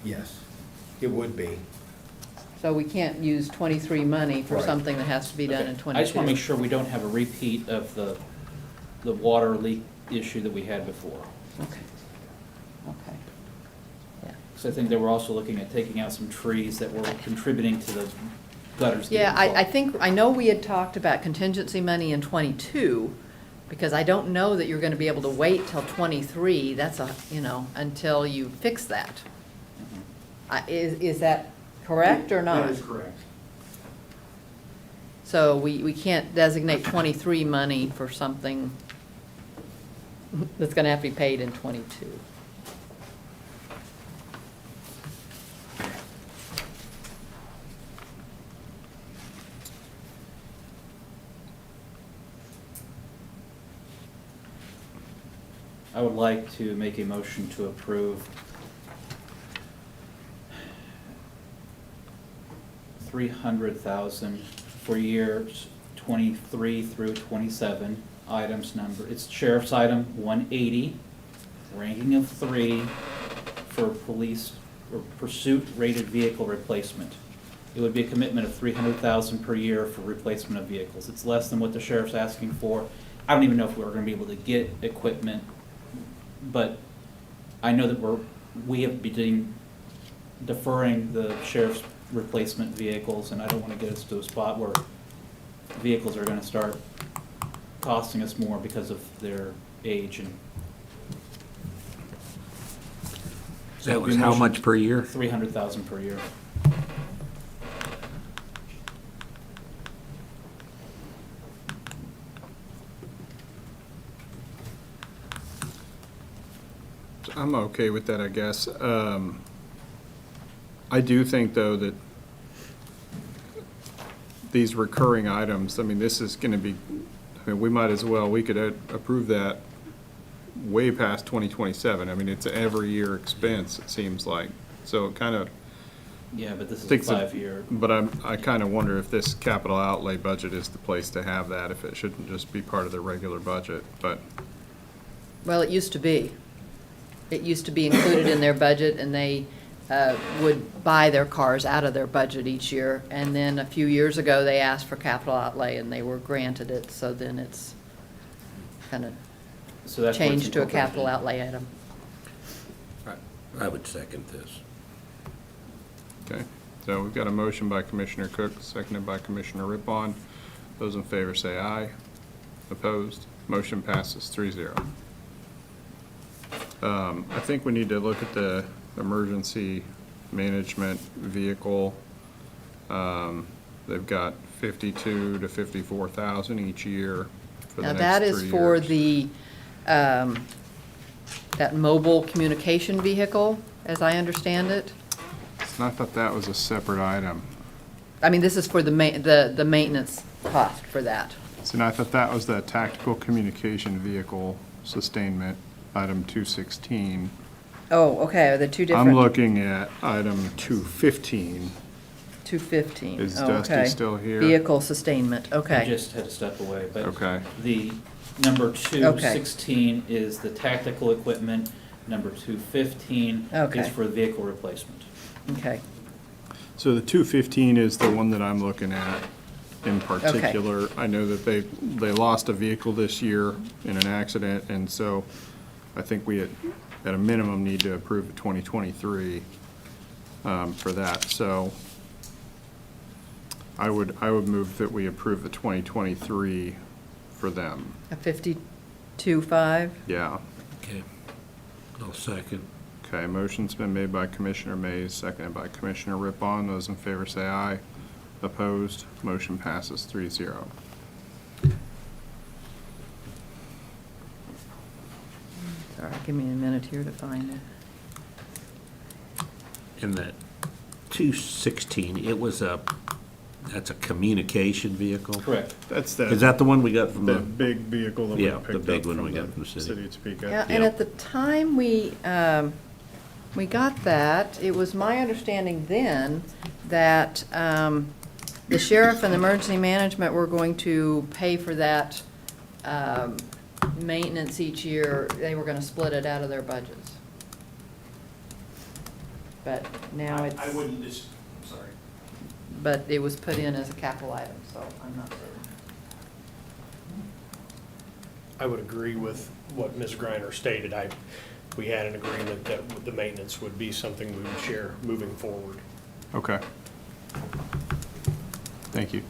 S11: Yes, it would be.
S8: so we can't use '23 money for
S11: Right.
S8: something that has to be done in
S6: Okay.
S8: '22.
S6: I just want to make sure we don't have a repeat of the the water leak issue that we had before.
S8: Okay. Okay. Yeah.
S6: So I think they were also looking at taking out some trees that were contributing to the gutters.
S8: Yeah,
S6: getting
S8: I
S6: clogged.
S8: think, I know we had talked about contingency money in '22, because I don't know that you're gonna be able to wait till '23, that's until you fix that. Is that correct or not?
S6: That is correct.
S8: So we can't designate '23 money for something that's gonna have to be paid in '22.
S6: I would like to make a motion to approve $300,000 for years 23 through 27. Items number, it's sheriff's item 180, ranking of 3 for police or pursuit rated vehicle replacement. It would be a commitment of $300,000 per year for replacement of vehicles. It's less than what the sheriff's asking for. I don't even know if we're gonna be able to get equipment, but I know that we have been deferring the sheriff's replacement vehicles, and I don't want to get us to a spot where vehicles are going to start costing us more because of their age. And
S3: That was how much per year?
S6: $300,000 per year.
S2: I'm okay with that, I guess. I do think, though, that these recurring items, I mean, this is gonna be, I mean, we might as well, we could approve that way past 2027. I mean, it's an every year expense, it seems like. So it kind of.
S6: Yeah, but this is a
S2: Thinks that-
S6: 5-year.
S2: But I kind of wonder if this capital outlay budget is the place to have that, if it shouldn't just be part of the regular budget, but.
S8: Well, it used to be. It used to be included in their budget, and they would buy their cars out of their budget each year. And then a few years ago, they asked for capital outlay, and they were granted it, so then it's kind of
S6: So that's where it's
S8: changed to a
S6: incorporated.
S8: capital outlay item.
S3: I would second this.
S2: Okay, so we've got a motion by Commissioner Cook, seconded by Commissioner Rippon. Those in favor say aye. Opposed? Motion passes 3-0. I think we need to look at the emergency management vehicle. They've got 52 to 54,000 each year for the
S8: Now,
S2: next 3
S8: that
S2: years.
S8: is for the, that mobile communication vehicle, as I understand it.
S2: I thought that was a separate item.
S8: I mean, this is for the maintenance cost for that.
S2: See, I thought that was the tactical communication vehicle sustainment, item 216.
S8: Oh, okay, are the two different?
S2: I'm looking at item 215.
S8: 215.
S2: Is
S8: Oh,
S2: Dusty
S8: okay.
S2: still here?
S8: Vehicle sustainment,
S6: I
S8: okay.
S6: just had to step away, but
S2: Okay.
S6: the number
S8: Okay.
S6: 216 is the tactical equipment. Number 215
S8: Okay.
S6: is for vehicle replacement.
S8: Okay,
S2: So the 215 is the one that I'm looking at in particular. I know that they lost a vehicle this year in an accident, and so I think we at a minimum need to approve the 2023 for that. So I would move that we approve the 2023 for them.
S8: a 52.5?
S2: Yeah.
S3: Okay. I'll second.
S2: Okay, motion's been made by Commissioner Mays, seconded by Commissioner Rippon. Those in favor say aye. Opposed? Motion passes 3-0.
S8: Sorry, give me a minute here to find it.
S3: In that 216, that's a communication vehicle?
S6: Correct.
S2: That's
S3: Is that the one we got from
S2: the
S3: the?
S2: big vehicle that we
S3: Yeah,
S2: picked
S3: the
S2: up
S3: big one
S2: from
S3: we got
S2: the
S3: from the city.
S2: city of Topeka?
S8: Yeah, and
S3: Yeah.
S8: at the time we got that, it was my understanding then that the sheriff and the emergency management were going to pay for that maintenance each year. They were gonna split it out of their budgets. But now it's.
S15: I wouldn't sorry.
S8: But it was put in as a capital item, so I'm not
S15: I would agree with what Ms. Griner stated. We had an agreement that the maintenance would be something we would share moving forward.
S2: Okay. Thank you.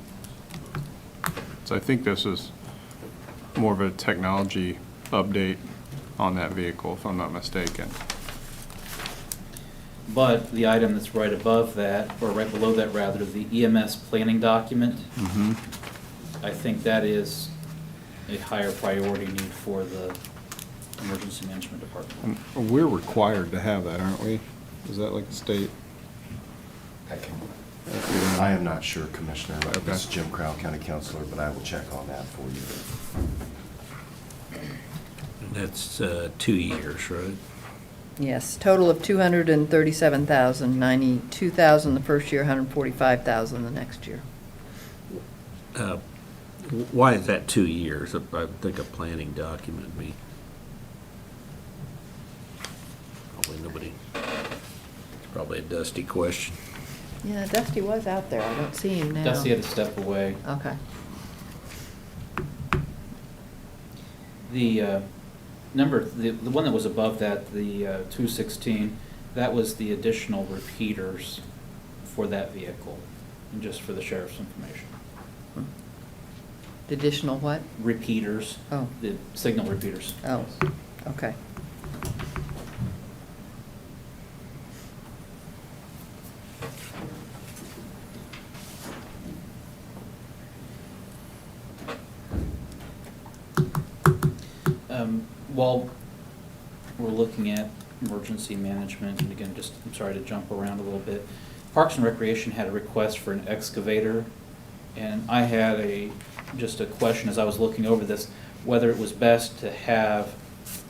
S2: So I think this is more of a technology update on that vehicle, if I'm not mistaken.
S6: But the item that's right above that, or right below that rather, the EMS planning document, I think that is a higher priority need for the emergency management department.
S2: And we're required to have that, aren't we? Is that like the state?
S13: I am not sure, Commissioner.
S2: Okay.
S13: This is Jim Crow, County Councilor, but I will check on that for you.
S3: That's 2 years, right?
S8: Yes, total of 237,000, 92,000 the first year, 145,000 the next year.
S3: Why is that 2 years? I would think a planning document would be. Probably nobody. It's probably a Dusty question.
S8: Yeah, Dusty was out there. I don't see him now.
S6: Dusty had to step away.
S8: Okay.
S6: The the one that was above that, the 216, that was the additional repeaters for that vehicle, and just for the sheriff's information.
S8: The additional what?
S6: Repeaters.
S8: Oh.
S6: The signal repeaters.
S8: Oh, okay.
S6: While we're looking at emergency management, and again, I'm sorry to jump around a little bit, Parks and Recreation had a request for an excavator, and I had just a question as I was looking over this, whether it was best to have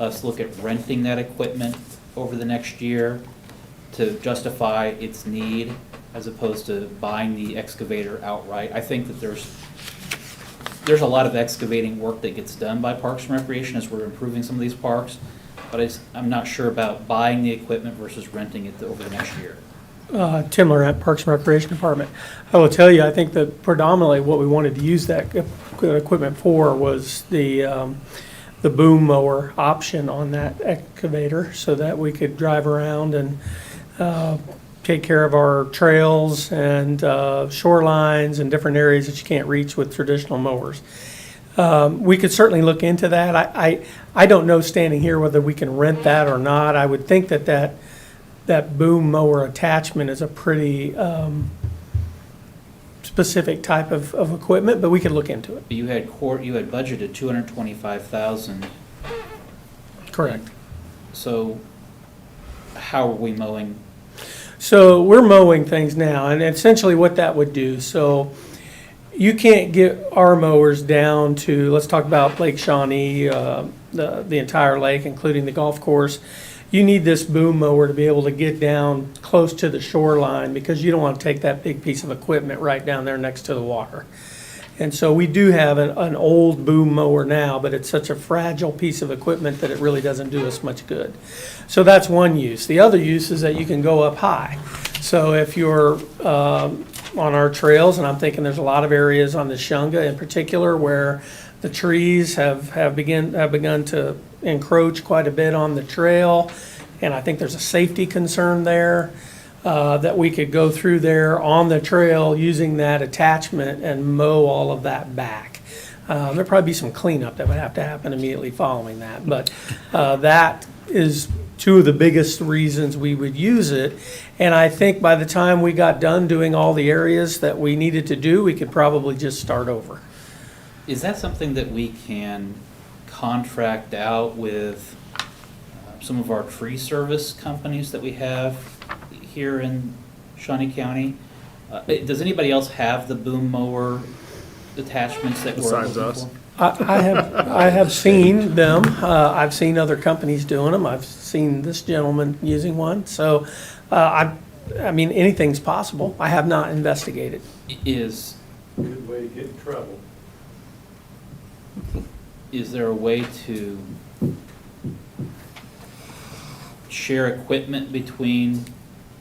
S6: us look at renting that equipment over the next year to justify its need, as opposed to buying the excavator outright. I think that there's a lot of excavating work that gets done by Parks and Recreation as we're improving some of these parks, but I'm not sure about buying the equipment versus renting it over the next year.
S9: Tim Laurent, Parks and Recreation Department. I will tell you, I think that predominantly what we wanted to use that equipment for was the boom mower option on that excavator, so that we could drive around and take care of our trails and shorelines and different areas that you can't reach with traditional mowers. We could certainly look into that. I don't know standing here whether we can rent that or not. I would think that boom mower attachment is a pretty specific type of equipment, but we could look into it.
S6: But you had budgeted $225,000.
S9: Correct.
S6: So how are we mowing?
S9: So we're mowing things now, and essentially what that would do, so you can't get our mowers down to, let's talk about Lake Shawnee, the entire lake, including the golf course. You need this boom mower to be able to get down close to the shoreline, because you don't want to take that big piece of equipment right down there next to the water. And so we do have an old boom mower now, but it's such a fragile piece of equipment that it really doesn't do us much good. So that's one use. The other use is that you can go up high. So if you're on our trails, and I'm thinking there's a lot of areas on the Shunga in particular where the trees have begun to encroach quite a bit on the trail, and I think there's a safety concern there. That we could go through there on the trail using that attachment and mow all of that back. There'd probably be some cleanup that would have to happen immediately following that, but that is two of the biggest reasons we would use it. And I think by the time we got done doing all the areas that we needed to do, we could probably just start over.
S6: Is that something that we can contract out with some of our tree service companies that we have here in Shawnee County? Does anybody else have the boom mower attachments that we're
S2: Besides
S6: looking
S2: us?
S6: for?
S9: I have seen them. I've seen other companies doing them. I've seen this gentleman using one. So, I mean, anything's possible. I have not investigated.
S6: Is
S15: Good way to get in trouble.
S6: there a way to share equipment between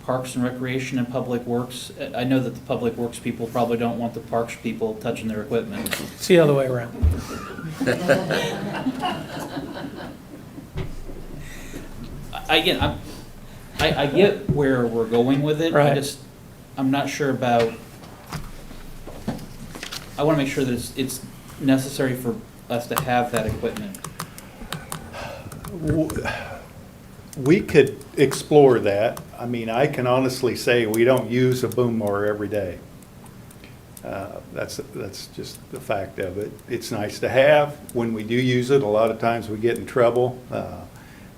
S6: Parks and Recreation and Public Works. I know that the Public Works people probably don't want the Parks people touching their equipment.
S9: It's the other way around.
S6: Again, I get where we're going with it.
S9: Right.
S6: I'm not sure about, I want to make sure that it's necessary for us to have that equipment.
S10: We could explore that. I mean, I can honestly say we don't use a boom mower every day. That's just the fact of it. It's nice to have. When we do use it, a lot of times we get in trouble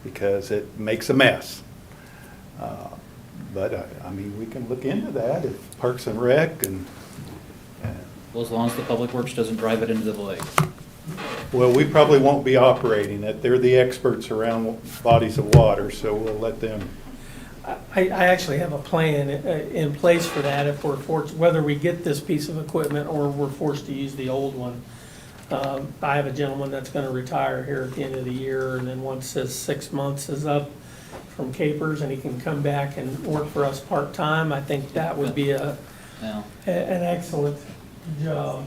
S10: because it makes a mess. But I mean, we can look into that if Parks and Rec and.
S6: Well, as long as the Public Works doesn't drive it into the lake.
S10: Well, we probably won't be operating it. They're the experts around bodies of water, so we'll let them.
S9: I actually have a plan in place for that if we're forced, whether we get this piece of equipment or we're forced to use the old one. I have a gentleman that's gonna retire here at the end of the year, and then once his 6 months is up from Capers and he can come back and work for us part-time, I think that would be an excellent job.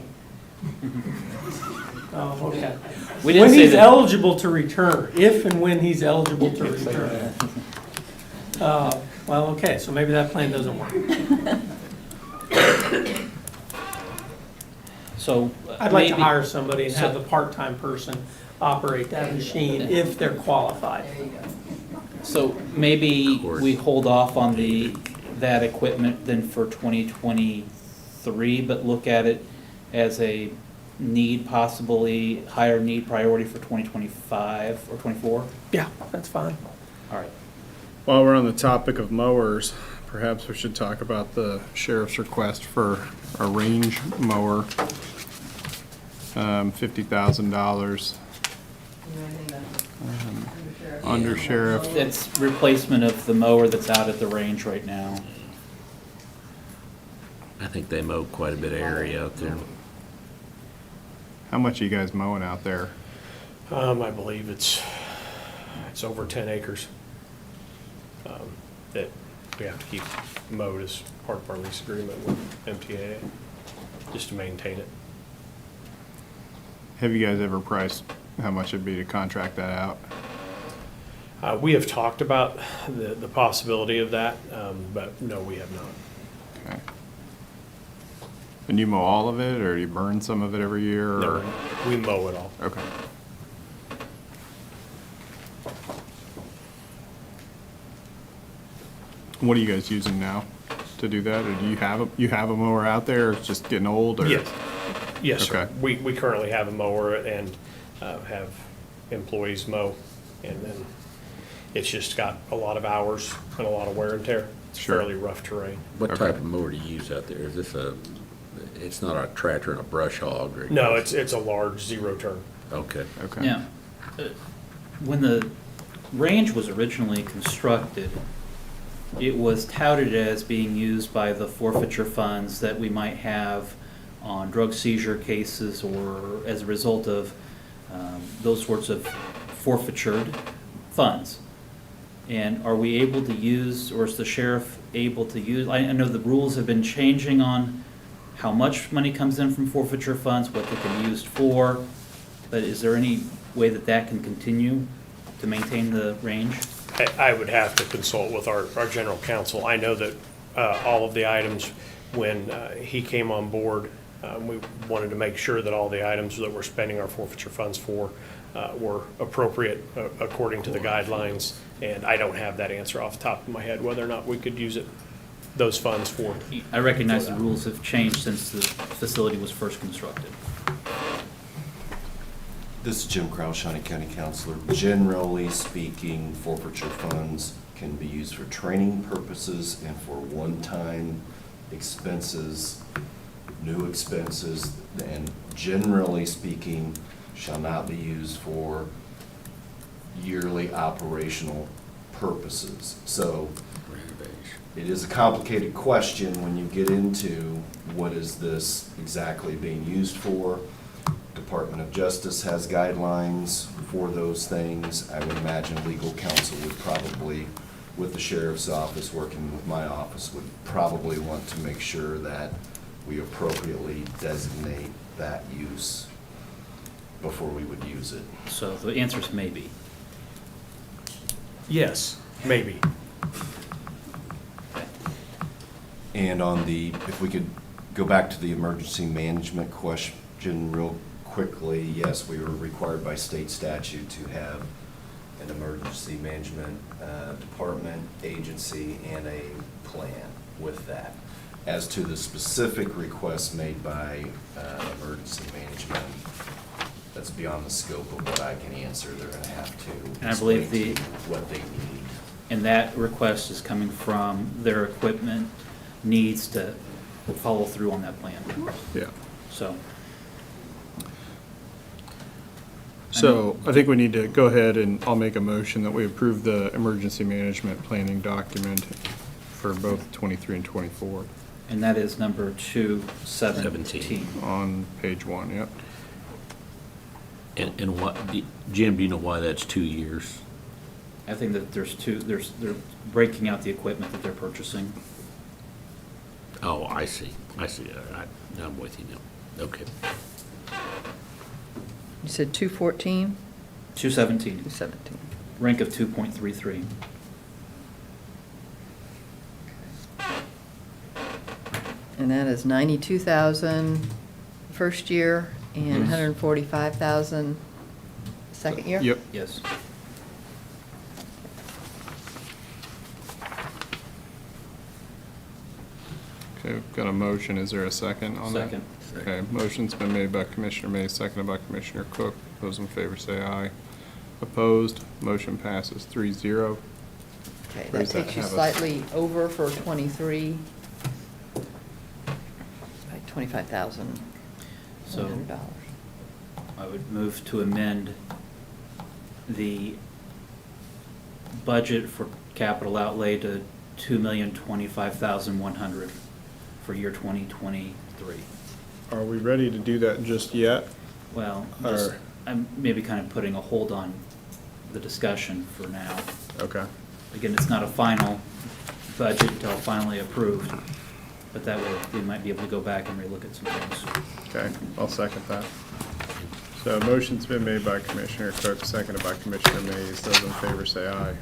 S9: Oh, okay. When he's eligible to return, if and when he's eligible to return. Well, okay, so maybe that plan doesn't work.
S6: So
S9: I'd like to hire somebody and have the part-time person operate that machine if they're qualified.
S6: So maybe we hold off on that equipment then for 2023, but look at it as a need, possibly higher need priority for 2025 or 24?
S9: Yeah, that's fine.
S6: All right.
S2: While we're on the topic of mowers, perhaps we should talk about the sheriff's request for a range mower, $50,000. Under sheriff.
S6: It's replacement of the mower that's out at the range right now.
S3: I think they mow quite a bit of area out there.
S2: How much are you guys mowing out there?
S15: I believe it's over 10 acres that we have to keep mowed as part of our lease agreement with MTA, just to maintain it.
S2: Have you guys ever priced how much it'd be to contract that out?
S15: We have talked about the possibility of that, but no, we have not.
S2: Okay. And you mow all of it, or do you burn some of it every year? Or?
S15: No, we mow it all.
S2: Okay. What are you guys using now to do that, or do you have a mower out there? Or it's just getting old, or?
S15: Yes, sir.
S2: Okay.
S15: We currently have a mower and have employees mow, and then it's just got a lot of hours and a lot of wear and tear. It's fairly rough terrain.
S3: What type of mower do you use out there? Is this it's not a tractor and a brush hog? Or
S15: No, it's a large zero turn.
S3: Okay.
S2: Okay.
S6: Now, when the range was originally constructed, it was touted as being used by the forfeiture funds that we might have on drug seizure cases or as a result of those sorts of forfeitured funds. And are we able to use, or is the sheriff able to use, I know the rules have been changing on how much money comes in from forfeiture funds, what they can be used for, but is there any way that that can continue to maintain the range?
S15: I would have to consult with our general counsel. I know that all of the items, when he came on board, we wanted to make sure that all the items that we're spending our forfeiture funds for were appropriate according to the guidelines, and I don't have that answer off the top of my head, whether or not we could use those funds for.
S6: I recognize the rules have changed since the facility was first constructed.
S13: This is Jim Krause, Shawnee County Counselor. Generally speaking, forfeiture funds can be used for training purposes and for one-time expenses, new expenses, and generally speaking, shall not be used for yearly operational purposes. So it is a complicated question when you get into what is this exactly being used for. Department of Justice has guidelines for those things. I would imagine legal counsel would probably with the sheriff's office, working with my office, would probably want to make sure that we appropriately designate that use before we would use it.
S6: So the answer is maybe.
S15: Yes, maybe.
S13: And on the, if we could go back to the emergency management question real quickly, yes, we were required by state statute to have an emergency management department, agency, and a plan with that. As to the specific requests made by emergency management, that's beyond the scope of what I can answer. They're going to have to
S6: And I believe
S13: explain to you what they need.
S6: And that request is coming from their equipment needs to follow through on that plan.
S2: Yeah.
S6: So,
S2: I think we need to go ahead and I'll make a motion that we approve the emergency management planning document for both 23 and 24
S6: and that is number 217.
S2: on page 1, yep.
S3: And what, Jim, do you know why that's 2 years?
S6: I think that they're breaking out the equipment that they're purchasing.
S3: Oh, I see. I'm with you now. Okay.
S8: You said 214?
S6: 217,
S8: 217.
S6: rank of 2.33.
S8: And that is 92,000 first year and
S6: Yes.
S8: 145,000 second year?
S2: Yep.
S6: Yes.
S2: Okay, we've got a motion. Is there a second on that?
S6: Second.
S2: Okay, motion's been made by Commissioner Mays, seconded by Commissioner Cook. Those in favor say aye. Opposed? Motion passes 3-0.
S8: Okay,
S2: Where
S8: that
S2: does that
S8: takes you
S2: have us?
S8: slightly over for 23. By $25,100.
S6: So I would move to amend the budget for capital outlay to $2,025,100 for year 2023.
S2: Are we ready to do that just yet?
S6: Well,
S2: Or-
S6: I'm maybe kind of putting a hold on the discussion for now.
S2: Okay.
S6: Again, it's not a final budget until finally approved, but that way we might be able to go back and relook at some things.
S2: Okay, I'll second that. So a motion's been made by Commissioner Cook, seconded by Commissioner Mays. Those in favor say aye.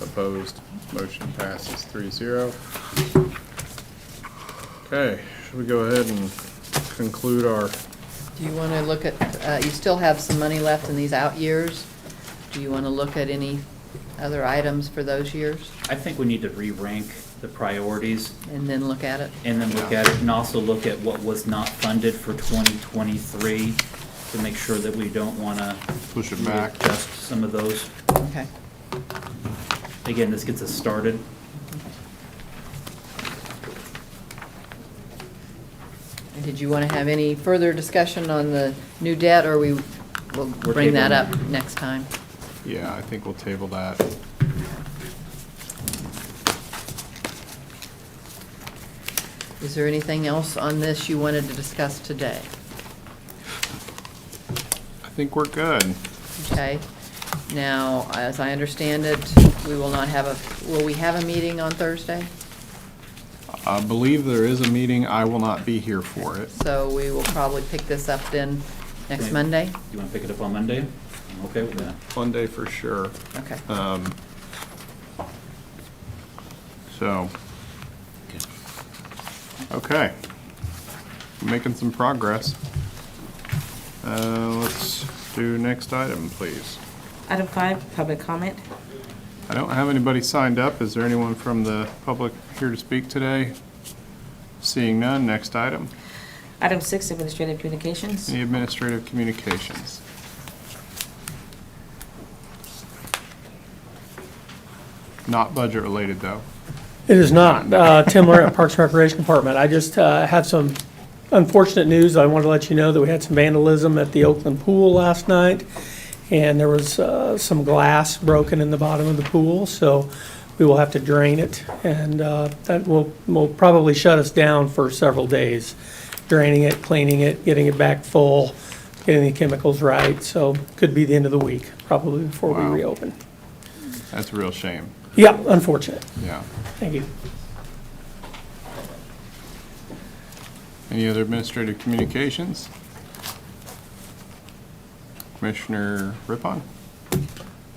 S2: Opposed? Motion passes 3-0. Okay, should we go ahead and conclude our,
S8: Do you want to look at, you still have some money left in these out years? Do you want to look at any other items for those years
S6: I think we need to re-rank the priorities
S8: and then look at it?
S6: and then look at it, and also look at what was not funded for 2023 to make sure that we don't want to
S2: push it back?
S6: adjust some of those.
S8: Okay.
S6: Again, this gets us started.
S8: And did you want to have any further discussion on the new debt, or we'll bring that
S6: tabling
S8: up next time?
S2: Yeah, I think we'll table that.
S8: Is there anything else on this you wanted to discuss today?
S2: I think we're good.
S8: Okay. Now, as I understand it, we will not have will we have a meeting on Thursday?
S2: I believe there is a meeting. I will not be here for it.
S8: So we will probably pick this up then next
S6: Okay.
S8: Monday?
S6: You want to pick it up on Monday? I'm okay with that.
S2: Monday for sure.
S8: Okay.
S2: So, okay. Making some progress. Let's do next item, please.
S1: Item 5, public comment.
S2: I don't have anybody signed up. Is there anyone from the public here to speak today? Seeing none, next item.
S1: Item 6, administrative communications.
S2: Any administrative communications? Not budget related, though.
S9: It is not. Tim Laurent, Parks and Recreation Department. I just have some unfortunate news. I wanted to let you know that we had some vandalism at the Oakland Pool last night, and there was some glass broken in the bottom of the pool, so we will have to drain it, and that will probably shut us down for several days. Draining it, cleaning it, getting it back full, getting the chemicals right, so could be the end of the week, probably before we
S2: Wow.
S9: reopen.
S2: That's a real shame.
S9: Yeah, unfortunate.
S2: Yeah.
S9: Thank you.
S2: Any other administrative communications? Commissioner Rippon?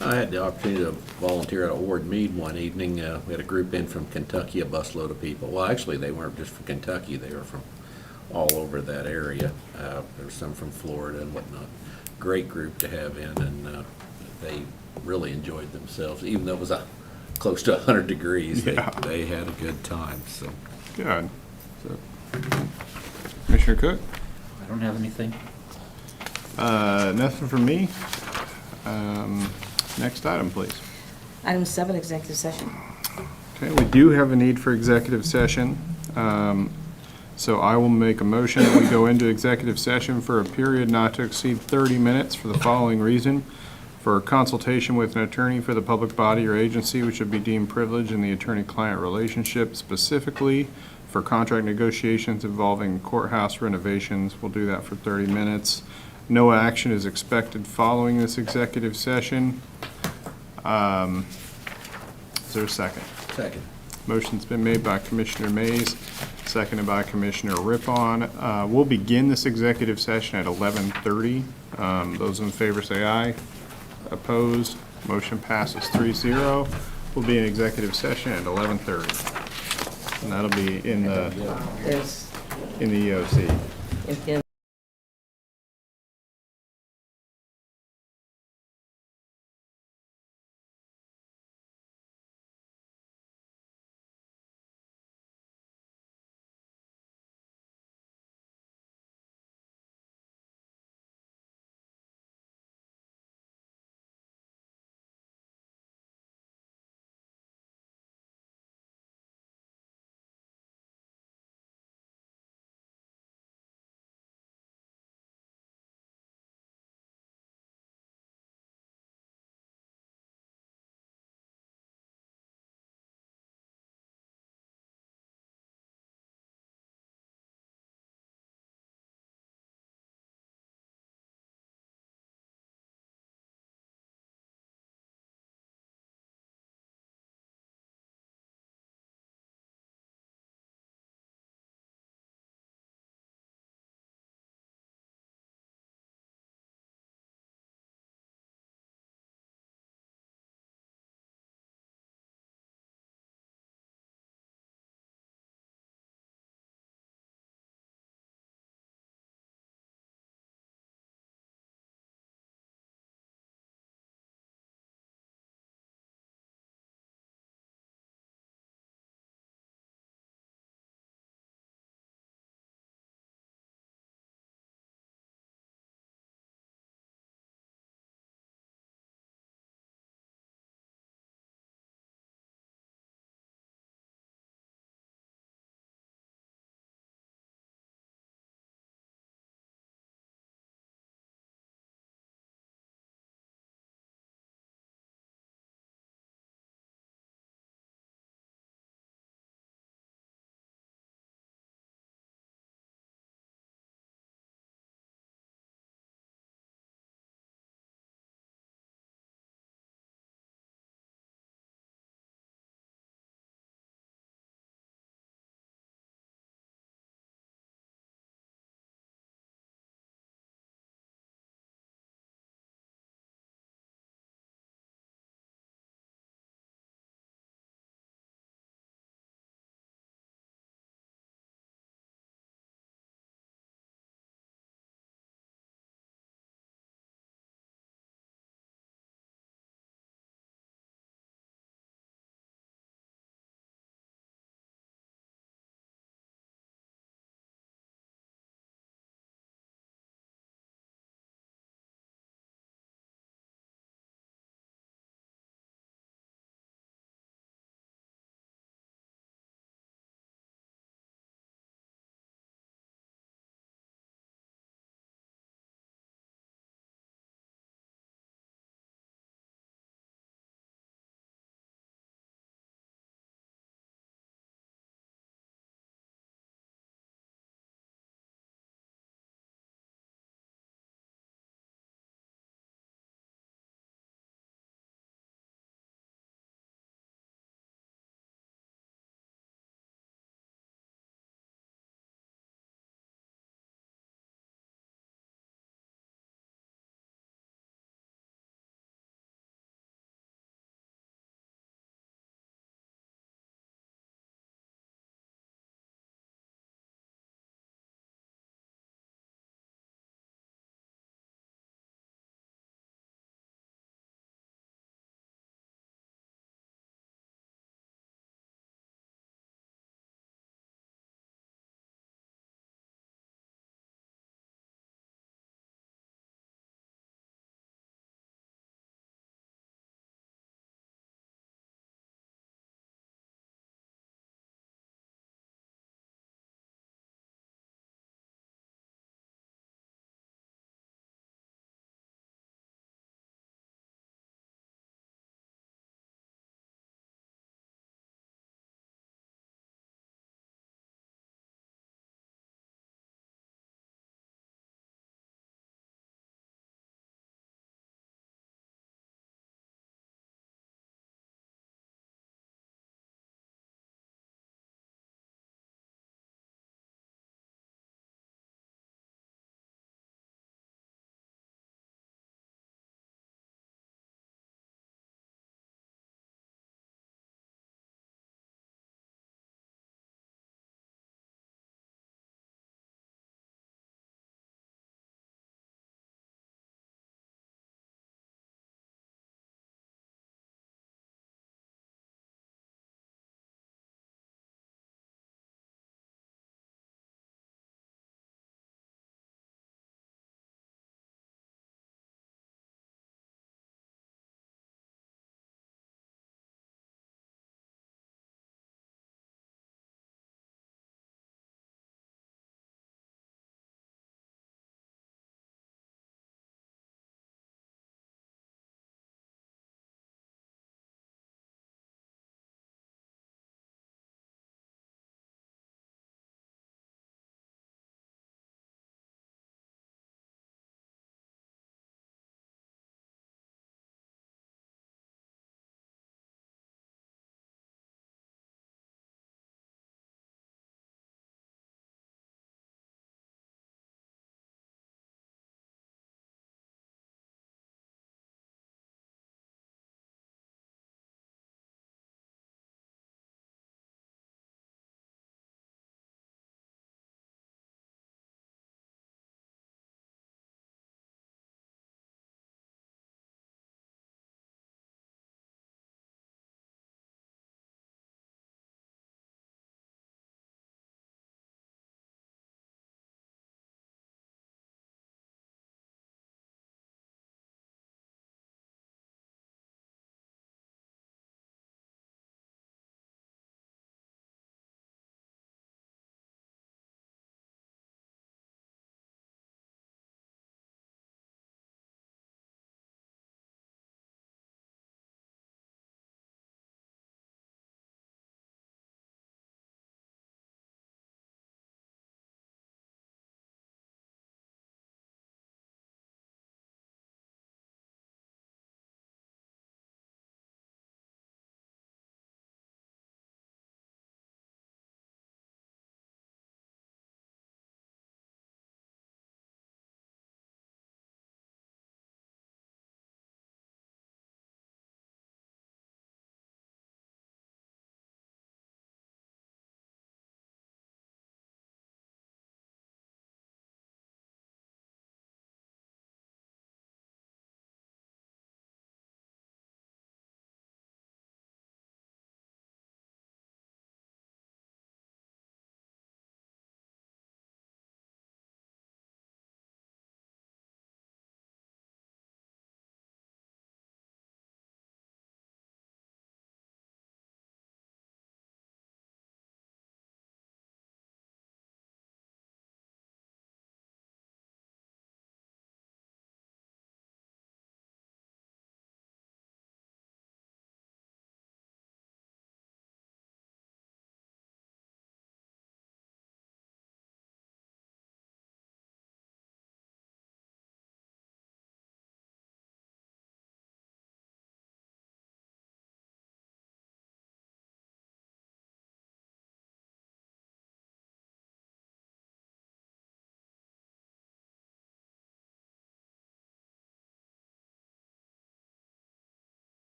S3: I had the opportunity to volunteer at a ward meet one evening. We had a group in from Kentucky, a busload of people. Well, actually, they weren't just from Kentucky, they were from all over that area. There were some from Florida and whatnot. Great group to have in, and they really enjoyed themselves, even though it was close to 100 degrees.
S2: Yeah.
S3: They had a good time, so.
S2: Good. So, Commissioner Cook?
S6: I don't have anything.
S2: Nothing from me. Next item, please.
S1: Item 7, executive session.
S2: Okay, we do have a need for executive session. So I will make a motion that we go into executive session for a period not to exceed 30 minutes for the following reason: for consultation with an attorney for the public body or agency which would be deemed privileged in the attorney-client relationship, specifically for contract negotiations involving courthouse renovations. We'll do that for 30 minutes. No action is expected following this executive session. Is there a second?
S3: Second.
S2: Motion's been made by Commissioner Mays, seconded by Commissioner Rippon. We'll begin this executive session at 11:30. Those in favor say aye. Opposed? Motion passes 3-0. We'll be in executive session at 11:30. And that'll be in the
S1: There's,
S2: EOC.
S1: in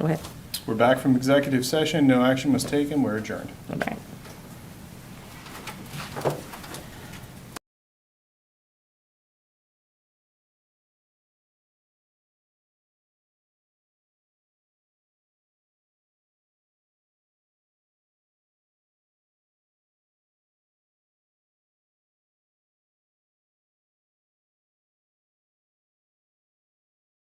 S1: Go ahead.
S2: We're back from executive session. No action was taken. We're adjourned.
S1: Okay.